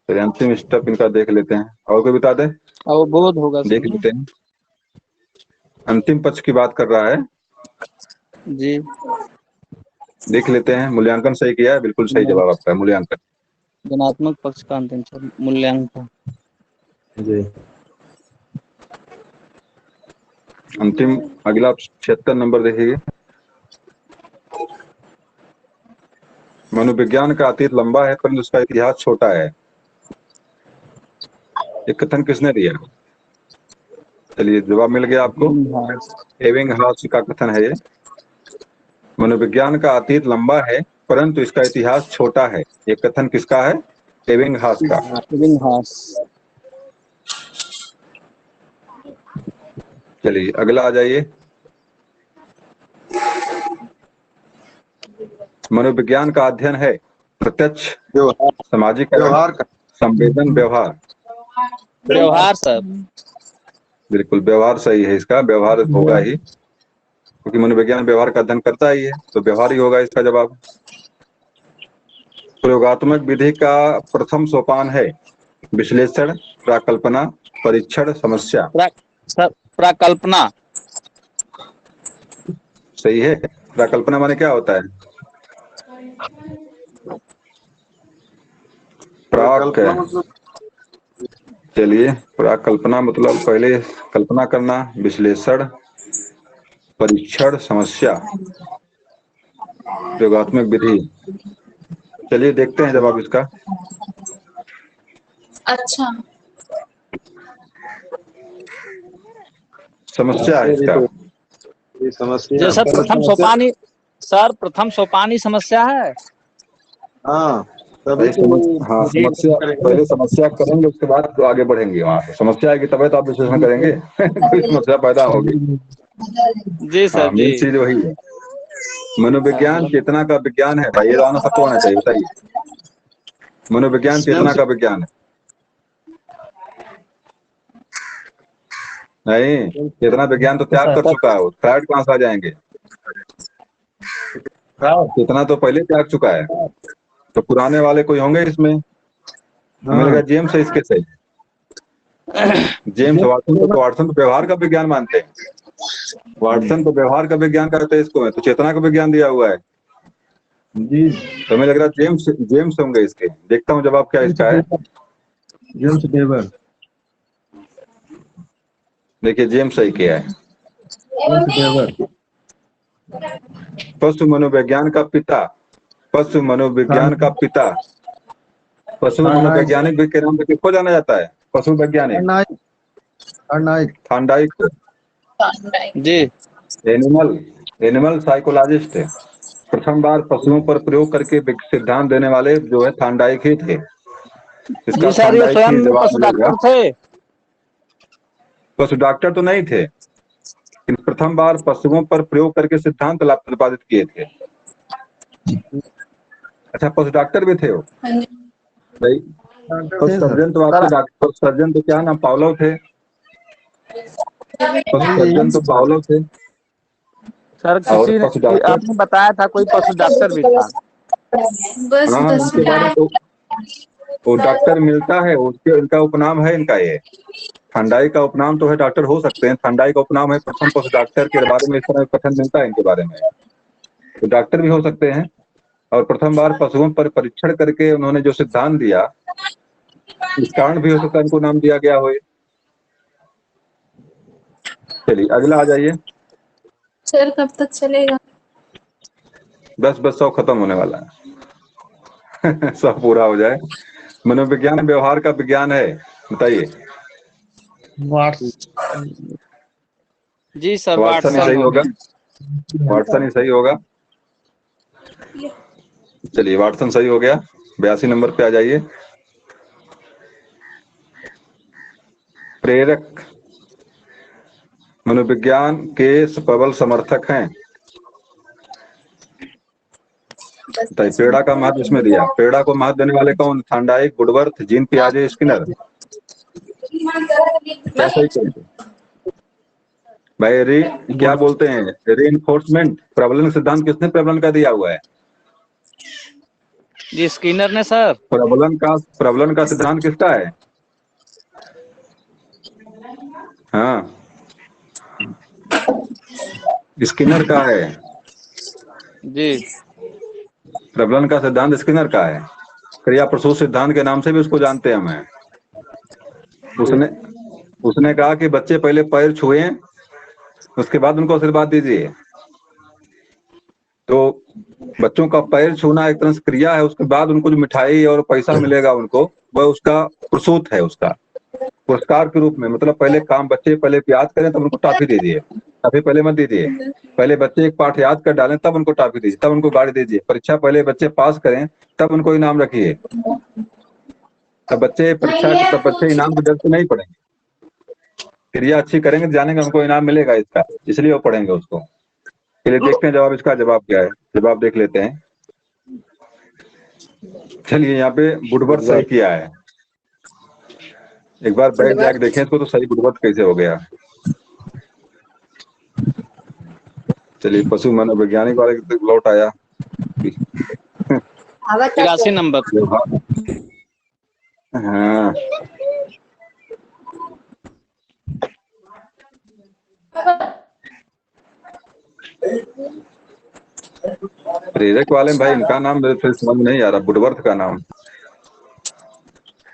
S1: फिर अंतिम स्टेप इनका देख लेते हैं। और कोई बता दे?
S5: अवबोध होगा
S1: देख
S5: सर।
S1: लेते हैं। अंतिम पक्ष की बात कर रहा है,
S5: जी।
S1: देख लेते हैं। मूल्यांकन सही किया है, बिल्कुल सही जवाब आपका है, मूल्यांकन।
S5: गुणात्मक पक्ष का अंतिम सर मूल्यांकन।
S6: जी।
S1: अंतिम अगला 76 नंबर देखिए। मनोविज्ञान का अतीत लंबा है परंतु उसका इतिहास छोटा है। ये कथन किसने दिया? चलिए जवाब मिल गया आपको। एबिंगहॉस का कथन है ये। मनोविज्ञान का अतीत लंबा है परंतु इसका इतिहास छोटा है। ये कथन किसका है? एबिंगहॉस का।
S5: एबिंगहॉस।
S1: चलिए अगला आ जाइए। मनोविज्ञान का अध्ययन है प्रत्यक्ष,
S6: व्यवहार
S1: सामाजिक,
S6: का
S1: संवेदन, व्यवहार।
S5: व्यवहार सर।
S1: बिल्कुल व्यवहार सही है इसका, व्यवहार होगा ही क्योंकि मनोविज्ञान व्यवहार का अध्ययन करता ही है तो व्यवहार ही होगा इसका जवाब। प्रयोगात्मक विधि का प्रथम सोपान है विश्लेषण, प्राकल्पना, परीक्षण, समस्या।
S5: सर प्राकल्पना।
S1: सही है। प्राकल्पना माने क्या होता है?
S6: कल्पना
S1: प्राक।
S6: मतलब
S1: चलिए प्राकल्पना मतलब पहले कल्पना करना, विश्लेषण, परीक्षण, समस्या, प्रयोगात्मक विधि। चलिए देखते हैं जवाब इसका।
S3: अच्छा।
S1: समस्या है इसका।
S6: ये समस्या
S5: जो सर प्रथम सोपान ही, सर प्रथम सोपान ही समस्या है।
S6: हाँ तभी
S1: हाँ समस्या, पहले समस्या करेंगे उसके बाद तो आगे बढ़ेंगे। वहां पे समस्या आएगी तभी तो आप विश्लेषण करेंगे। कोई समस्या पैदा होगी।
S5: जी
S1: हाँ
S5: सर जी।
S1: मेन चीज वही है। मनोविज्ञान चेतना का विज्ञान है भाई, ये आना सबको होना चाहिए। बताइए मनोविज्ञान चेतना का विज्ञान है। नहीं, चेतना विज्ञान तो त्याग कर चुका है। फ्रायड कहाँ से आ जाएंगे? चेतना तो पहले त्याग चुका है। तो पुराने वाले कोई होंगे इसमें? हमें लगा जेम्स है इसके सही। जेम्स वाटसन तो व्यवहार का विज्ञान मानते हैं। वाटसन तो व्यवहार का विज्ञान करते हैं इसको, है तो चेतना का विज्ञान दिया हुआ है जी। तो हमें लग रहा है जेम्स होंगे इसके। देखता हूँ जवाब क्या इसका है।
S6: James weber.
S1: देखिए जेम्स सही किया है।
S6: James weber.
S1: पशु मनोविज्ञान का पिता, पशु मनोविज्ञान का पिता, पशु मनोवैज्ञानिक भी के नाम से किसको जाना जाता है? पशु वैज्ञानिक थांडाइक।
S5: जी।
S1: Animal psychologist. प्रथम बार पशुओं पर प्रयोग करके सिद्धांत देने वाले जो है थांडाइक ही थे। इसका
S5: जी सर ये
S1: थांडाइक ही
S5: स्वयं
S1: जवाब
S5: पशु
S1: मिलेगा।
S5: डॉक्टर थे।
S1: पशु डॉक्टर तो नहीं थे, लेकिन प्रथम बार पशुओं पर प्रयोग करके सिद्धांत प्रतिपादित किए थे। अच्छा पशु डॉक्टर भी थे वो भाई। तो सर्जन तो आपके डॉक्टर, सर्जन तो क्या नाम, पावलो थे। सर्जन तो पावलो थे।
S5: सर
S1: और
S5: किसी ने
S1: पशु डॉक्टर,
S5: आपने बताया था कोई पशु डॉक्टर भी था।
S3: बस
S1: हाँ
S3: 10
S1: उनके बारे में
S3: मिनट।
S1: वो डॉक्टर मिलता है उसके, इनका उपनाम है इनका ये। थांडाई का उपनाम तो है, डॉक्टर हो सकते हैं। थांडाई का उपनाम है प्रथम पशु डॉक्टर के बारे में इस तरह कथन मिलता है इनके बारे में। तो डॉक्टर भी हो सकते हैं। और प्रथम बार पशुओं पर परीक्षण करके उन्होंने जो सिद्धांत दिया, इस कारण भी हो सकता है इनको नाम दिया गया हो। चलिए अगला आ जाइए।
S3: सर कब तक चलेगा?
S1: बस 100 खत्म होने वाला है। सब पूरा हो जाए। मनोविज्ञान व्यवहार का विज्ञान है। बताइए।
S5: जी सर
S1: वाटसन ही
S5: वाटसन
S1: सही होगा।
S5: होगा।
S1: वाटसन ही सही होगा। चलिए वाटसन सही हो गया। 82 नंबर पे आ जाइए। प्रेरक मनोविज्ञान के प्रबल समर्थक हैं। बताइए पेड़ा का महत्व इसमें दिया। पेड़ा को महत्व देने वाले कौन? थांडाइक, वुडवर्थ, जीन पियाजे, स्किनर। क्या सही कहते भाई? क्या बोलते हैं? रीइंफोर्समेंट प्रबलन सिद्धांत किसने प्रबलन का दिया हुआ है?
S5: जी स्किनर ने सर।
S1: प्रबलन का सिद्धांत किसका है? हाँ स्किनर का है।
S5: जी
S1: प्रबलन का सिद्धांत स्किनर का है। क्रिया प्रसूत सिद्धांत के नाम से भी उसको जानते हैं हमें। उसने कहा कि बच्चे पहले पैर छुए उसके बाद उनको आशीर्वाद दीजिए। तो बच्चों का पैर छूना एक तरह से क्रिया है, उसके बाद उनको जो मिठाई और पैसा मिलेगा उनको, वह उसका प्रसूत है, उसका पुरस्कार के रूप में। मतलब पहले काम बच्चे पहले याद करें तब उनको टॉफी दे दिए, टॉफी पहले मत दीजिए। पहले बच्चे एक पाठ याद कर डालें तब उनको टॉफी दीजिए, तब उनको गाड़ी दीजिए। परीक्षा पहले बच्चे पास करें तब उनको इनाम रखिए। तब बच्चे परीक्षा तब बच्चे इनाम के डर से नहीं पढ़ेंगे, क्रिया अच्छी करेंगे जानेंगे हमको इनाम मिलेगा इसका, इसलिए वो पढ़ेंगे उसको। चलिए देखते हैं जवाब, इसका जवाब क्या है, जवाब देख लेते हैं। चलिए यहाँ पे बुधवर्त सही किया है। एक बार बैठ जाके देखें इसको तो सही बुधवर्त कैसे हो गया। चलिए पशु मनोवैज्ञानिक वाले लौट आया।
S5: 83 नंबर।
S1: हाँ प्रेरक वाले में भाई इनका नाम मेरे फिर समझ नहीं आ रहा, बुधवर्त का नाम,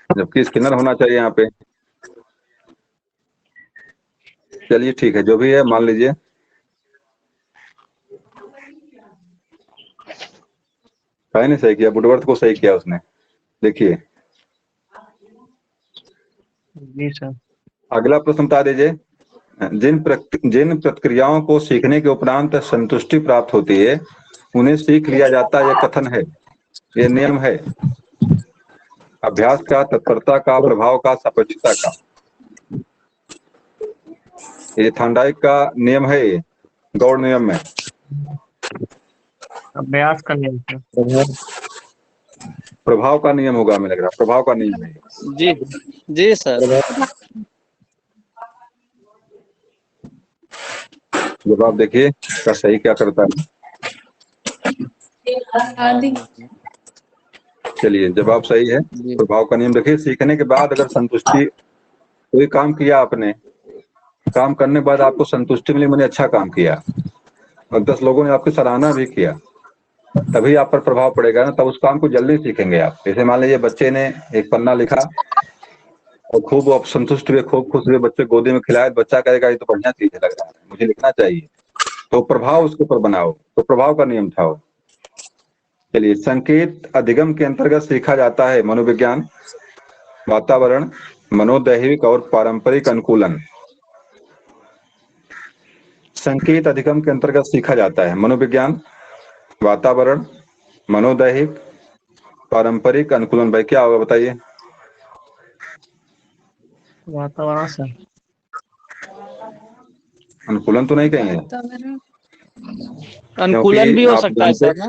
S1: जबकि स्किनर होना चाहिए यहाँ पे। चलिए ठीक है, जो भी है मान लीजिए। भाई ने सही किया, बुधवर्त को सही किया उसने। देखिए
S4: जी सर।
S1: अगला प्रश्न बता दीजिए। जिन प्रक्रियाओं को सीखने के उपरांत संतुष्टि प्राप्त होती है उन्हें सीख लिया जाता है, यह कथन है, यह नियम है। अभ्यास का, तत्परता का, प्रभाव का, सापेक्षता का। ये थॉर्नडाइक का नियम है, ये गौड़ नियम में।
S4: अभ्यास का नियम सर।
S1: प्रभाव का नियम होगा, हमें लग रहा प्रभाव का नियम है।
S5: जी जी सर।
S1: जवाब देखिए इसका सही क्या करता है।
S3: आदि।
S1: चलिए जवाब सही है, प्रभाव का नियम। देखिए सीखने के बाद अगर संतुष्टि, कोई काम किया आपने, काम करने के बाद आपको संतुष्टि मिली, मैंने अच्छा काम किया, और 10 लोगों ने आपकी सराहना भी किया, तभी आप पर प्रभाव पड़ेगा ना, तब उस काम को जल्दी सीखेंगे आप। जैसे मान लीजिए बच्चे ने एक पन्ना लिखा और खूब आप संतुष्ट हुए, खूब खुश हुए, बच्चे गोदी में खिलाए, बच्चा कहेगा ये तो बढ़िया चीज लग रहा है, मुझे लिखना चाहिए, तो प्रभाव उसके ऊपर बनाओ, तो प्रभाव का नियम था वो। चलिए संकेत अधिगम के अंतर्गत सीखा जाता है मनोविज्ञान, वातावरण, मनोदैहिक और पारंपरिक अनुकूलन। संकेत अधिगम के अंतर्गत सीखा जाता है मनोविज्ञान, वातावरण, मनोदैहिक, पारंपरिक अनुकूलन। भाई क्या होगा बताइए।
S4: वातावरण सर।
S1: अनुकूलन तो नहीं कहेंगे,
S5: अनुकूलन भी हो सकता है सर ना।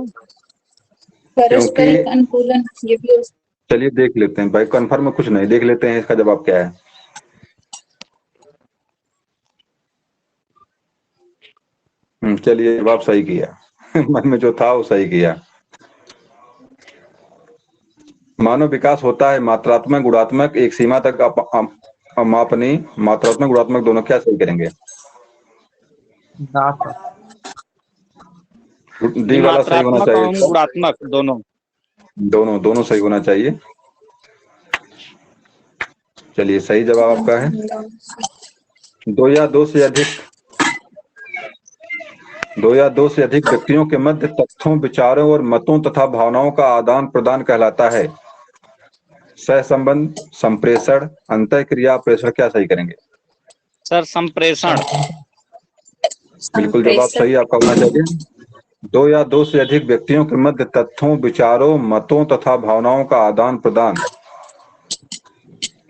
S3: पारस्परिक अनुकूलन ये भी हो सकता
S1: चलिए देख लेते हैं भाई, कन्फर्म में कुछ नहीं, देख लेते हैं इसका जवाब क्या है। चलिए जवाब सही किया मन में जो था वो सही किया। मानव विकास होता है मात्रात्मक गुणात्मक एक सीमा तक मापनी, मात्रात्मक गुणात्मक दोनों, क्या सही करेंगे। डी वाला सही होना
S5: मात्रात्मक
S1: चाहिए,
S5: और गुणात्मक दोनों
S1: दोनों सही होना चाहिए। चलिए सही जवाब आपका है। दो या दो से अधिक व्यक्तियों के मध्य तथ्यों, विचारों और मतों तथा भावनाओं का आदान प्रदान कहलाता है सहसंबंध, संप्रेषण, अंतःक्रिया, प्रेषण। क्या सही करेंगे
S5: सर। संप्रेषण।
S1: बिल्कुल जवाब सही आपका होना चाहिए। दो या दो से अधिक व्यक्तियों के मध्य तथ्यों, विचारों, मतों तथा भावनाओं का आदान प्रदान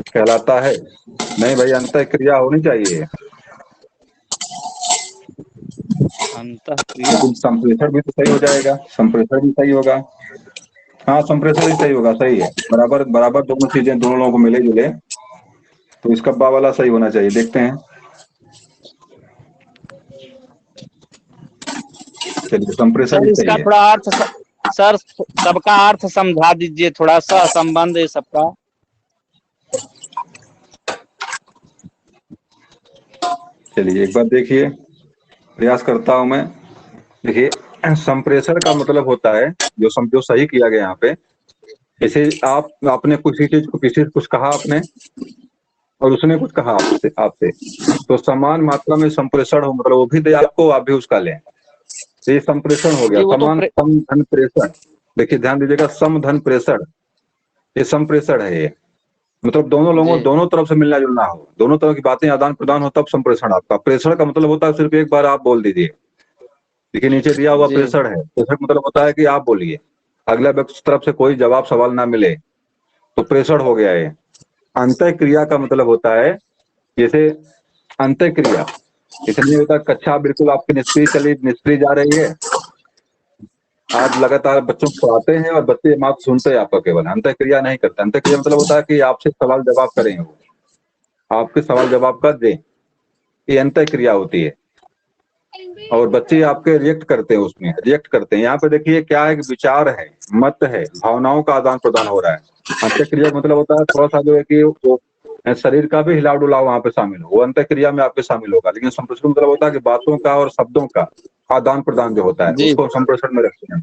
S1: कहलाता है। नहीं भाई, अंतःक्रिया होनी चाहिए।
S5: अंतःक्रिया।
S1: संप्रेषण भी तो सही हो जाएगा, संप्रेषण भी सही होगा। हाँ संप्रेषण भी सही होगा, सही है, बराबर बराबर दोनों चीजें दोनों लोगों को मिले जुले, तो इसका बा वाला सही होना चाहिए। देखते हैं, चलिए संप्रेषण
S5: सर
S1: भी
S5: इसका
S1: सही है।
S5: थोड़ा अर्थ सर सबका अर्थ समझा दीजिए थोड़ा सा, संबंध है सबका।
S1: चलिए एक बार देखिए, प्रयास करता हूं मैं। देखिए संप्रेषण का मतलब होता है जो सही किया गया यहाँ पे, जैसे आपने किसी चीज को, किसी से कुछ कहा आपने और उसने कुछ कहा आपसे, तो समान मात्रा में संप्रेषण हो, मतलब वो भी दे आपको, आप भी उसका लें, ये संप्रेषण हो गया।
S5: जी, वो तो
S1: समान सम धन प्रेषण, देखिए ध्यान दीजिएगा, सम धन प्रेषण, ये संप्रेषण है। ये मतलब दोनों लोगों
S5: जी।
S1: दोनों तरफ से मिलना जुलना हो, दोनों तरह की बातें आदान प्रदान हो, तब संप्रेषण आपका। प्रेषण का मतलब होता है सिर्फ एक बार आप बोल दीजिए। देखिए नीचे दिया हुआ
S5: जी।
S1: प्रेषण है, प्रेषण का मतलब होता है कि आप बोलिए, अगला व्यक्ति की तरफ से कोई जवाब सवाल ना मिले, तो प्रेषण हो गया ये। अंतः क्रिया का मतलब होता है, जैसे अंतः क्रिया, इसलिए होता है कक्षा बिल्कुल आपकी निष्क्रिय जा रही है, आप लगातार बच्चों को पढ़ाते हैं और बच्चे मात्र सुनते हैं आपका, केवल अंतः क्रिया नहीं करते। अंतः क्रिया मतलब होता है कि आपसे सवाल जवाब करें, वो आपके सवाल जवाब का दें, ये अंतः क्रिया होती है। और बच्चे आपके रिएक्ट करते हैं, उसमें रिएक्ट करते हैं। यहाँ पे देखिए क्या है कि विचार है, मत है, भावनाओं का आदान प्रदान हो रहा है। अंतः क्रिया का मतलब होता है थोड़ा सा जो है कि वो शरीर का भी हिलाव डुलाव वहां पे शामिल हो, वो अंतः क्रिया में आपके शामिल होगा। लेकिन संप्रेषण मतलब होता है कि बातों का और शब्दों का आदान प्रदान जो होता है,
S5: जी।
S1: उसको संप्रेषण में रखते हैं।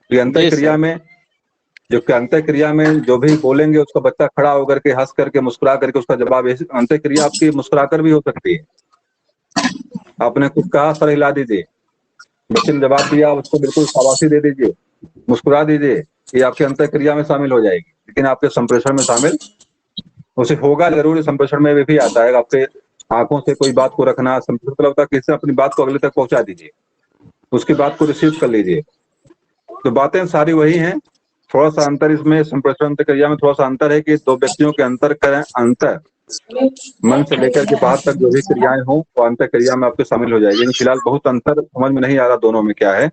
S1: ये अंतः
S5: जी
S1: क्रिया
S5: सर।
S1: में, जो कि अंतः क्रिया में जो भी बोलेंगे उसका बच्चा खड़ा होकर के, हंस करके, मुस्कुरा करके उसका जवाब, अंतः क्रिया आपकी मुस्कुरा कर भी हो सकती है। आपने कुछ कहा, सर हिला दीजिए, बच्चे ने जवाब दिया, उसको बिल्कुल शाबाशी दे दीजिए, मुस्कुरा दीजिए, ये आपके अंतः क्रिया में शामिल हो जाएगी। लेकिन आपके संप्रेषण में शामिल उसे होगा जरूर, संप्रेषण में भी आता है। आपके आंखों से कोई बात को रखना, संप्रेषण मतलब होता है किसी अपनी बात को अगले तक पहुंचा दीजिए, उसकी बात को रिसीव कर लीजिए। तो बातें सारी वही हैं, थोड़ा सा अंतर इसमें संप्रेषण क्रिया में थोड़ा सा अंतर है कि दो व्यक्तियों के अंतर मन से लेकर के बाहर तक जो भी क्रियाएं हो, वो अंतर क्रिया में आपके शामिल हो जाएगी। लेकिन फिलहाल बहुत अंतर समझ में नहीं आ रहा दोनों में क्या है,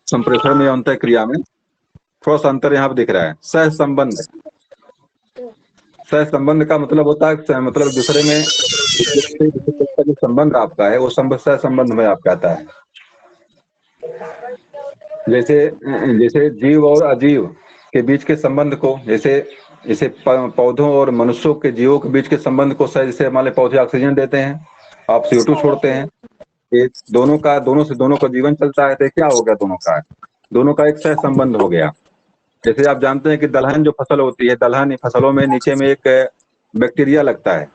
S1: संप्रेषण में, अंतर क्रिया में थोड़ा सा अंतर यहाँ पे दिख रहा है। सह संबंध, सह संबंध का मतलब होता है, मतलब दूसरे में जो संबंध आपका है वो सह संबंध में आपका आता है। जैसे जीव और अजीव के बीच के संबंध को, जैसे पौधों और मनुष्यों के, जीवों के बीच के संबंध को, जैसे हमारे पौधे ऑक्सीजन देते हैं, आप CO2 छोड़ते हैं, ये दोनों से दोनों का जीवन चलता है, तो क्या हो गया, दोनों का एक सह संबंध हो गया। जैसे आप जानते हैं कि दलहन जो फसल होती है, दलहन फसलों में नीचे में एक बैक्टीरिया लगता है,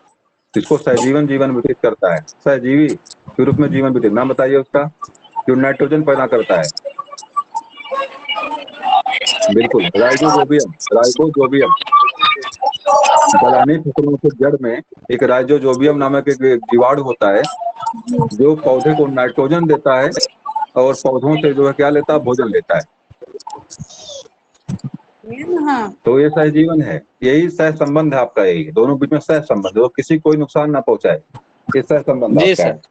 S1: जिसको सहजीवन जीवन व्यतीत करता है, सहजीवी के रूप में जीवन व्यतीत। नाम बताइए उसका, जो नाइट्रोजन पैदा करता है। बिल्कुल, राइजोजोबियम। दलहनी फसलों के जड़ में एक राइजोजोबियम नामक एक जीवाणु होता है, जो पौधे को नाइट्रोजन देता है और पौधों से जो है क्या लेता है, भोजन लेता है।
S2: हाँ।
S1: तो ये सहजीवन है, यही सह संबंध है आपका, यही दोनों बीच में सह संबंध, वो किसी कोई नुकसान ना पहुंचाए, ये सह संबंध
S5: जी
S1: आपका
S5: सर।
S1: है।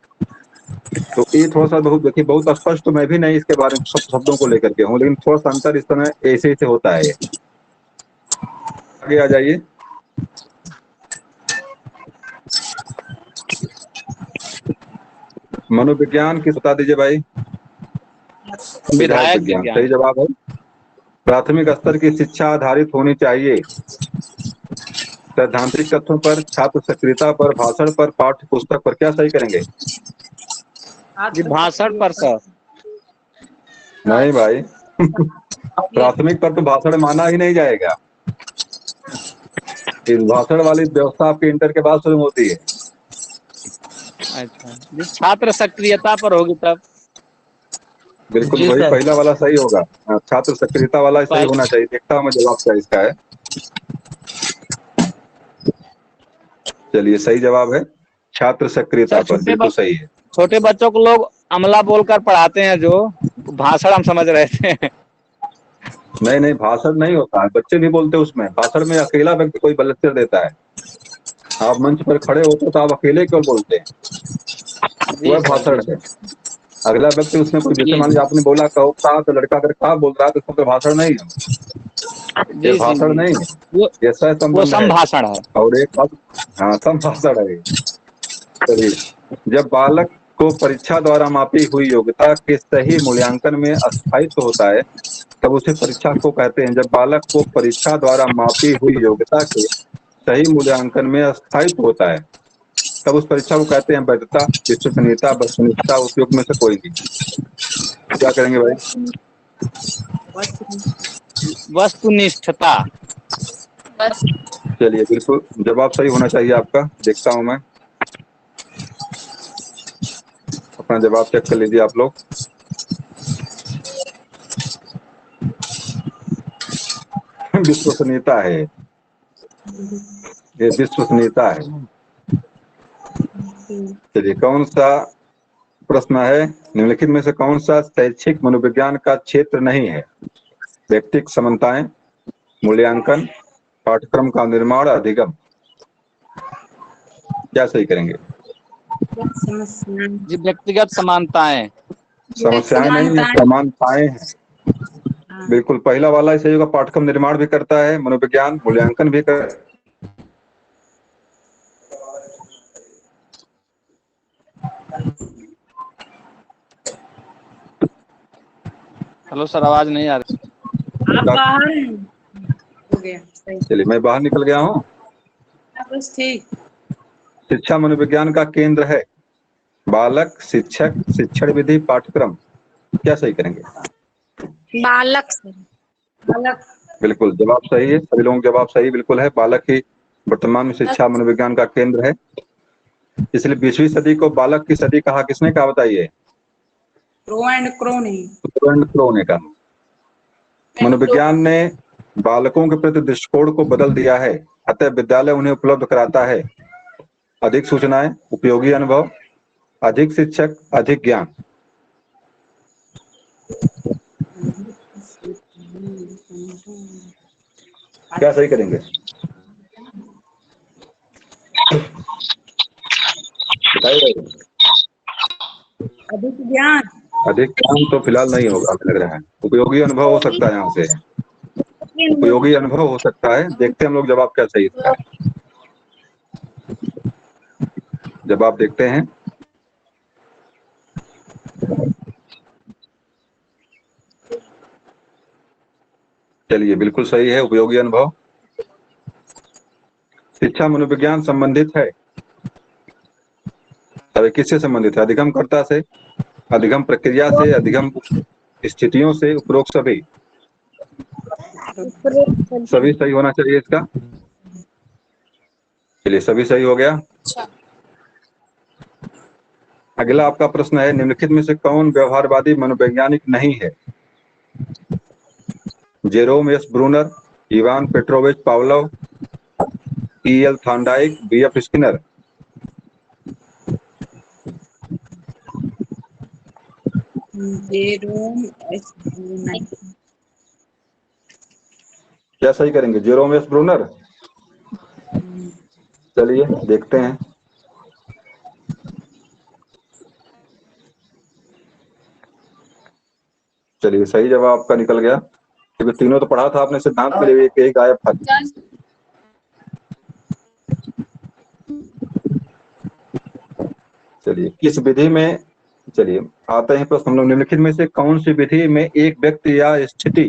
S1: तो ये थोड़ा सा बहुत, देखिए बहुत स्पष्ट तो मैं भी नहीं इसके बारे में शब्दों को लेकर के हूँ, लेकिन थोड़ा सा अंतर इस समय ऐसे से होता है। आगे आ जाइए। मनोविज्ञान की बता दीजिए भाई।
S5: विधायक
S1: विज्ञान
S5: विज्ञान।
S1: सही जवाब है। प्राथमिक स्तर की शिक्षा आधारित होनी चाहिए, सैद्धांतिक तथ्यों पर, छात्र सक्रियता पर, भाषण पर, पाठ्य पुस्तक पर। क्या सही करेंगे?
S5: जी भाषण पर सर।
S1: नहीं भाई प्राथमिक पर तो भाषण माना ही नहीं जाएगा। इस भाषण वाली व्यवस्था आपके इंटर के बाद शुरू होती है।
S5: अच्छा जी, छात्र सक्रियता पर होगी तब।
S1: बिल्कुल
S4: जी
S1: वही
S4: सर।
S1: पहला वाला सही होगा, छात्र सक्रियता वाला सही होना चाहिए। देखता हूँ मैं जवाब क्या इसका है। चलिए सही जवाब है, छात्र सक्रियता
S5: सर
S1: पर, बिल्कुल सही है।
S5: छोटे बच्चों को लोग अमला बोलकर पढ़ाते हैं, जो भाषण हम समझ रहे थे।
S1: नहीं, भाषण नहीं होता है, बच्चे भी बोलते हैं उसमें। भाषण में अकेला व्यक्ति कोई लेक्चर देता है, आप मंच पर खड़े होते तो आप अकेले क्यों बोलते हैं,
S5: जी
S1: वह
S5: सर।
S1: भाषण है। अगला व्यक्ति उसमें कोई, जैसे
S5: जी
S1: मान लीजिए आपने बोला कहो का, तो लड़का अगर का बोल रहा है तो उसका तो भाषण नहीं है, ये
S5: जी जी
S1: भाषण नहीं
S5: जी।
S1: है,
S5: वो
S1: ये सह
S5: वो
S1: संबंध है।
S5: संभाषण है।
S1: और एक बात, हाँ संभाषण है। चलिए, जब बालक को परीक्षा द्वारा मापी हुई योग्यता के सही मूल्यांकन में अस्थायित्व होता है, तब उसे परीक्षा को कहते हैं। जब बालक को परीक्षा द्वारा मापी हुई योग्यता के सही मूल्यांकन में अस्थायित्व होता है, तब उस परीक्षा को कहते हैं वैधता, विश्वसनीयता, वस्तुनिष्ठता, उपयोग में से कोई नहीं। क्या करेंगे भाई?
S5: वस्तुनिष्ठता।
S3: बस
S1: चलिए बिल्कुल जवाब सही होना चाहिए आपका। देखता हूं मैं अपना जवाब चेक कर लीजिए आप लोग। विश्वसनीयता है, ये विश्वसनीयता है। चलिए, कौन सा प्रश्न है, निम्नलिखित में से कौन सा शैक्षिक मनोविज्ञान का क्षेत्र नहीं है? व्यक्तिगत समानताएं, मूल्यांकन, पाठ्यक्रम का निर्माण, अधिगम। क्या सही करेंगे?
S5: जी व्यक्तिगत समानताएं।
S1: समस्याएं नहीं है, समानताएं हैं। बिल्कुल, पहला वाला सही होगा। पाठ्यक्रम निर्माण भी करता है मनोविज्ञान, मूल्यांकन भी कर।
S5: हेलो सर, आवाज नहीं आ रही।
S2: आप बाहर हैं? हो गया सही।
S1: चलिए, मैं बाहर निकल गया हूँ।
S2: बस ठीक।
S1: शिक्षा मनोविज्ञान का केंद्र है। बालक, शिक्षक, शिक्षण विधि, पाठ्यक्रम। क्या सही करेंगे?
S2: बालक से। बालक।
S1: बिल्कुल, जवाब सही है। सभी लोगों का जवाब सही बिल्कुल है। बालक ही वर्तमान में शिक्षा मनोविज्ञान का केंद्र है। इसलिए 20वीं सदी को बालक की सदी कहा किसने कहा बताइए?
S2: क्रो एंड क्रो नहीं।
S1: क्रो ने कहा। मनोविज्ञान ने बालकों के प्रति दृष्टिकोण को बदल दिया है, अतः विद्यालय उन्हें उपलब्ध कराता है अधिक सूचनाएं, उपयोगी अनुभव, अधिक शिक्षक, अधिक ज्ञान। क्या सही करेंगे? बताइए।
S2: अधिक ज्ञान।
S1: अधिक ज्ञान तो फिलहाल नहीं होगा, लग रहा है। उपयोगी अनुभव हो सकता है, यहाँ से उपयोगी अनुभव हो सकता है। देखते हैं हम लोग जवाब क्या सही है। जवाब देखते हैं। चलिए, बिल्कुल सही है, उपयोगी अनुभव। शिक्षा मनोविज्ञान संबंधित है, तभी किससे संबंधित है? अधिगमकर्ता से, अधिगम प्रक्रिया से, अधिगम स्थितियों से, उपरोक्त सभी। सभी सही होना चाहिए इसका। चलिए, सभी सही हो गया। अगला आपका प्रश्न है, निम्नलिखित में से कौन व्यवहारवादी मनोवैज्ञानिक नहीं है? Jerome S Bruner, Ivan Petrovich Pavlov, E.L. Thorndike, B.F. Skinner.
S2: Jerome S Bruner.
S1: क्या सही करेंगे? Jerome S Bruner. चलिए देखते हैं। चलिए, सही जवाब आपका निकल गया, क्योंकि तीनों तो पढ़ा था आपने सिद्धांत के लिए, एक गायब था। चलिए, किस विधि में, चलिए आते हैं प्रश्न हम लोग। निम्नलिखित में से कौन सी विधि में एक व्यक्ति या स्थिति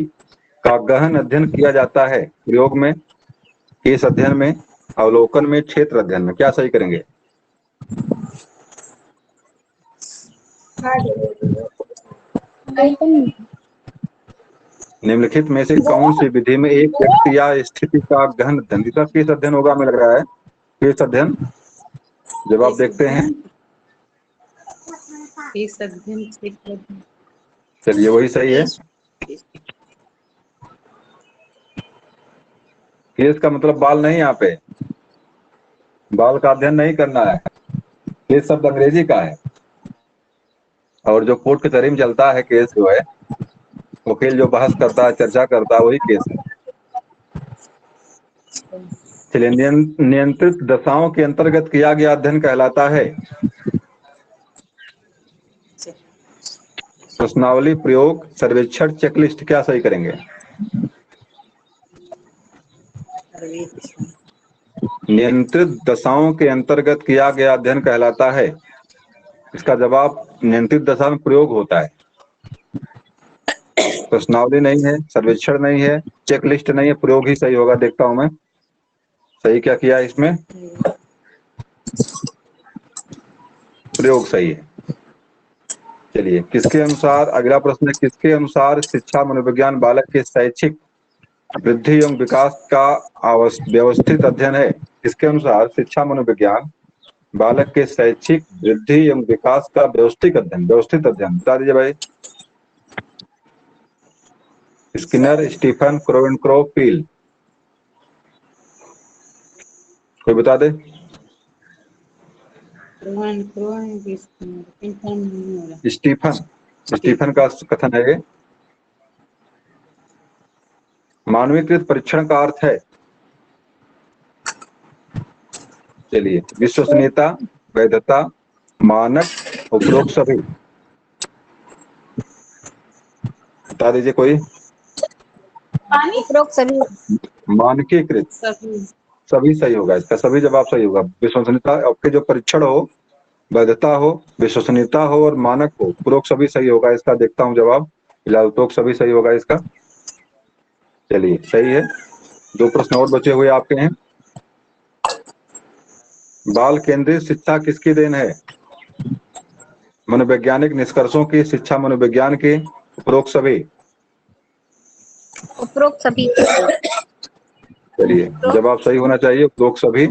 S1: का गहन अध्ययन किया जाता है? प्रयोग में, केस अध्ययन में, अवलोकन में, क्षेत्र अध्ययन में। क्या सही करेंगे? निम्नलिखित में से कौन सी विधि में एक व्यक्ति या स्थिति का गहन अध्ययन, जिसका केस अध्ययन होगा हमें लग रहा है, केस अध्ययन। जवाब देखते हैं।
S2: केस अध्ययन।
S1: चलिए, वही सही है। केस का मतलब बाल नहीं, यहाँ पे बाल का अध्ययन नहीं करना है। केस शब्द अंग्रेजी का है, और जो कोर्ट कचहरी में चलता है केस जो है, वकील जो बहस करता है, चर्चा करता है, वही केस है। चलिए, नियंत्रित दशाओं के अंतर्गत किया गया अध्ययन कहलाता है? प्रश्नावली, प्रयोग, सर्वेक्षण, चेकलिस्ट। क्या सही करेंगे? नियंत्रित दशाओं के अंतर्गत किया गया अध्ययन कहलाता है। इसका जवाब नियंत्रित दशा में प्रयोग होता है। प्रश्नावली नहीं है, सर्वेक्षण नहीं है, चेकलिस्ट नहीं है, प्रयोग ही सही होगा। देखता हूं मैं सही क्या किया है इसमें। प्रयोग सही है। चलिए, किसके अनुसार, अगला प्रश्न है, किसके अनुसार शिक्षा मनोविज्ञान बालक के शैक्षिक वृद्धि एवं विकास का व्यवस्थित अध्ययन है? किसके अनुसार शिक्षा मनोविज्ञान बालक के शैक्षिक वृद्धि एवं विकास का व्यवस्थित अध्ययन बता दीजिए भाई। स्किनर, स्टीफन, क्रोवेनक्रॉ, पील, कोई बता दे। स्टीफन का कथन है ये। मानवीकृत परीक्षण का अर्थ है, चलिए, विश्वसनीयता, वैधता, मानक, उपरोक्त सभी, बता दीजिए कोई।
S3: उपरोक्त सभी।
S1: मानकीकृत, सभी सही होगा इसका, सभी जवाब सही होगा। विश्वसनीयता, आपके जो परीक्षण हो, वैधता हो, विश्वसनीयता हो और मानक हो, उपरोक्त सभी सही होगा इसका। देखता हूं जवाब, फिलहाल उपरोक्त सभी सही होगा इसका। चलिए सही है। 2 प्रश्न और बचे हुए आपके हैं। बाल केंद्रित शिक्षा किसकी देन है? मनोवैज्ञानिक निष्कर्षों की, शिक्षा मनोविज्ञान की, उपरोक्त सभी।
S3: उपरोक्त सभी।
S1: चलिए जवाब सही होना चाहिए, उपरोक्त सभी।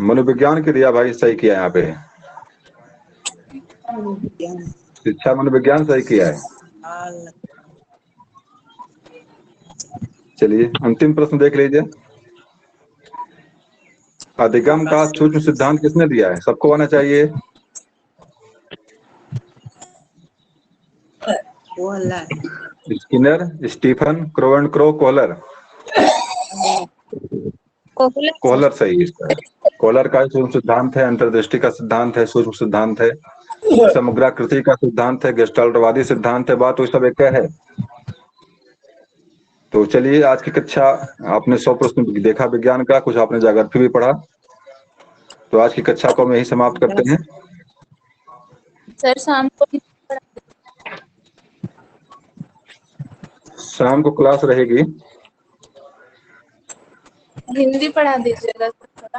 S1: मनोविज्ञान की दिया भाई, सही किया यहाँ पे। शिक्षा मनोविज्ञान सही किया है। चलिए अंतिम प्रश्न देख लीजिए। अधिगम का सूक्ष्म सिद्धांत किसने दिया है? सबको आना चाहिए। Skinner, Stephen, Crow and Crow, Kohler. Kohler सही है इसका। कोहलर का सूक्ष्म सिद्धांत है, अंतर्दृष्टि का सिद्धांत है, सूक्ष्म सिद्धांत है, समग्राकृति का सिद्धांत है, गेस्टाल्टवादी सिद्धांत है, बात वो सब एक है। तो चलिए आज की कक्षा आपने 100 प्रश्न देखा विज्ञान का, कुछ आपने ज्योग्राफी भी पढ़ा। तो आज की कक्षा को हम यही समाप्त करते हैं।
S2: सर शाम को
S1: शाम को क्लास रहेगी।
S2: हिंदी पढ़ा दीजिएगा थोड़ा।